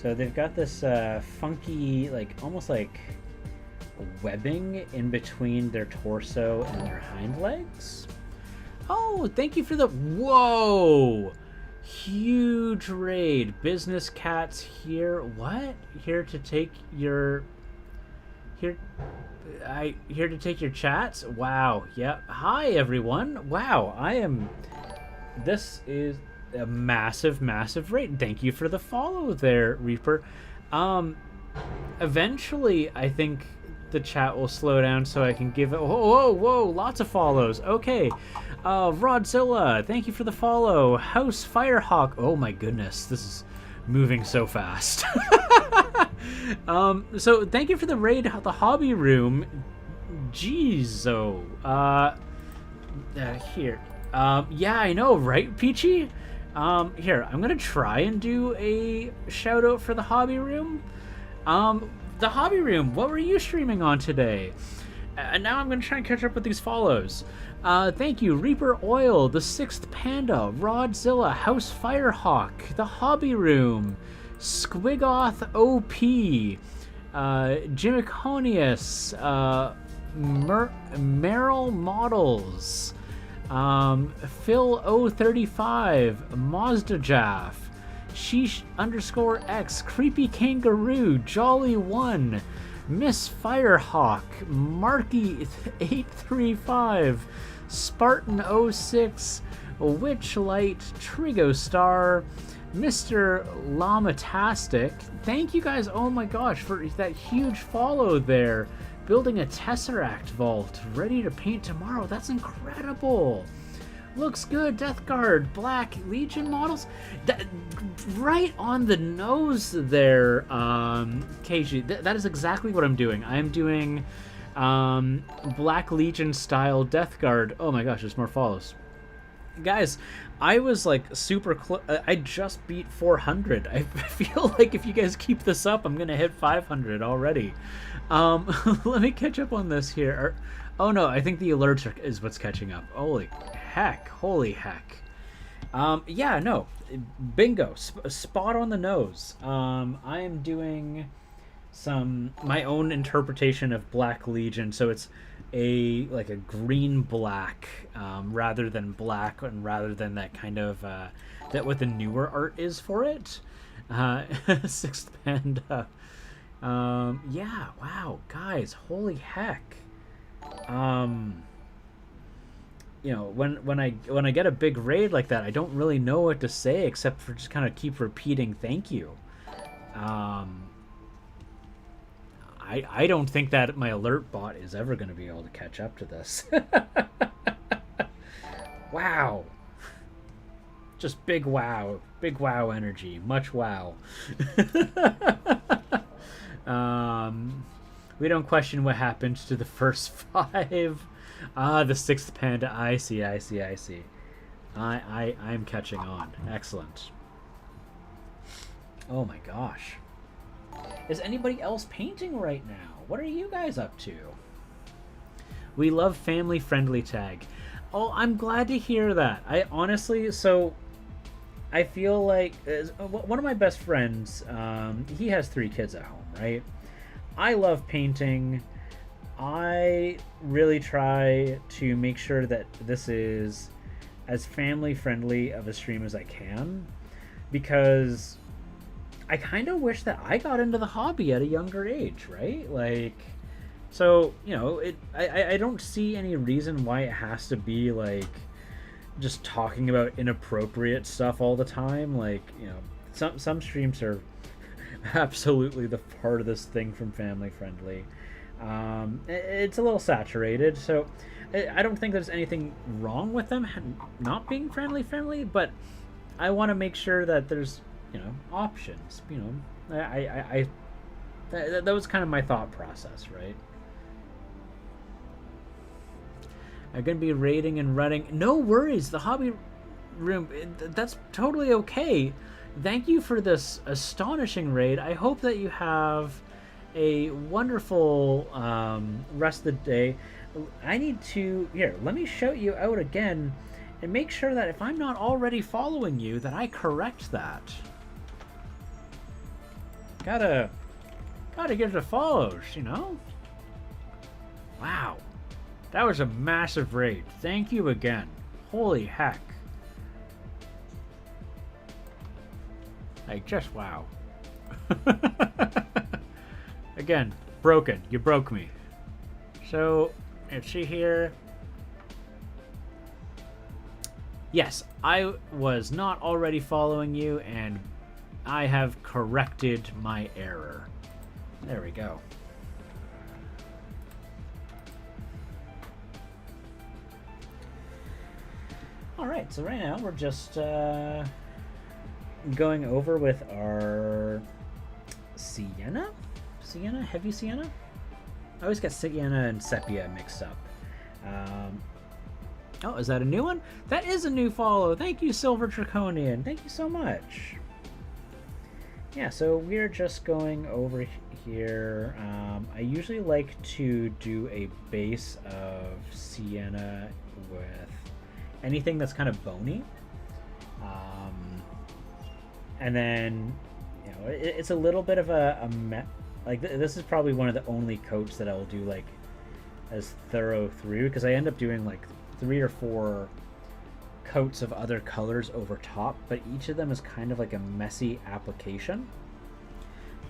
So they've got this funky, like almost like webbing in between their torso and their hind legs. Oh, thank you for the... Whoa! Huge raid. Business cats here. What? Here to take your... Here to take your chats? Wow. Yep. Hi, everyone. Wow. This is a massive raid. Thank you for the follow there, Reaper. Eventually, I think the chat will slow down so I can give it... Whoa, lots of follows. Okay. Rodzilla, thank you for the follow. House Firehawk. Oh my goodness, this is moving so fast. So thank you for the raid, the hobby room. Jeez, here. Yeah, I know, right, Peachy? Here, I'm gonna try and do a shout out for the hobby room. The hobby room, what were you streaming on today? And now I'm gonna try and catch up with these follows. Thank you, Reaper Oil, the Sixth Panda, Rodzilla, House Firehawk, the Hobby Room, Squigoth OP, Jimiconius, Meryl Models, Phil 035, Mazda Jaff, Sheesh_X, Creepy Kangaroo, Jolly One, Miss Firehawk, Marky 835, Spartan 06, Witchlight, Trigo Star, Mr. Lamatastic. Thank you guys, oh my gosh, for that huge follow there. Building a Tesseract vault, ready to paint tomorrow. That's incredible. Looks good. Death Guard, Black Legion models. Right on the nose there, KG. That is exactly what I'm doing. I'm doing Black Legion style Death Guard. Oh my gosh, there's more follows. Guys, I was like super close. I just beat 400. I feel like if you guys keep this up, I'm going to hit 500 already. Let me catch up on this here. Oh no, I think the alerts is what's catching up. Holy heck. Yeah, no, bingo, spot on the nose. I am doing my own interpretation of Black Legion, so it's like a green black rather than black, and rather than that kind of that what the newer art is for it. Sixth Panda. Yeah, wow, guys, holy heck. You know, when I get a big raid like that, I don't really know what to say except for just kind of keep repeating thank you. I don't think that my alert bot is ever going to be able to catch up to this. Wow. Just big wow energy, much wow. We don't question what happened to the first 5. The Sixth Panda. I see. I'm catching on. Excellent. Oh my gosh. Is anybody else painting right now? What are you guys up to? We love family friendly tag. Oh, I'm glad to hear that. I honestly, so I feel like one of my best friends, he has 3 kids at home, right? I love painting. I really try to make sure that this is as family friendly of a stream as I can, because I kind of wish that I got into the hobby at a younger age, right? Like, so I don't see any reason why it has to be like just talking about inappropriate stuff all the time. Like, some streams are absolutely the farthest thing from family friendly. It's a little saturated, so I don't think there's anything wrong with them not being family friendly, but I want to make sure that there's options. That was kind of my thought process, right? I'm gonna be raiding and running. No worries, the hobby room, that's totally okay. Thank you for this astonishing raid. I hope that you have a wonderful rest of the day. I need to... Here, let me shout you out again and make sure that if I'm not already following you, that I correct that. Gotta give the follows, Wow. That was a massive raid. Thank you again. Holy heck. Like, just wow. Again, broken. You broke me. So, let's see here. Yes, I was not already following you, and I have corrected my error. There we go. Alright, so right now we're just going over with our Sienna? Sienna? Heavy Sienna? I always get Sienna and Sepia mixed up. Oh, is that a new one? That is a new follow. Thank you, Silver Draconian. Thank you so much. Yeah, so we're just going over here. I usually like to do a base of Sienna with anything that's kind of bony. And then, it's a little bit of like, this is probably one of the only coats that I will do, like, as thorough through, because I end up doing, like, 3 or 4 coats of other colors over top, but each of them is kind of like a messy application.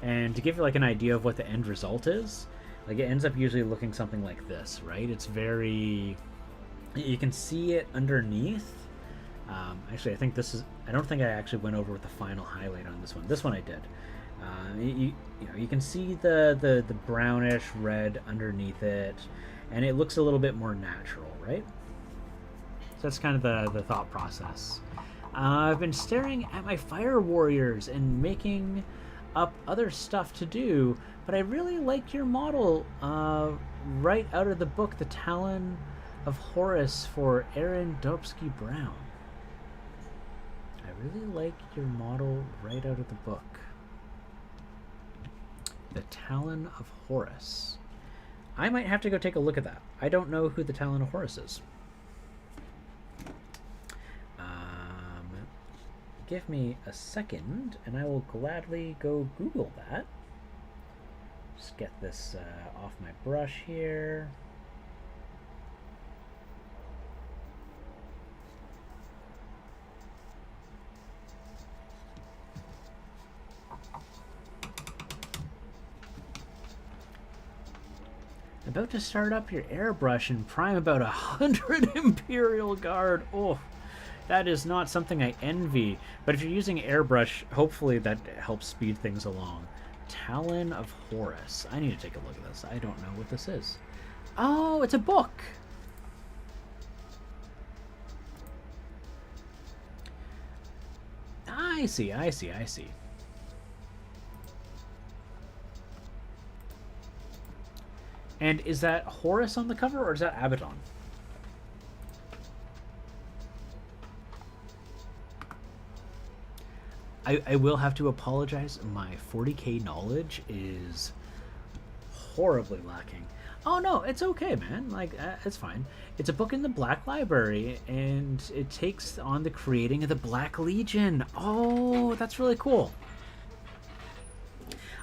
And to give you, like, an idea of what the end result is, like, it ends up usually looking something like this, right? It's very... You can see it underneath. Actually, I think this is... I don't think I actually went over with the final highlight on this one. This one I did. You can see the brownish red underneath it, and it looks a little bit more natural, right? So that's kind of the thought process. I've been staring at my fire warriors and making up other stuff to do, but I really like your model right out of the book, The Talon of Horus for Aaron Dobsky Brown. I really like your model right out of the book. The Talon of Horus. I might have to go take a look at that. I don't know who the Talon of Horus is. Give me a second, and I will gladly go Google that. Just get this off my brush here. About to start up your airbrush and prime about 100 Imperial Guard. Oh, that is not something I envy. But if you're using airbrush, hopefully that helps speed things along. Talon of Horus. I need to take a look at this. I don't know what this is. Oh, it's a book. I see. And is that Horus on the cover, or is that Abaddon? I will have to apologize. My 40k knowledge is horribly lacking. Oh no, it's okay, man. Like, it's fine. It's a book in the Black Library, and it takes on the creating of the Black Legion. Oh, that's really cool.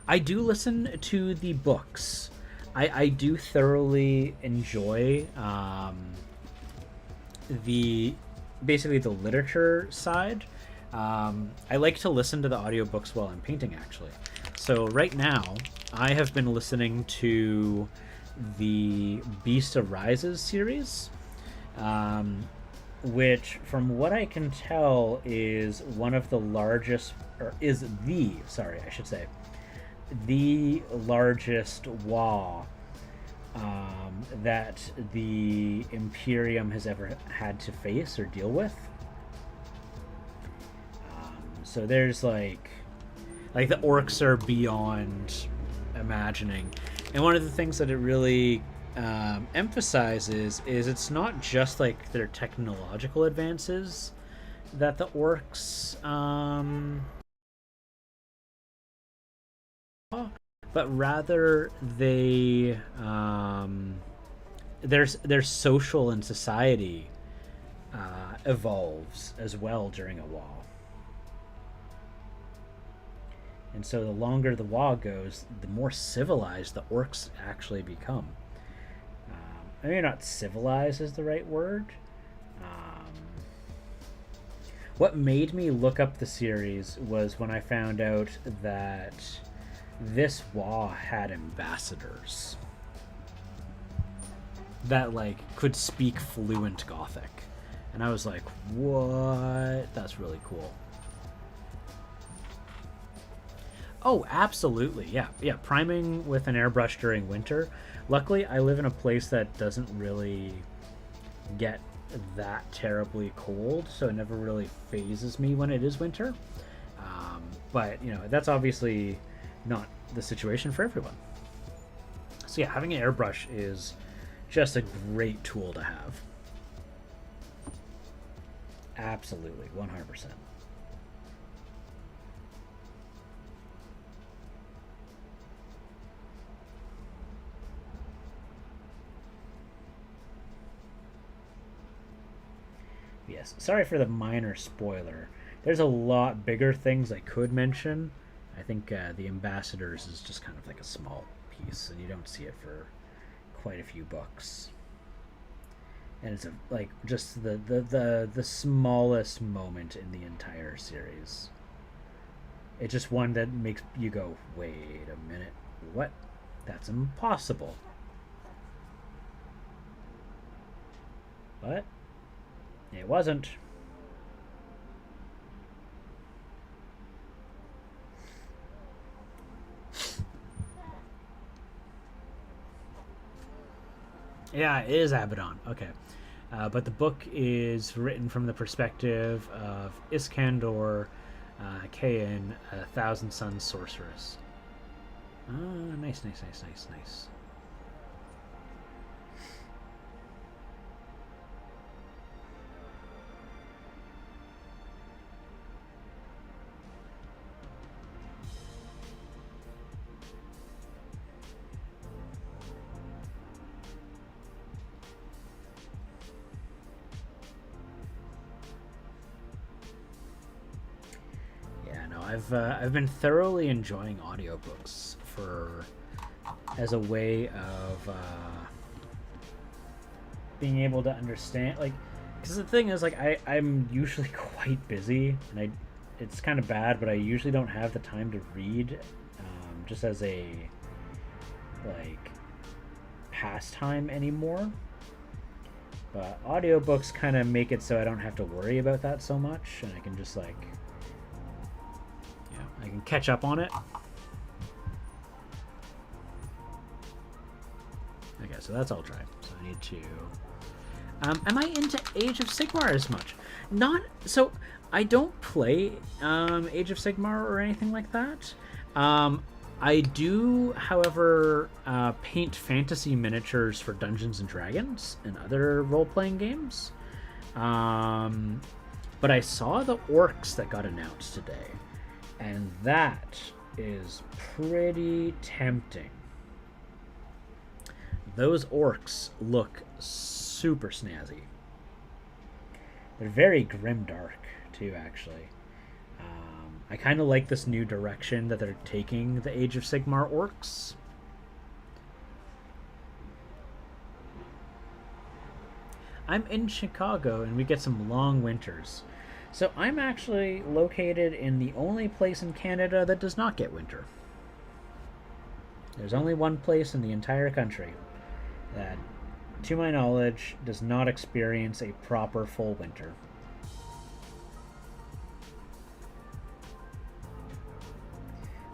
I do listen to the books. I do thoroughly enjoy the basically the literature side. I like to listen to the audiobooks while I'm painting, actually. So right now, I have been listening to the Beast Arises series, which, from what I can tell, is one of the largest, or is the, sorry, I should say, the largest WoW that the Imperium has ever had to face or deal with. So there's like the orcs are beyond imagining, and one of the things that it really emphasizes is it's not just like their technological advances that the orcs but rather they their social and society evolves as well during a WoW. And so the longer the WoW goes, the more civilized the orcs actually become. I mean, not civilized is the right word. What made me look up the series was when I found out that this WoW had ambassadors that like could speak fluent Gothic, and I was like, "What? That's really cool." Oh, absolutely, yeah. Priming with an airbrush during winter. Luckily, I live in a place that doesn't really get that terribly cold, so it never really phases me when it is winter. But that's obviously not the situation for everyone. So yeah, having an airbrush is just a great tool to have. Absolutely, 100%. Yes, sorry for the minor spoiler. There's a lot bigger things I could mention. I think the ambassadors is just kind of like a small piece, and you don't see it for quite a few books. And it's just the smallest moment in the entire series. It's just one that makes you go, wait a minute, what? That's impossible. But it wasn't. Yeah, it is Abaddon. Okay. But the book is written from the perspective of Iskandar Kain, a Thousand Suns sorceress. Nice. I've been thoroughly enjoying audiobooks as a way of being able to understand, because the thing is, I'm usually quite busy, and it's kind of bad, but I usually don't have the time to read, just as a pastime anymore. But audiobooks kind of make it so I don't have to worry about that so much, and I can just I can catch up on it. Okay, so that's all dry. So I need to... am I into Age of Sigmar as much? Not... So, I don't play Age of Sigmar or anything like that. I do, however, paint fantasy miniatures for Dungeons & Dragons and other role-playing games. But I saw the orcs that got announced today. And that is pretty tempting. Those orcs look super snazzy. They're very grimdark, too, actually. I kind of like this new direction that they're taking the Age of Sigmar orcs. I'm in Chicago and we get some long winters. So I'm actually located in the only place in Canada that does not get winter. There's only one place in the entire country that, to my knowledge, does not experience a proper full winter.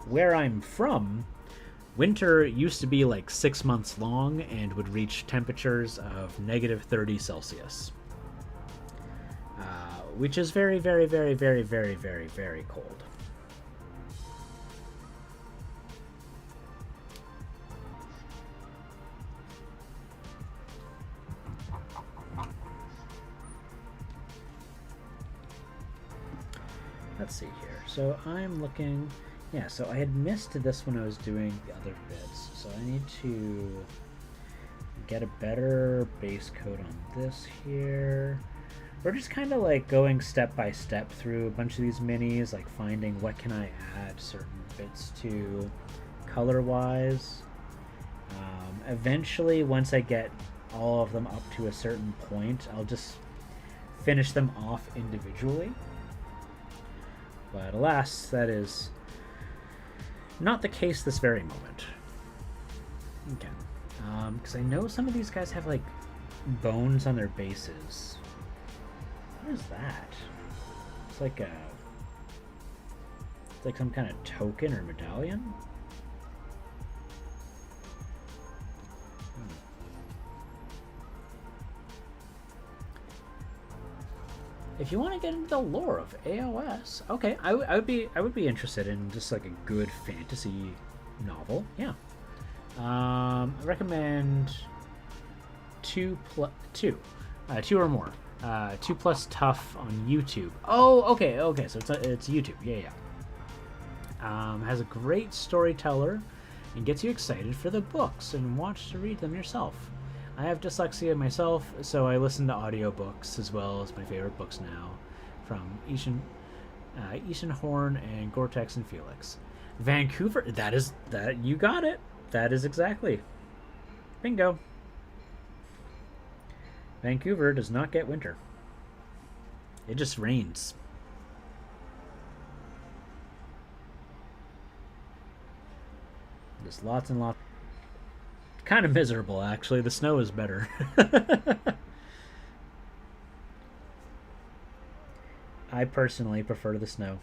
Where I'm from, winter used to be like 6 months long and would reach temperatures of negative 30 Celsius. Which is very, very, very, very, very, very, very cold. Let's see here. So I'm looking... Yeah, so I had missed this when I was doing the other bits. So I need to get a better base coat on this here. We're just kind of like going step by step through a bunch of these minis, like finding what can I add certain bits to color-wise. Eventually, once I get all of them up to a certain point, I'll just finish them off individually. But alas, that is not the case this very moment. Okay. Because I know some of these guys have like bones on their bases. What is that? It's like some kind of token or medallion. If you want to get into the lore of AOS, okay, I would be interested in just like a good fantasy novel. Yeah. I recommend two or more. 2 plus tough on YouTube. Oh, okay. So it's YouTube. Yeah. Has a great storyteller and gets you excited for the books and wants to read them yourself. I have dyslexia myself, so I listen to audiobooks as well as my favorite books now from Ethan Horn and Gore-Tex and Felix. Vancouver, that you got it. That is exactly. Bingo. Vancouver does not get winter. It just rains. Just lots and lots. Kind of miserable, actually. The snow is better. I personally prefer the snow.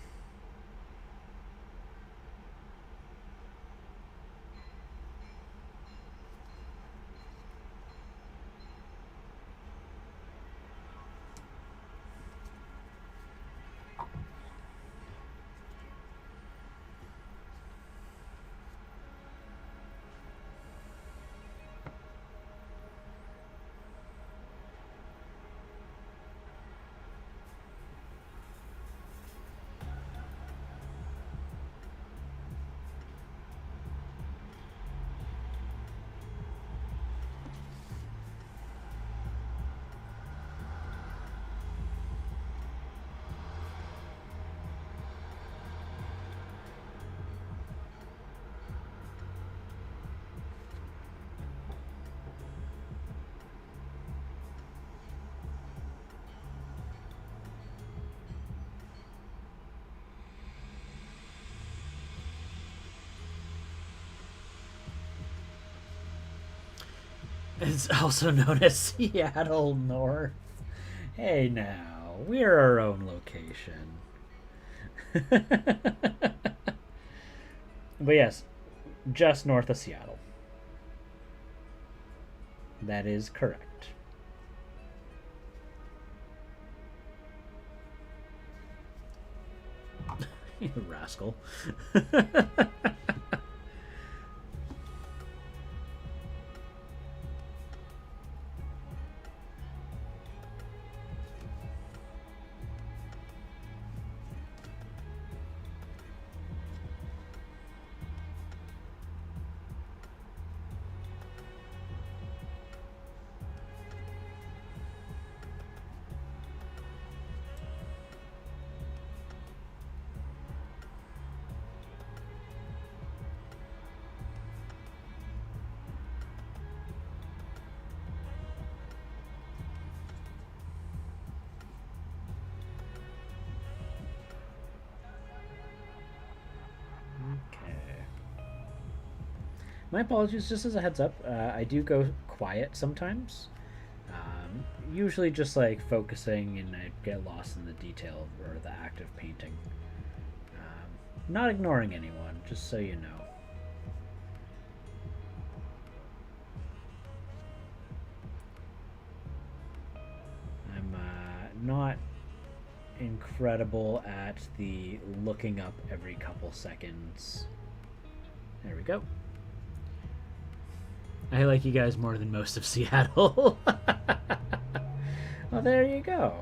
It's also known as Seattle North. Hey now, we're our own location. But yes, just north of Seattle. That is correct. You rascal. My apologies, just as a heads up, I do go quiet sometimes. Usually just like focusing and I get lost in the detail or the act of painting. Not ignoring anyone, just so you know. I'm not incredible at the looking up every couple seconds. There we go. I like you guys more than most of Seattle. Well, there you go.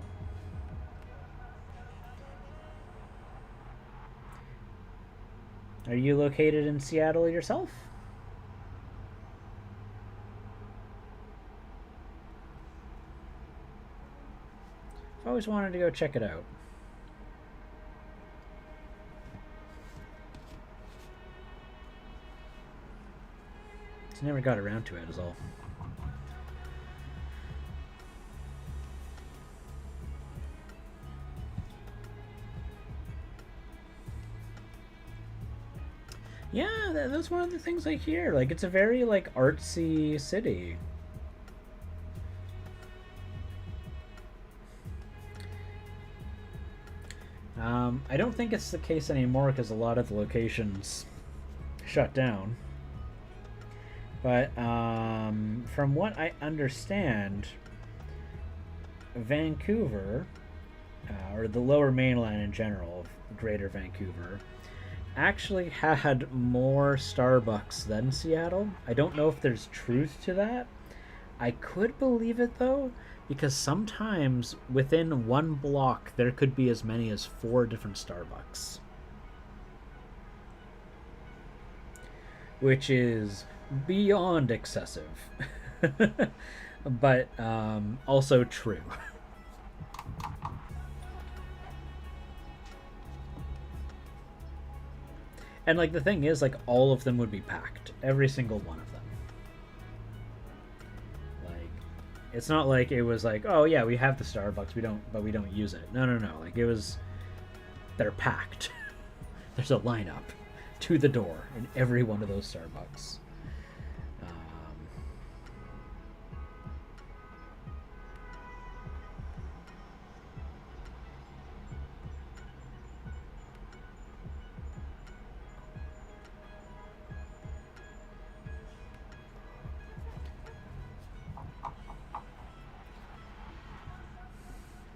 Are you located in Seattle yourself? I've always wanted to go check it out. Just never got around to it is all. Yeah, that's one of the things I hear. Like, it's a very, like, artsy city. I don't think it's the case anymore because a lot of the locations shut down. But from what I understand, Vancouver, or the Lower Mainland in general, Greater Vancouver, actually had more Starbucks than Seattle. I don't know if there's truth to that. I could believe it though, because sometimes within one block there could be as many as 4 different Starbucks. Which is beyond excessive. But also true. And like the thing is, like, all of them would be packed. Every single one of them. Like, it's not like it was like, oh yeah, we have the Starbucks, but we don't use it. No. Like, it was, they're packed. There's a lineup to the door in every one of those Starbucks.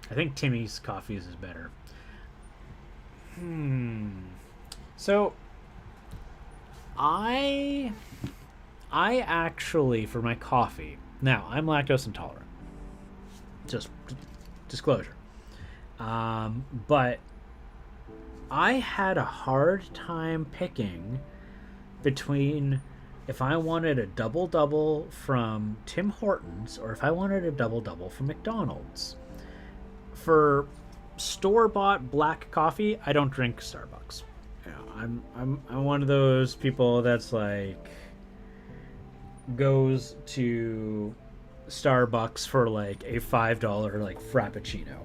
I think Timmy's coffees is better. So I actually, for my coffee, now I'm lactose intolerant. Just disclosure. But I had a hard time picking between if I wanted a double-double from Tim Hortons or if I wanted a double-double from McDonald's. For store-bought black coffee, I don't drink Starbucks. You know, I'm one of those people that's like goes to Starbucks for like a $5 like frappuccino,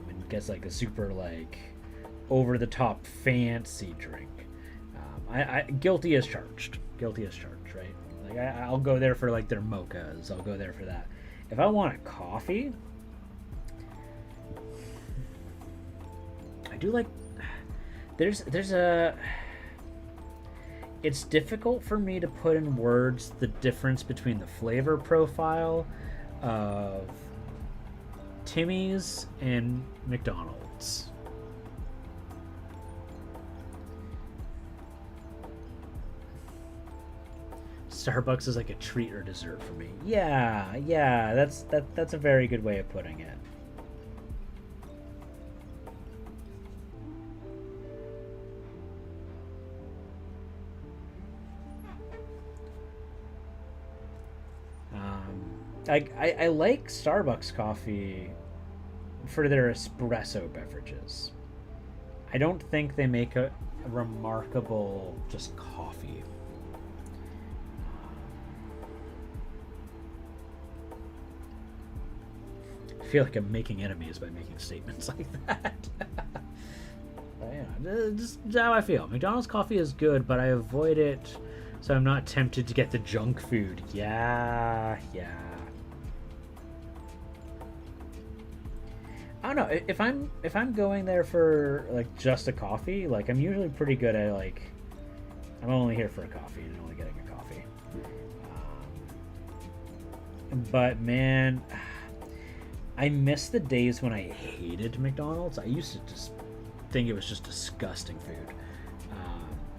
and gets like a super like over-the-top fancy drink. I guilty as charged. Guilty as charged, right? Like I'll go there for like their mochas. I'll go there for that. If I want a coffee, I do like. There's a. It's difficult for me to put in words the difference between the flavor profile of Timmy's and McDonald's. Starbucks is like a treat or dessert for me. Yeah, that's a very good way of putting it. I like Starbucks coffee for their espresso beverages. I don't think they make a remarkable just coffee. I feel like I'm making enemies by making statements like that. But yeah, just how I feel. McDonald's coffee is good, but I avoid it so I'm not tempted to get the junk food. Yeah. I don't know, if I'm going there for like just a coffee, like I'm usually pretty good at like, I'm only here for a coffee and only getting a coffee. But man, I miss the days when I hated McDonald's. I used to just think it was just disgusting food.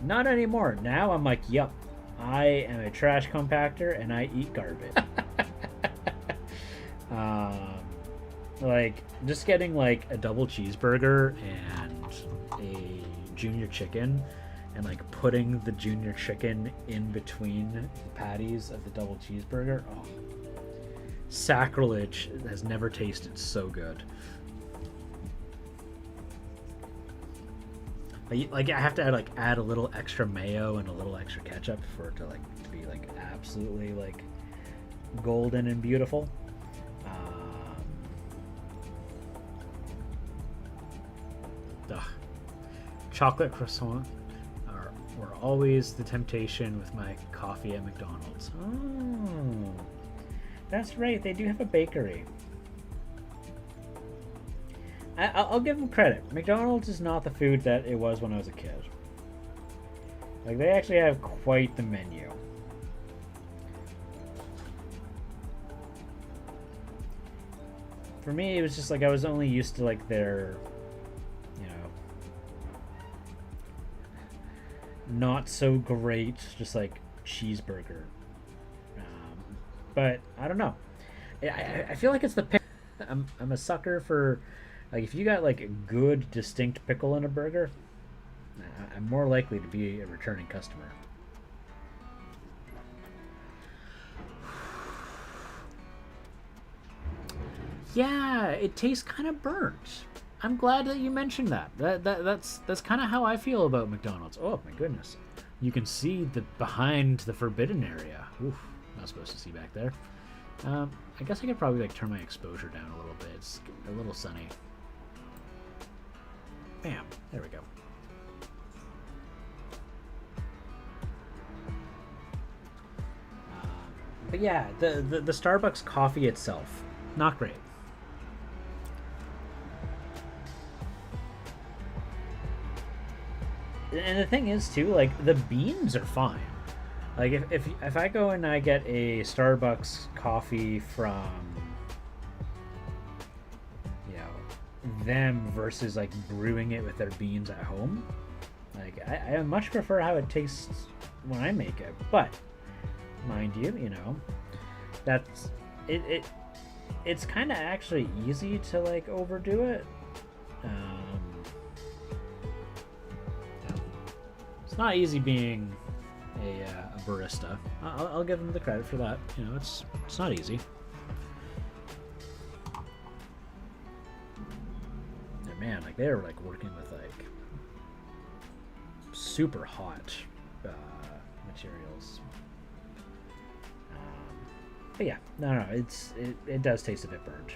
Not anymore. Now I'm like, yep, I am a trash compactor and I eat garbage. Like just getting like a double cheeseburger and a junior chicken, and like putting the junior chicken in between the patties of the double cheeseburger. Oh, sacrilege has never tasted so good. Like I have to add a little extra mayo and a little extra ketchup for it to to be like absolutely like golden and beautiful. Chocolate croissant were always the temptation with my coffee at McDonald's. Oh, that's right. They do have a bakery. I'll give them credit. McDonald's is not the food that it was when I was a kid. Like, they actually have quite the menu. For me, it was just like I was only used to like their, not so great, just like cheeseburger. But I don't know. I feel like it's the pick. I'm a sucker for, like, if you got like a good distinct pickle in a burger, I'm more likely to be a returning customer. Yeah, it tastes kind of burnt. I'm glad that you mentioned that. That's kind of how I feel about McDonald's. Oh my goodness, you can see the behind the forbidden area. Oof, not supposed to see back there. I guess I could probably like turn my exposure down a little bit. It's a little sunny. Bam, there we go. But yeah, the Starbucks coffee itself, not great. And the thing is too, like, the beans are fine. Like if I go and I get a Starbucks coffee from, them versus like brewing it with their beans at home, like I much prefer how it tastes when I make it. But mind you, that's it's kind of actually easy to like overdo it. It's not easy being a barista. I'll give them the credit for that. It's not easy. And man, like they're like working with like super hot materials. But yeah, no, it does taste a bit burnt.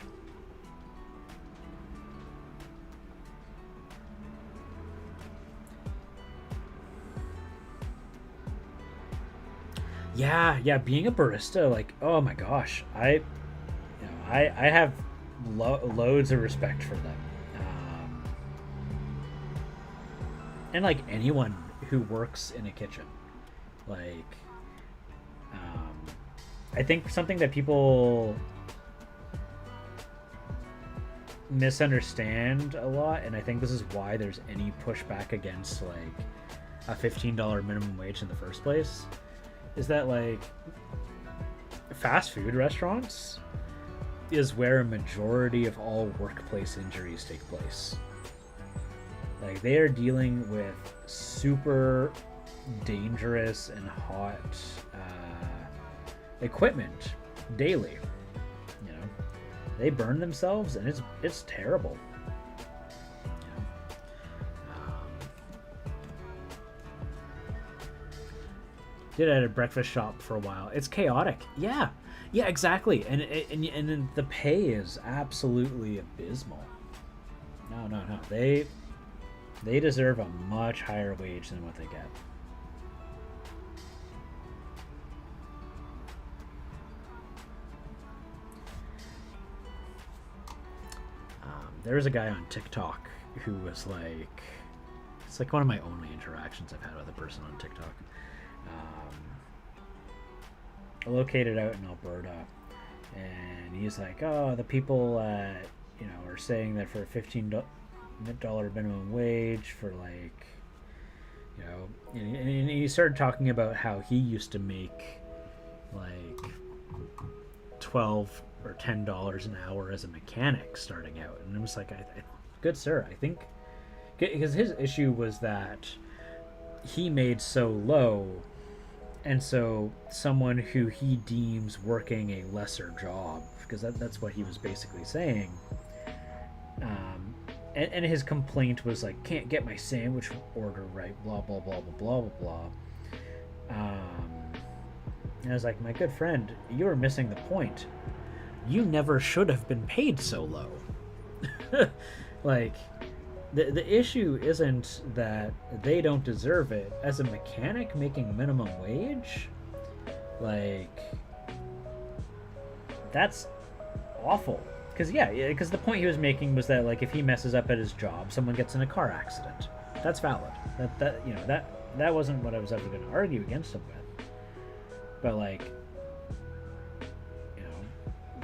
Yeah, being a barista, like, oh my gosh, I have loads of respect for them, and like anyone who works in a kitchen, like, I think something that people misunderstand a lot, and I think this is why there's any pushback against like a $15 minimum wage in the first place, is that like fast food restaurants is where a majority of all workplace injuries take place. Like they are dealing with super dangerous and hot equipment daily. They burn themselves and it's terrible. Did it at a breakfast shop for a while. It's chaotic. Yeah, exactly. And the pay is absolutely abysmal. No. They deserve a much higher wage than what they get. there was a guy on TikTok who was like, it's like one of my only interactions I've had with a person on TikTok. Located out in Alberta, and he's like, oh, the people are saying that for a $15 minimum wage for like, and he started talking about how he used to make like $12 or $10 an hour as a mechanic starting out, and it was like, good sir, I think, because his issue was that he made so low, and so someone who he deems working a lesser job, because that's what he was basically saying, and his complaint was like, can't get my sandwich order right, blah blah blah blah blah blah blah. And I was like, my good friend, you are missing the point. You never should have been paid so low. Like, the issue isn't that they don't deserve it. As a mechanic making minimum wage, like, that's awful. Because the point he was making was that, like, if he messes up at his job, someone gets in a car accident. That's valid. That wasn't what I was ever going to argue against him with. But, like,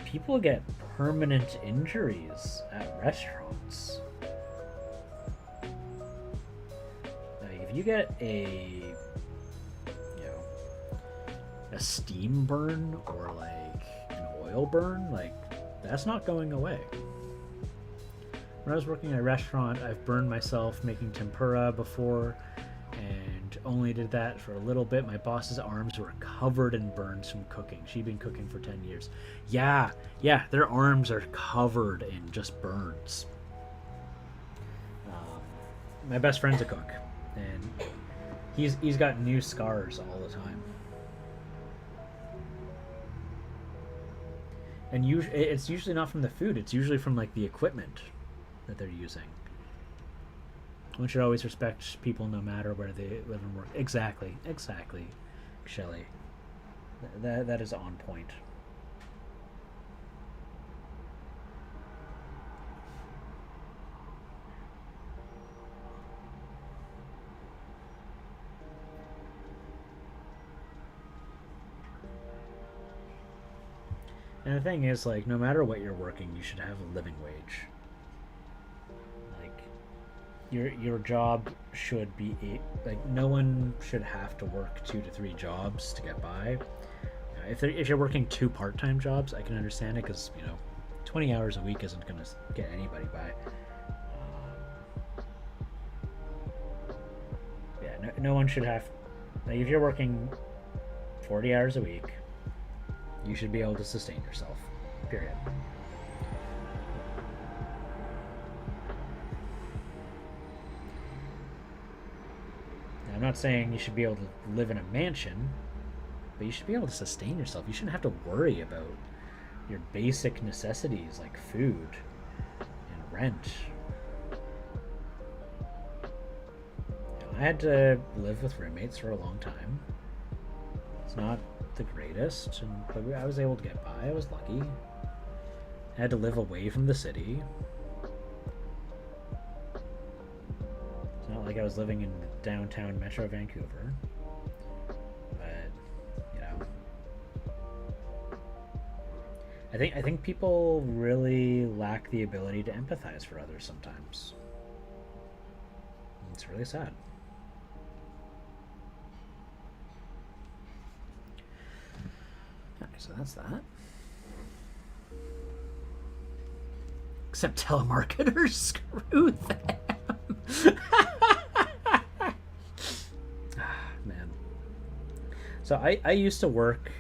people get permanent injuries at restaurants. Like, if you get a steam burn or like an oil burn, like, that's not going away. When I was working at a restaurant, I've burned myself making tempura before, and only did that for a little bit. My boss's arms were covered in burns from cooking. She'd been cooking for 10 years. Yeah, their arms are covered in just burns. My best friend's a cook, and he's got new scars all the time. And it's usually not from the food. It's usually from, like, the equipment that they're using. One should always respect people no matter where they live and work. Exactly, Shelley. That is on point. And the thing is, like, no matter what you're working, you should have a living wage. Like, your job should be like, no one should have to work 2 to 3 jobs to get by. If you're working 2 part-time jobs, I can understand it, because 20 hours a week isn't going to get anybody by. No one should have, like, if you're working 40 hours a week, you should be able to sustain yourself, period. Now, I'm not saying you should be able to live in a mansion, but you should be able to sustain yourself. You shouldn't have to worry about your basic necessities like food and rent. I had to live with roommates for a long time. It's not the greatest, but I was able to get by. I was lucky. I had to live away from the city. It's not like I was living in downtown Metro Vancouver, but I think people really lack the ability to empathize for others sometimes. It's really sad. So that's that. Except telemarketers, screw them. Man. So I used to work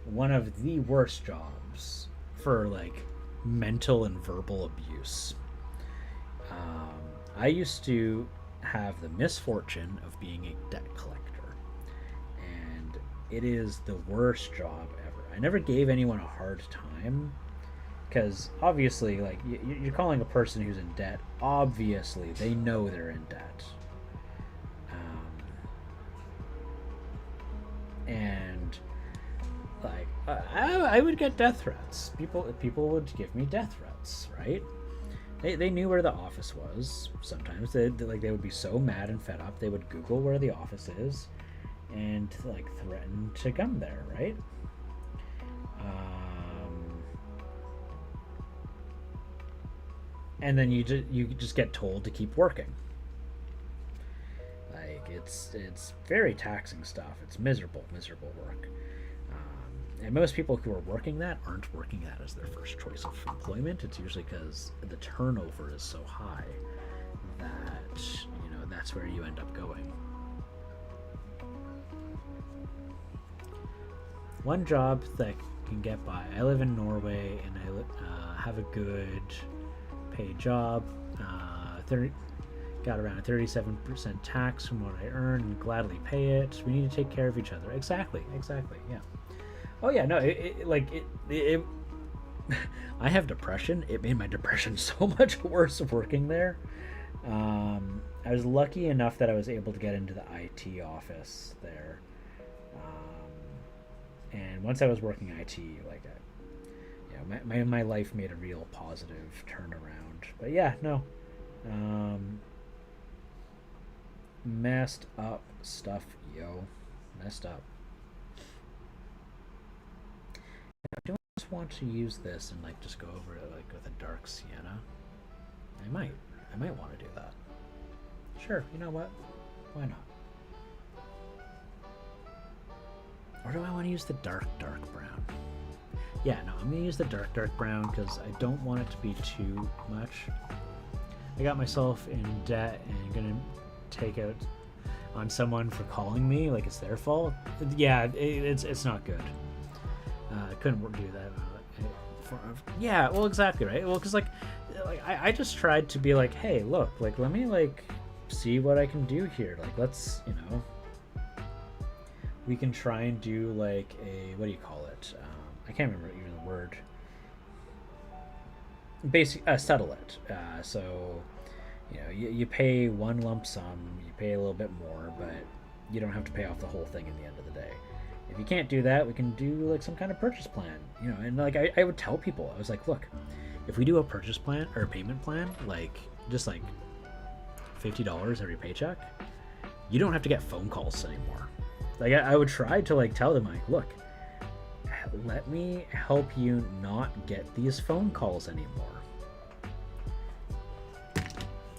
one of the worst jobs for, like, mental and verbal abuse. I used to have the misfortune of being a debt collector. It is the worst job ever. I never gave anyone a hard time, because obviously, like, you're calling a person who's in debt. Obviously, they know they're in debt. And Like I would get death threats. People would give me death threats, right? They knew where the office was. Sometimes they would be so mad and fed up they would Google where the office is, and like threaten to come there, right? And then you just get told to keep working. Like it's very taxing stuff. It's miserable work. And most people who are working that aren't working that as their first choice of employment. It's usually because the turnover is so high that that's where you end up going. One job that can get by. I live in Norway and I have a good paid job. Got around a 37% tax from what I earn and gladly pay it. We need to take care of each other. Exactly. Yeah. Oh yeah, no, it I have depression. It made my depression so much worse working there. I was lucky enough that I was able to get into the IT office there. And once I was working IT, my life made a real positive turnaround. But yeah, no. Messed up stuff, yo. Messed up. Do I just want to use this and just go over it with a dark sienna? I might want to do that. Sure, you know what? Why not? Or do I want to use the dark brown? Yeah, no, I'm gonna use the dark brown because I don't want it to be too much. I got myself in debt and gonna take out on someone for calling me like it's their fault. Yeah, it's not good. I couldn't do that. Yeah, well, exactly, right. Well, because I just tried to be like, hey, look, let me see what I can do here. Let's we can try and do a what do you call it? I can't remember even the word. Settle it. So you pay one lump sum, you pay a little bit more, but you don't have to pay off the whole thing in the end of the day. If you can't do that, we can do some kind of purchase plan, and I would tell people, I was like, look, if we do a purchase plan or a payment plan, just $50 every paycheck, you don't have to get phone calls anymore. I would try to tell them look, let me help you not get these phone calls anymore.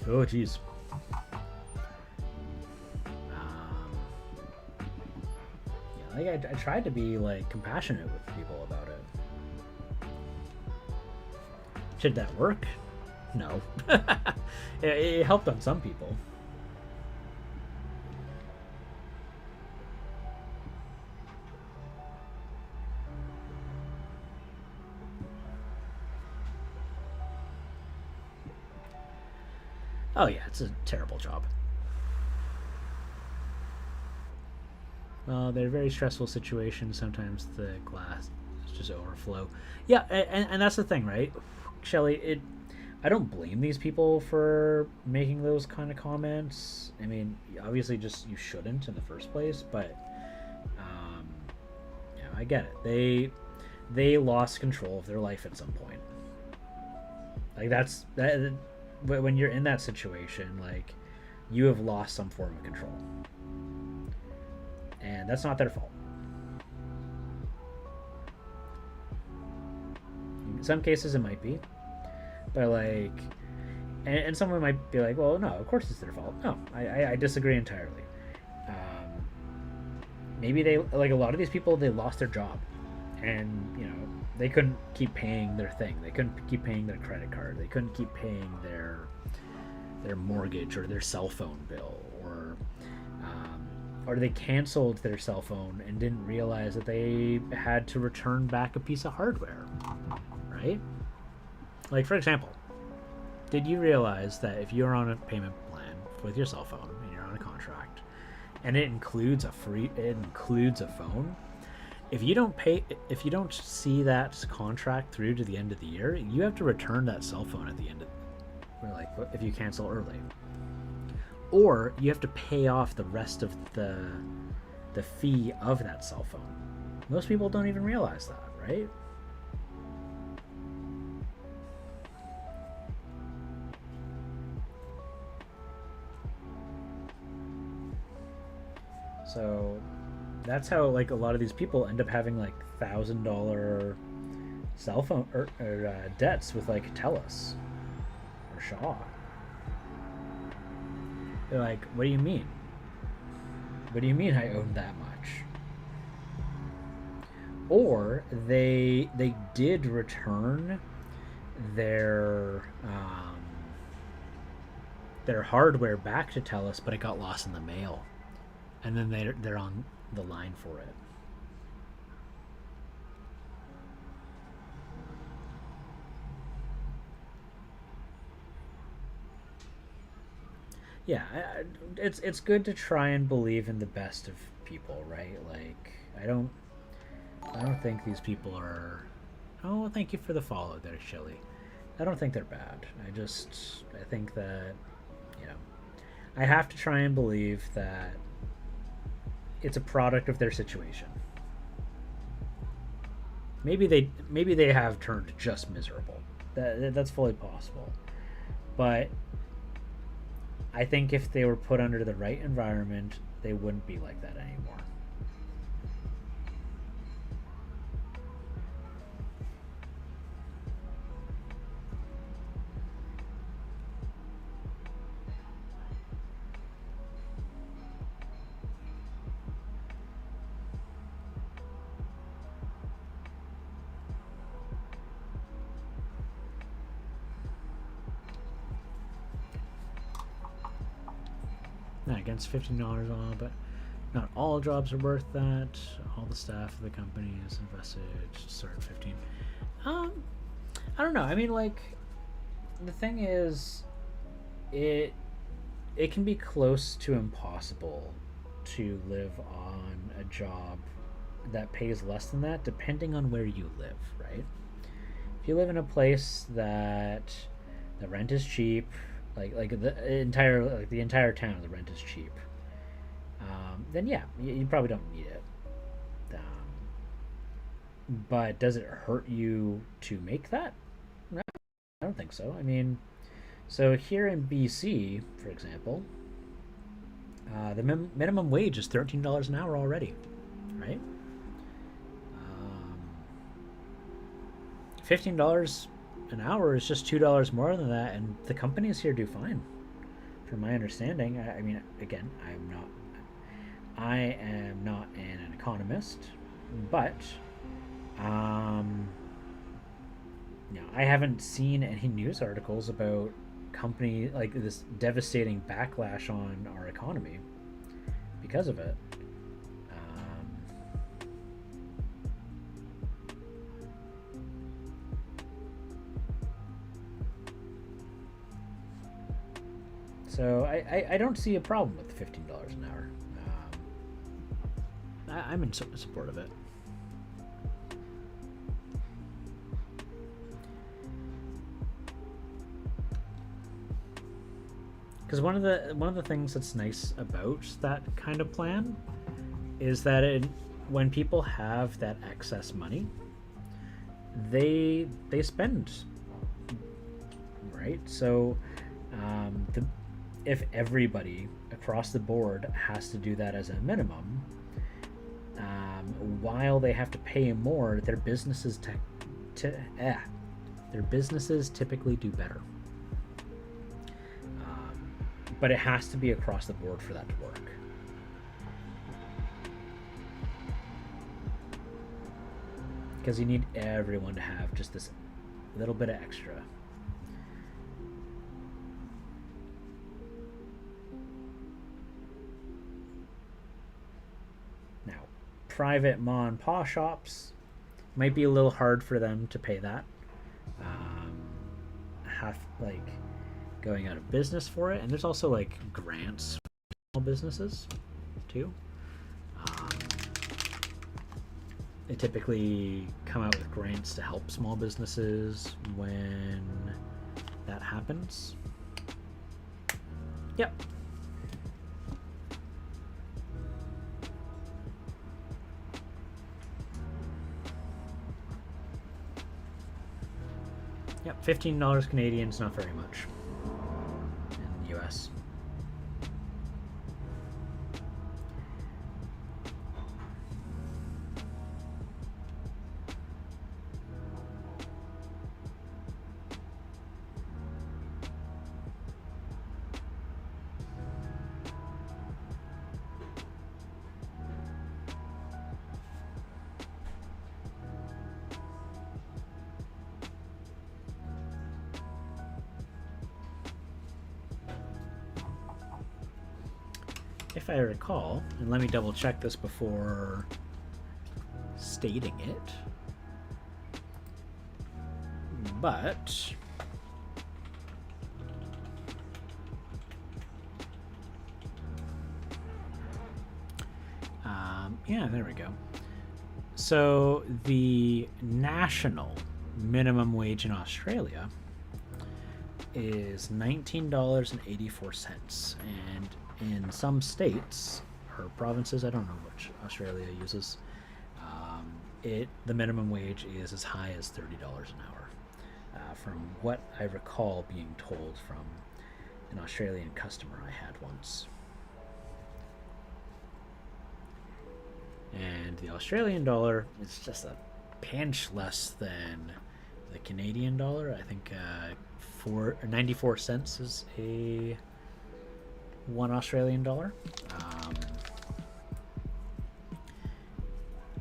Oh geez. I tried to be compassionate with people about it. Did that work? No. it helped on some people. Oh yeah, it's a terrible job. Well, they're very stressful situations. Sometimes the glass just overflow. Yeah, and that's the thing, right, Shelly? I don't blame these people for making those kind of comments. I mean, obviously, just you shouldn't in the first place. But I get it. They lost control of their life at some point. That's that. When you're in that situation, you have lost some form of control. And that's not their fault. In some cases it might be. But and someone might be like, well, no, of course it's their fault. No, I disagree entirely. Maybe they, a lot of these people, they lost their job. And, they couldn't keep paying their thing. They couldn't keep paying their credit card. They couldn't keep paying their mortgage or their cell phone bill, or they canceled their cell phone and didn't realize that they had to return back a piece of hardware, right? For example, did you realize that if you're on a payment plan with your cell phone and you're on a contract and it includes a phone, if you don't see that contract through to the end of the year, you have to return that cell phone at the end of if you cancel early. Or you have to pay off the rest of the fee of that cell phone. Most people don't even realize that, right? So that's how like a lot of these people end up having like $1,000 cell phone or debts with like TELUS or Shaw. They're like, what do you mean? What do you mean I own that much? Or they did return their their hardware back to TELUS, but it got lost in the mail, and then they're on the line for it. Yeah, it's good to try and believe in the best of people, right? Like I don't think these people are. Oh, thank you for the follow there, Chili. I don't think they're bad. I think that you know I have to try and believe that it's a product of their situation. Maybe they have turned just miserable. That's fully possible. But I think if they were put under the right environment, they wouldn't be like that anymore. Not against $15 all, but not all jobs are worth that. All the staff of the company is invested to start at 15. Um, I don't know. I mean, like, the thing is, it it can be close to impossible to live on a job that pays less than that, depending on where you live, right? If you live in a place that the rent is cheap, the entire town, the rent is cheap, then yeah, you probably don't need it. But does it hurt you to make that? No, I don't think so. I mean, so here in BC, for example, the minimum wage is $13 an hour already, right? Um, $15 an hour is just $2 more than that, and the companies here do fine, from my understanding. I mean, again, I am not an economist, but um, I haven't seen any news articles about company like this devastating backlash on our economy because of it. So I don't see a problem with $15 an hour. I'm in support of it. Because one of the things that's nice about that kind of plan is that when people have that excess money, they spend, right? So if everybody across the board has to do that as a minimum, while they have to pay more, their businesses their businesses typically do better. But it has to be across the board for that to work. Because you need everyone to have just this little bit of extra. Now, private ma and pa shops might be a little hard for them to pay that. Going out of business for it, and there's also like grants for small businesses too. Um, they typically come out with grants to help small businesses when that happens. Yep. Yep, $15 Canadian is not very much in the US. If I recall, and let me double check this before stating it, but yeah, there we go. So the national minimum wage in Australia is $19.84, and in some states or provinces, I don't know which Australia uses, the minimum wage is as high as $30 an hour. From what I recall being told from an Australian customer I had once. And the Australian dollar is just a pinch less than the Canadian dollar. I think 94 cents is a $1 Australian dollar.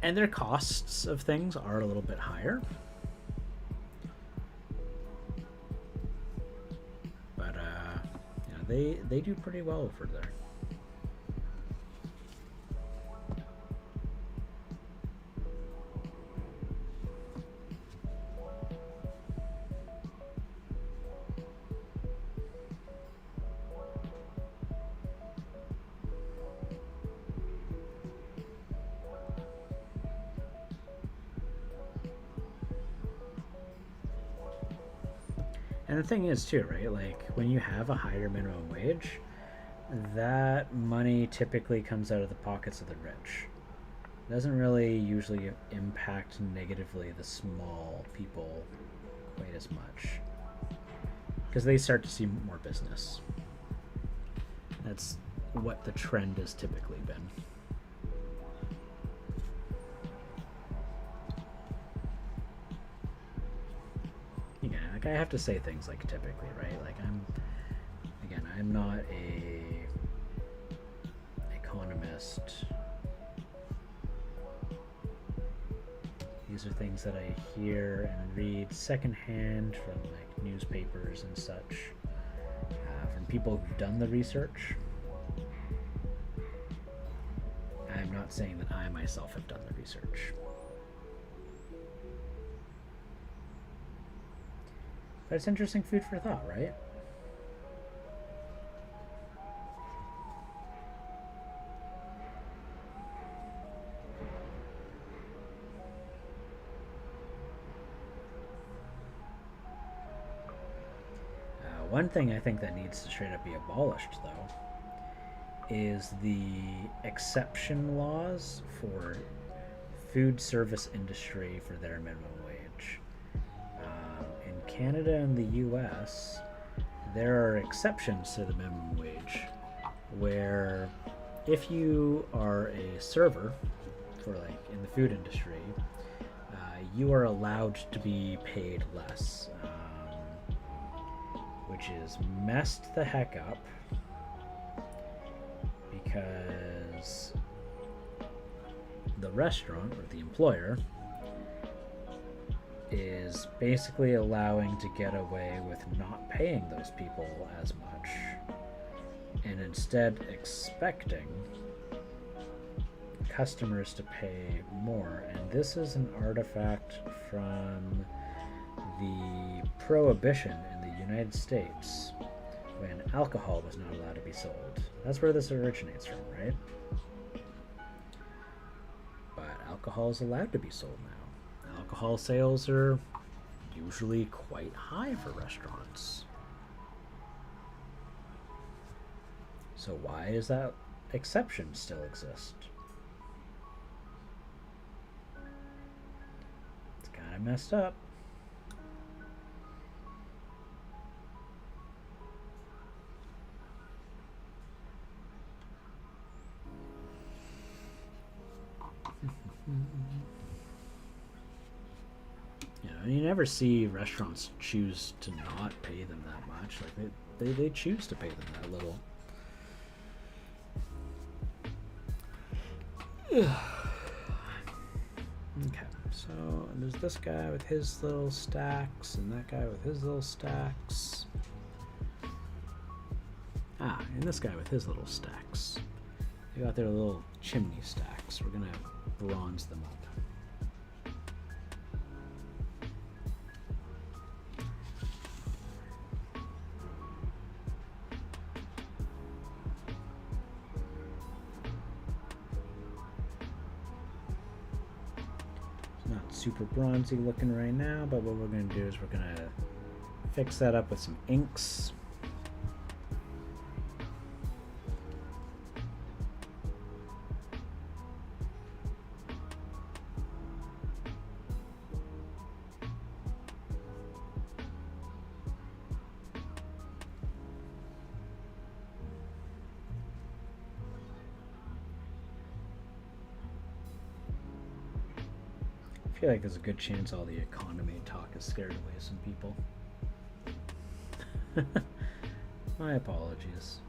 And their costs of things are a little bit higher. But yeah, they do pretty well over there. And the thing is too, right, like when you have a higher minimum wage, that money typically comes out of the pockets of the rich. It doesn't really usually impact negatively the small people quite as much, because they start to see more business. That's what the trend has typically been. Like I have to say things like typically, right? Like I'm not a economist. These are things that I hear and read secondhand from like newspapers and such, from people who've done the research. I'm not saying that I myself have done the research. But it's interesting food for thought, right? One thing I think that needs to straight up be abolished, though, is the exception laws for food service industry for their minimum wage. In Canada and the US, there are exceptions to the minimum wage where if you are a server for like in the food industry, you are allowed to be paid less, which is messed the heck up because the restaurant or the employer is basically allowing to get away with not paying those people as much and instead expecting customers to pay more. And this is an artifact from the prohibition in the United States when alcohol was not allowed to be sold. That's where this originates from, right? But alcohol is allowed to be sold now. Alcohol sales are usually quite high for restaurants. So why does that exception still exist? It's kind of messed up. And you never see restaurants choose to not pay them that much. Like they choose to pay them that little. Okay, so there's this guy with his little stacks, and that guy with his little stacks. Ah, and this guy with his little stacks. They got their little chimney stacks. We're gonna bronze them up. Super bronzy looking right now, but what we're going to do is we're going to fix that up with some inks. I feel like there's a good chance all the economy talk has scared away some people. My apologies.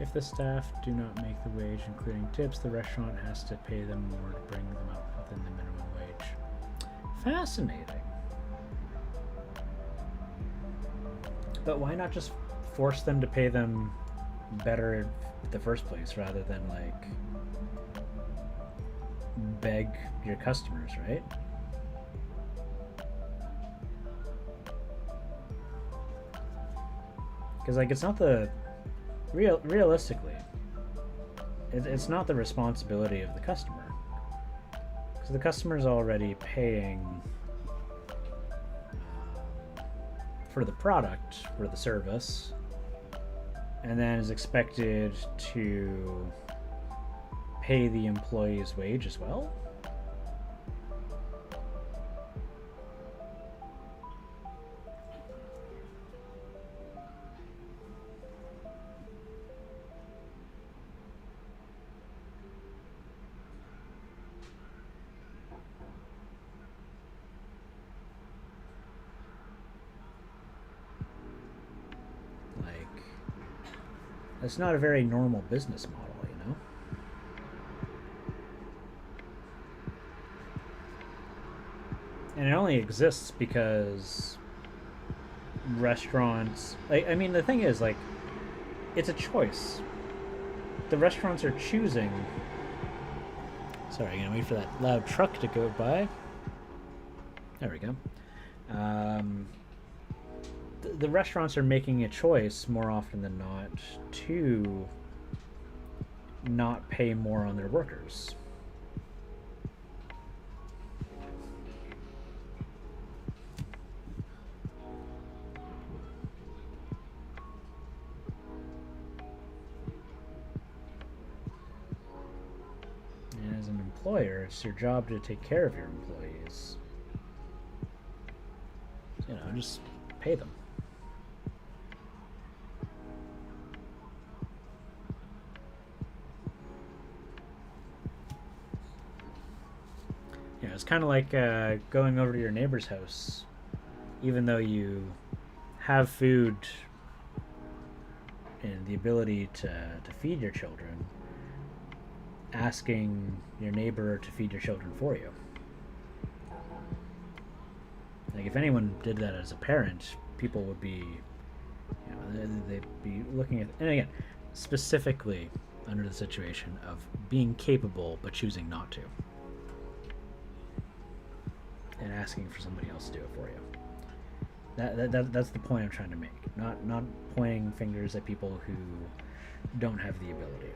If the staff do not make the wage, including tips, the restaurant has to pay them more to bring them up within the minimum wage. Fascinating. But why not just force them to pay them better in the first place rather than like beg your customers, right? Because like it's not the realistically, it's not the responsibility of the customer, because the customer is already paying for the product, for the service, and then is expected to pay the employee's wage as well. It's not a very normal business model, you know? And it only exists because restaurants... I mean, the thing is, like, it's a choice. The restaurants are choosing... Sorry, I'm gonna wait for that loud truck to go by. There we go. The restaurants are making a choice more often than not to not pay more on their workers. as an employer, it's your job to take care of your employees. You know, just pay them. You know, it's kind of like going over to your neighbor's house, even though you have food and the ability to feed your children, asking your neighbor to feed your children for you. Like, if anyone did that as a parent, people would be, you know, they'd be looking at, and again, specifically under the situation of being capable but choosing not to, and asking for somebody else to do it for you. That's the point I'm trying to make. Not pointing fingers at people who don't have the ability.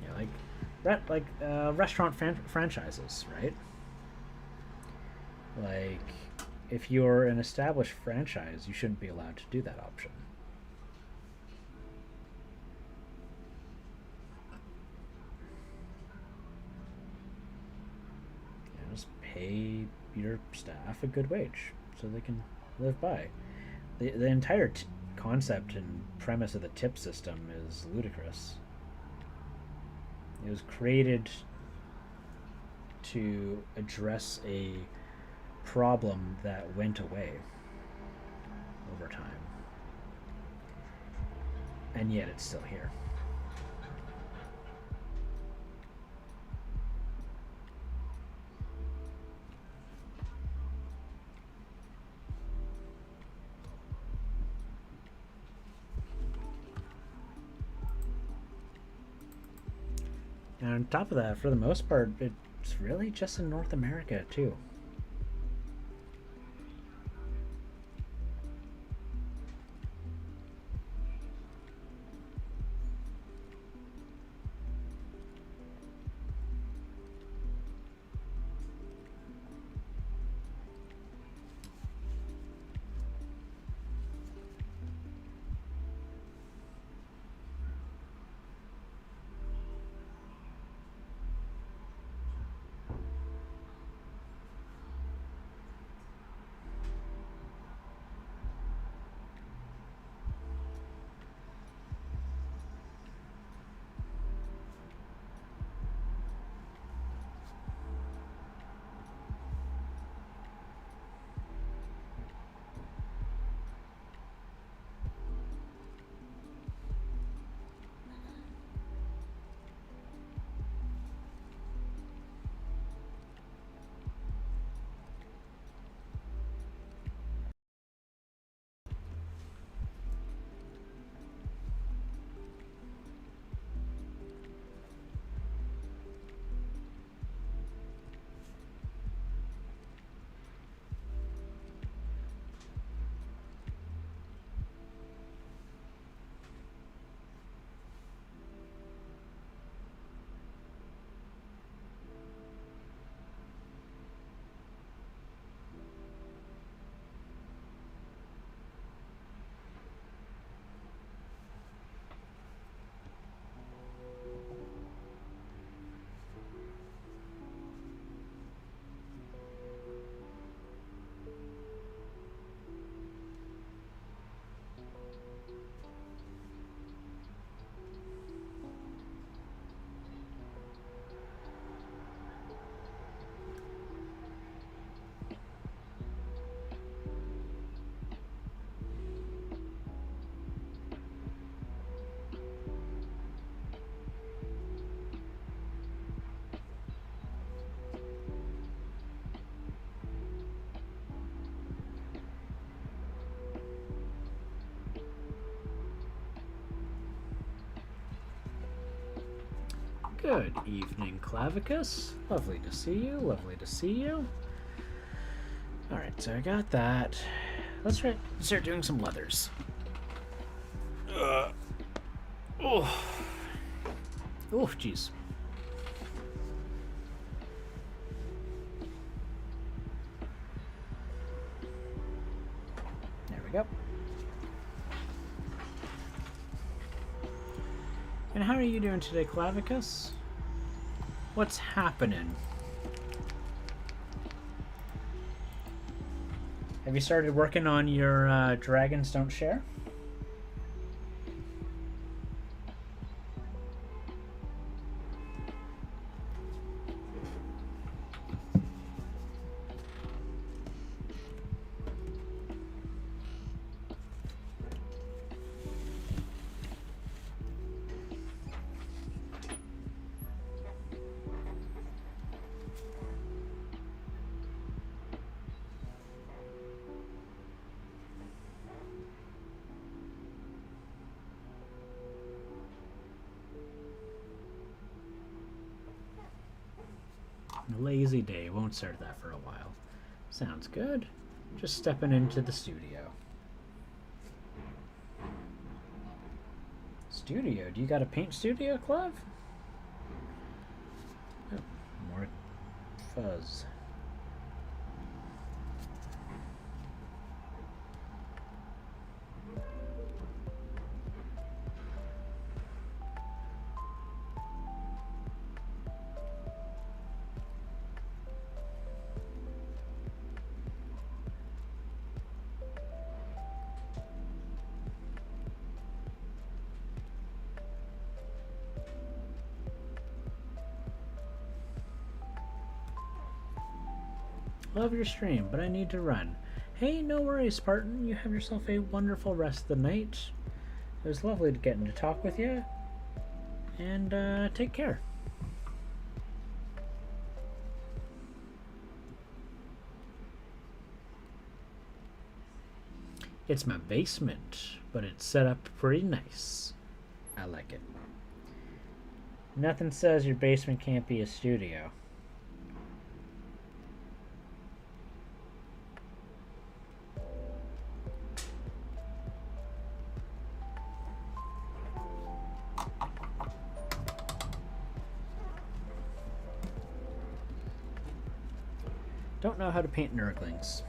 Yeah, like restaurant franchises, right? Like, if you're an established franchise, you shouldn't be allowed to do that option. Yeah, just pay your staff a good wage so they can live by. The entire concept and premise of the tip system is ludicrous. It was created to address a problem that went away over time, and yet it's still here. And on top of that, for the most part, it's really just in North America, too. Good evening, Clavicus. Lovely to see you. Lovely to see you. Alright, so I got that. Let's start doing some leathers. Oh. Oh, jeez. There we go. And how are you doing today, Clavicus? What's happening? Have you started working on your Dragons Don't Share? A lazy day. Won't start that for a while. Sounds good. Just stepping into the studio. Studio? Do you got a paint studio, Clev? Oh, more fuzz. Love your stream, but I need to run. Hey, no worries, Spartan. You have yourself a wonderful rest of the night. It was lovely to get to talk with you. And take care. It's my basement, but it's set up pretty nice. I like it. Nothing says your basement can't be a studio. Don't know how to paint nurglings.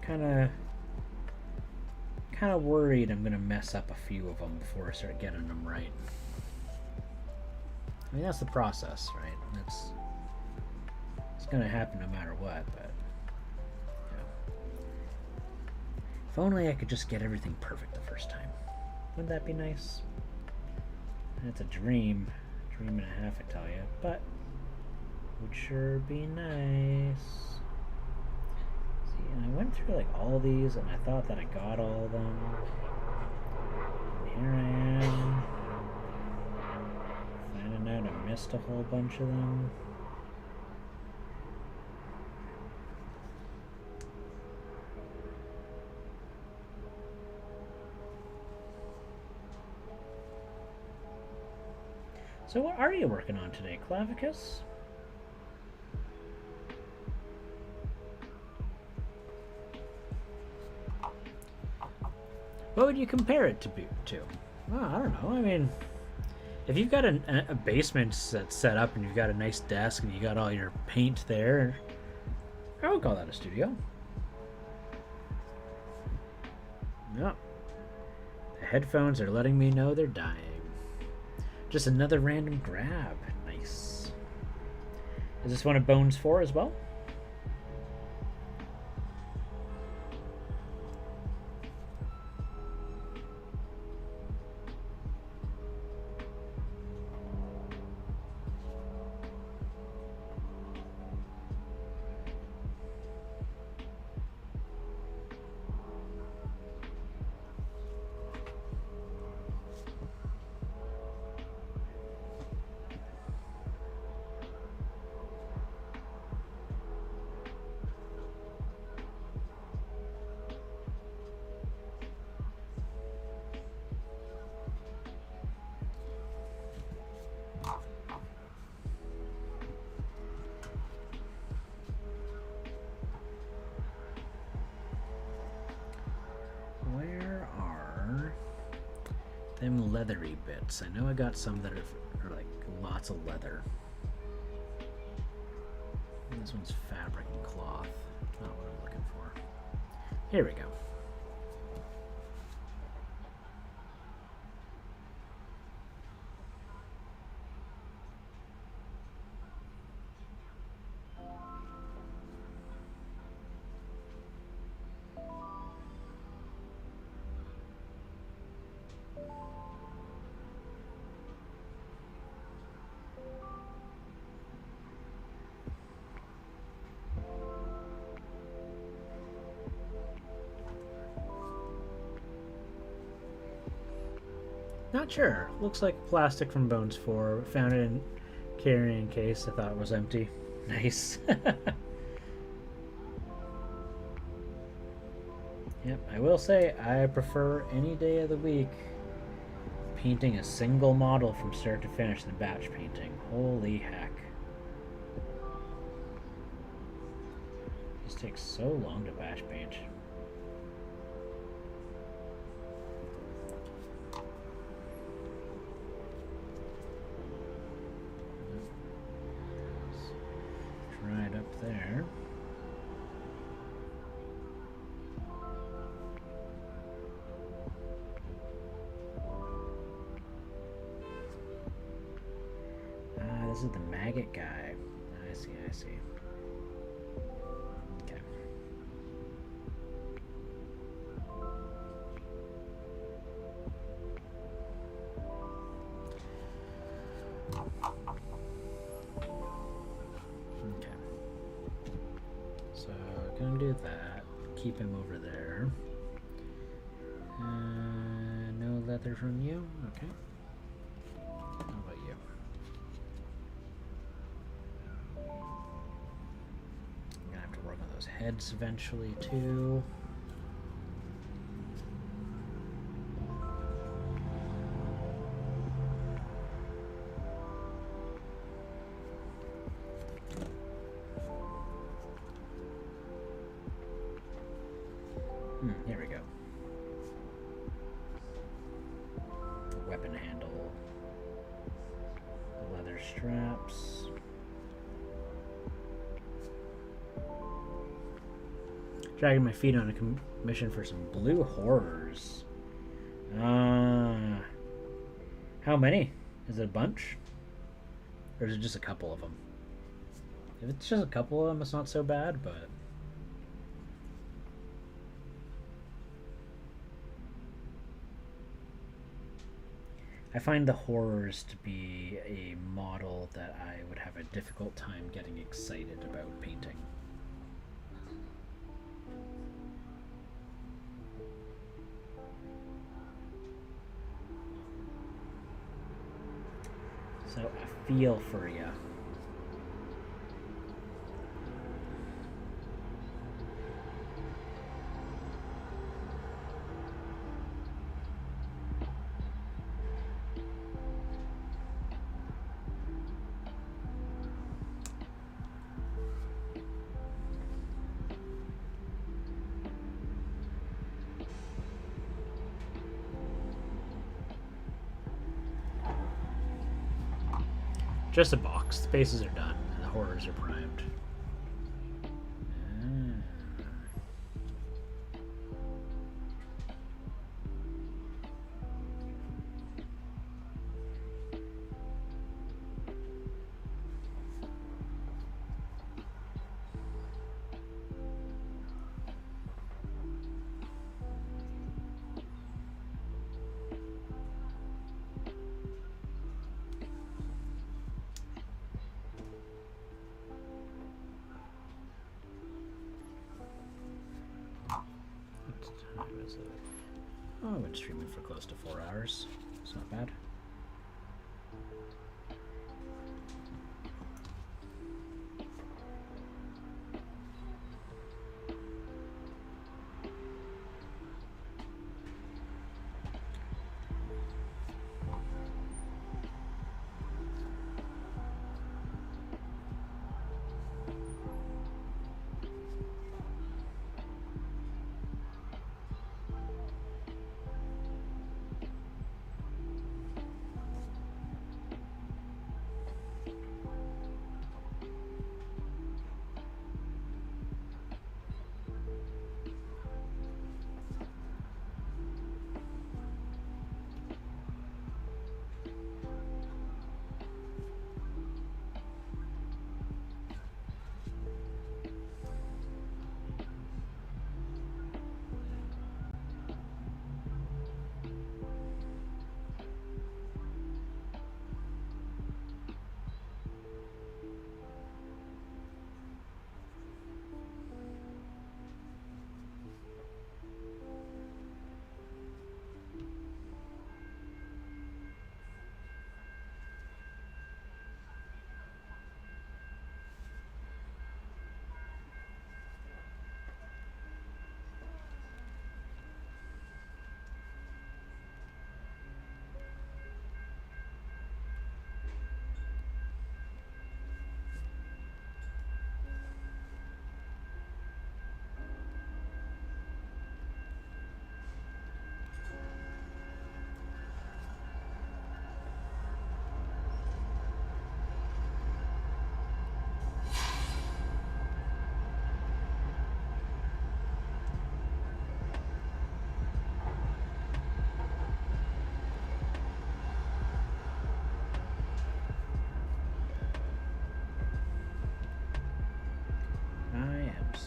Kinda worried I'm gonna mess up a few of them before I start getting them right. I mean, that's the process, right? It's gonna happen no matter what, but yeah. If only I could just get everything perfect the first time. Wouldn't that be nice? That's a dream and a half, I tell you, but would sure be nice. And I went through like all these and I thought that I got all of them. And here I am, finding out I missed a whole bunch of them. So what are you working on today, Clavicus? What would you compare it to? Well, I don't know. I mean, if you've got a basement that's set up and you've got a nice desk and you got all your paint there, I would call that a studio. Yep. The headphones are letting me know they're dying. Just another random grab. Nice. Is this one of Bones 4 as well? Them leathery bits. I know I got some that are like lots of leather. And this one's fabric and cloth. Not what I'm looking for. Here we go. Not sure. Looks like plastic from Bones 4. Found it in carrying case. I thought it was empty. Nice. Yep, I will say I prefer any day of the week painting a single model from start to finish than batch painting. Holy heck. This takes so long to batch paint. Right up there. This is the maggot guy. I see, I see. Okay. Okay. So, gonna do that. Keep him over there. No leather from you? Okay. How about you? Gonna have to work on those heads eventually too. Here we go. Weapon handle. Leather straps. Dragging my feet on a commission for some blue horrors. How many? Is it a bunch? Or is it just a couple of them? If it's just a couple of them, it's not so bad, but... I find the horrors to be a model that I would have a difficult time getting excited about painting. So I feel for you. Just a box. The bases are done, and the horrors are primed. Oh, I've been streaming for close to 4 hours. It's not bad.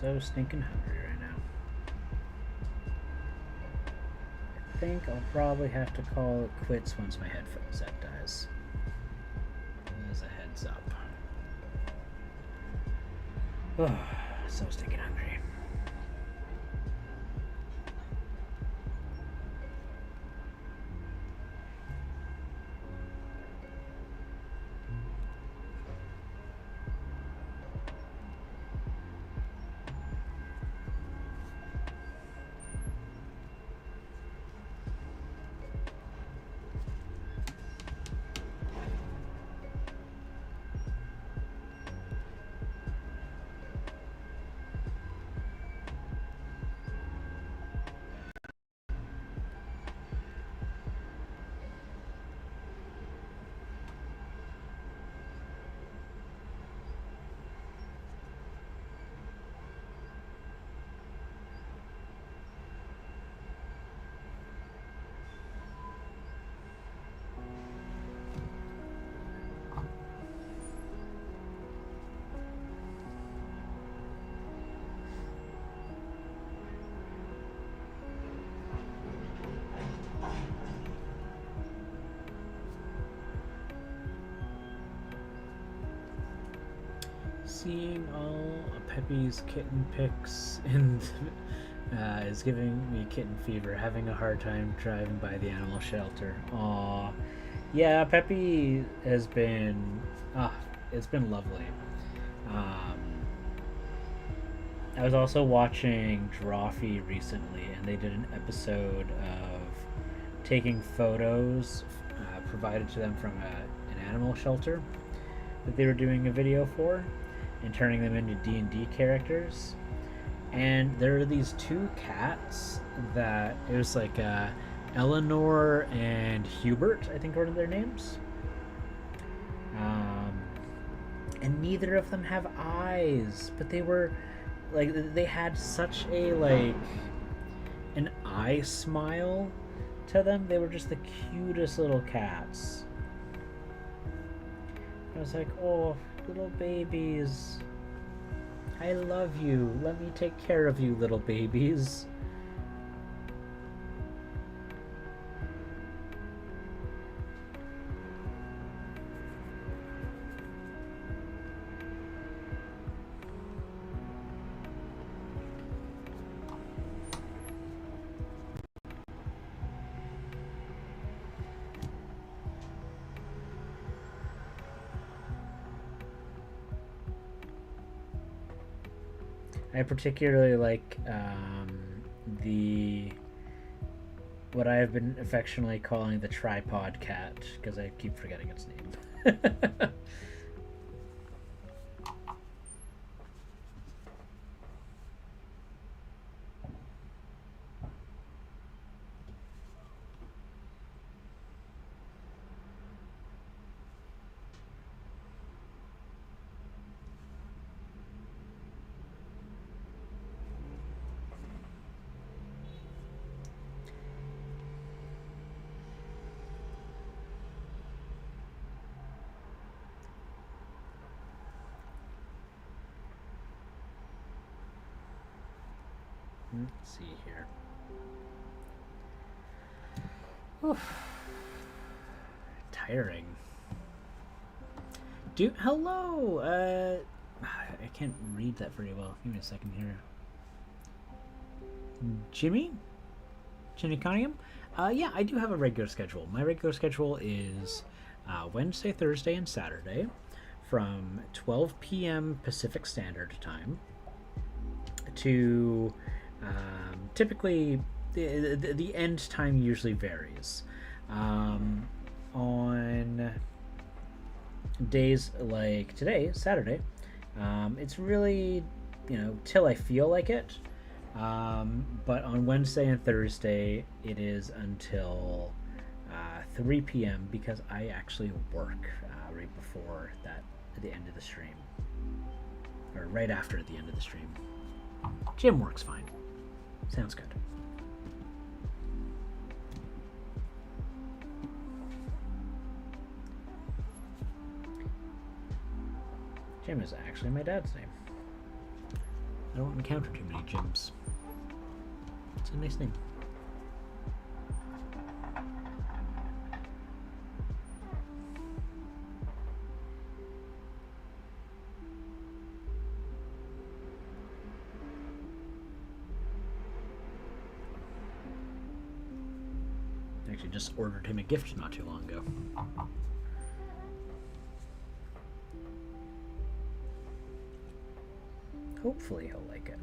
so stinking hungry right now. I think I'll probably have to call it quits once my headphone set dies. As a heads up. Oh, so stinking hungry. Seeing all Peppy's kitten pics and is giving me kitten fever. Having a hard time driving by the animal shelter. Aw, yeah, Peppy has been. It's been lovely. I was also watching Drawfee recently, and they did an episode of taking photos provided to them from an animal shelter that they were doing a video for, and turning them into D&D characters. And there are these two cats that it was like Eleanor and Hubert, I think were their names. And neither of them have eyes, but they were like, they had such a an eye smile to them. They were just the cutest little cats. I was like, oh, little babies, I love you. Let me take care of you, little babies. I particularly like what I have been affectionately calling the tripod cat, because I keep forgetting its name. Let's see here. Oof. Tiring. Hello. I can't read that very well. Give me a second here. Jimmy Cunningham. Yeah, I do have a regular schedule. My regular schedule is Wednesday, Thursday, and Saturday from 12 p.m. Pacific Standard Time to typically the end time usually varies. On days like today, Saturday, it's really, till I feel like it. But on Wednesday and Thursday, it is until 3 p.m. because I actually work right before that, at the end of the stream, or right after the end of the stream. Gym works fine. Sounds good. Jim is actually my dad's name. I don't encounter too many gyms. It's a nice name. Actually, just ordered him a gift not too long ago. Hopefully he'll like it.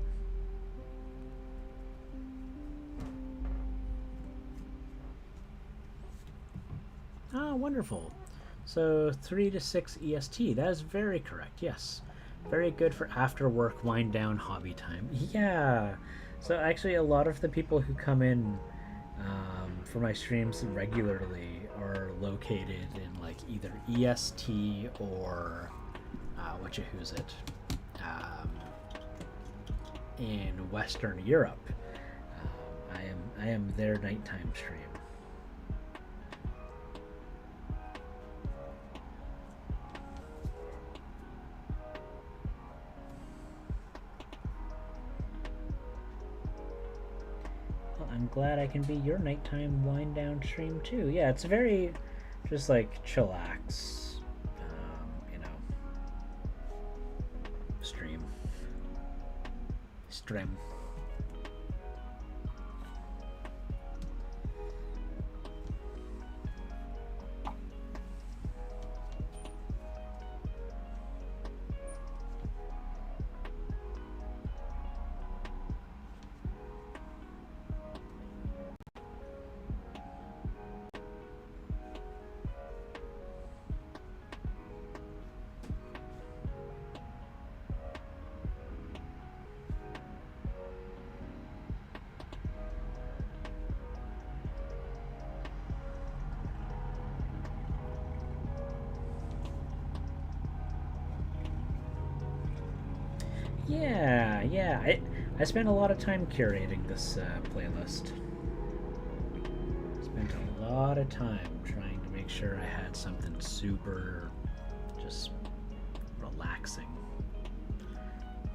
Ah, wonderful. So 3 to 6 EST. That is very correct, yes. Very good for after work wind down hobby time. Yeah. So actually a lot of the people who come in for my streams regularly are located in like either EST or who's it? In Western Europe. I am their nighttime stream. I'm glad I can be your nighttime wind down stream too. Yeah, it's very just like chillax, stream. Yeah. I spent a lot of time curating this playlist. Spent a lot of time trying to make sure I had something super just relaxing.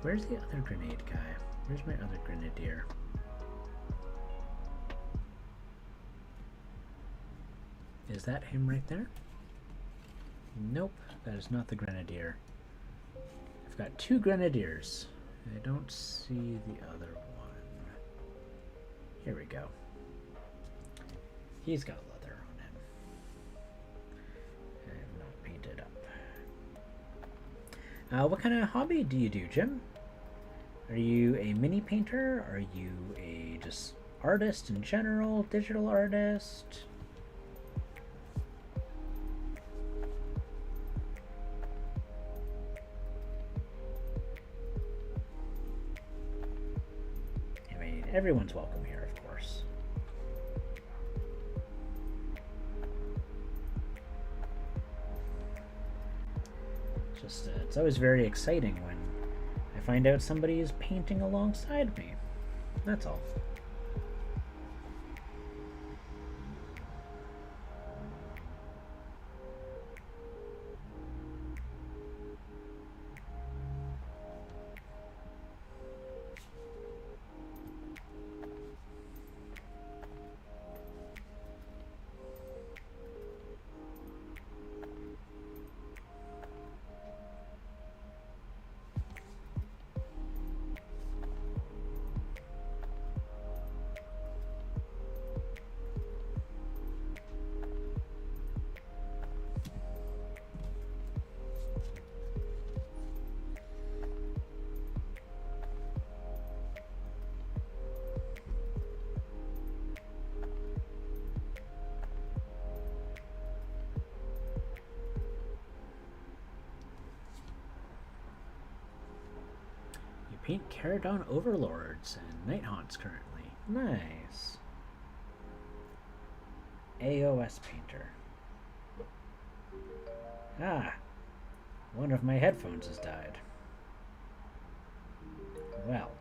Where's the other grenade guy? Where's my other grenadier? Is that him right there? Nope, that is not the grenadier. I've got 2 grenadiers. I don't see the other one. Here we go. He's got leather on him. I have not painted up. What kind of hobby do you do, Jim? Are you a mini painter? Are you a just artist in general? Digital artist? Everyone's welcome here, of course. Just, it's always very exciting when I find out somebody is painting alongside me. That's all. Paint Caradon Overlords and Night Haunts currently. Nice. AOS Painter. Ah, one of my headphones has died. Well,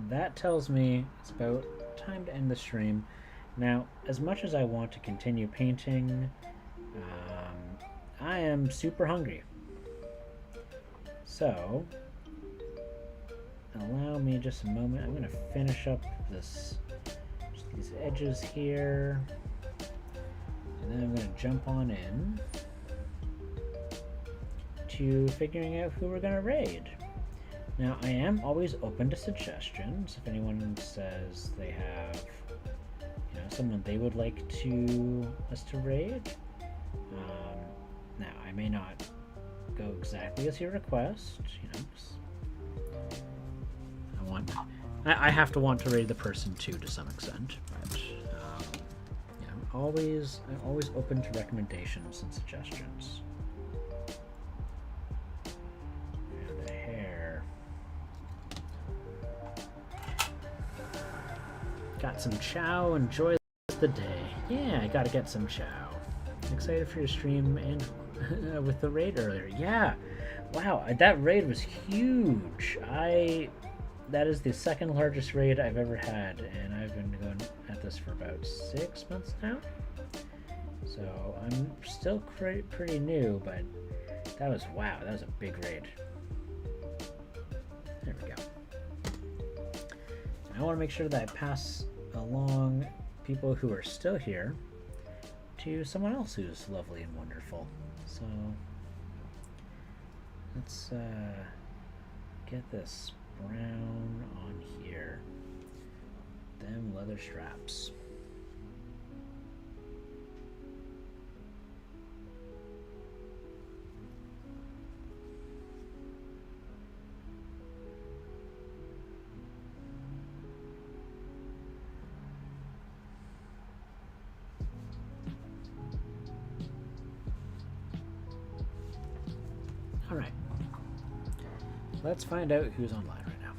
that tells me it's about time to end the stream. Now, as much as I want to continue painting, I am super hungry. So, allow me just a moment. I'm gonna finish up these edges here, and then I'm gonna jump on in to figuring out who we're gonna raid. Now, I am always open to suggestions. If anyone says they have, someone they would like us to raid. Now, I may not go exactly as you request. I have to want to raid the person too, to some extent. But I'm always open to recommendations and suggestions. And a hair. Got some chow. Enjoy the day. Yeah, I gotta get some chow. Excited for your stream and with the raid earlier. Yeah, wow, that raid was huge. That is the second largest raid I've ever had, and I've been going at this for about 6 months now. So I'm still pretty new, but that was a big raid. There we go. I want to make sure that I pass along people who are still here to someone else who's lovely and wonderful. So let's get this brown on here. Them leather straps. All right. Let's find out who's online right now.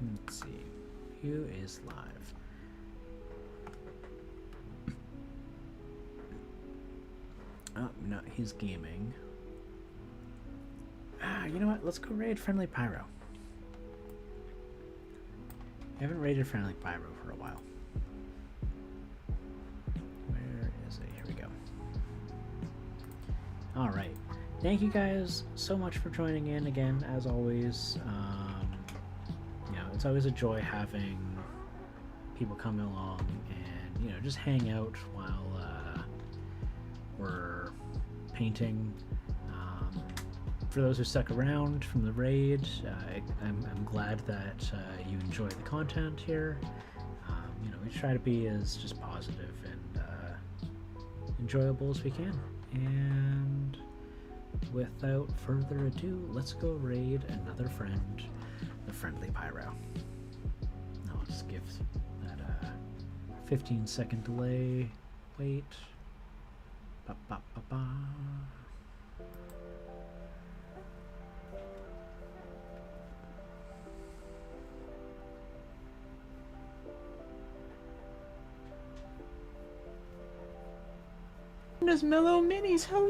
Let's see, who is live? Oh, no, he's gaming. You know what? Let's go raid Friendly Pyro. I haven't raided Friendly Pyro for a while. Where is it? Here we go. All right. Thank you guys so much for joining in again, as always. It's always a joy having people come along and just hang out while we're painting. For those who stuck around from the raid, I'm glad that you enjoy the content here. We try to be as just positive and enjoyable as we can. And without further ado, let's go raid another friend, the Friendly Pyro. I'll just give that a 15-second delay. Wait. Ba, ba, ba, ba. There's Mellow Minis. Hello.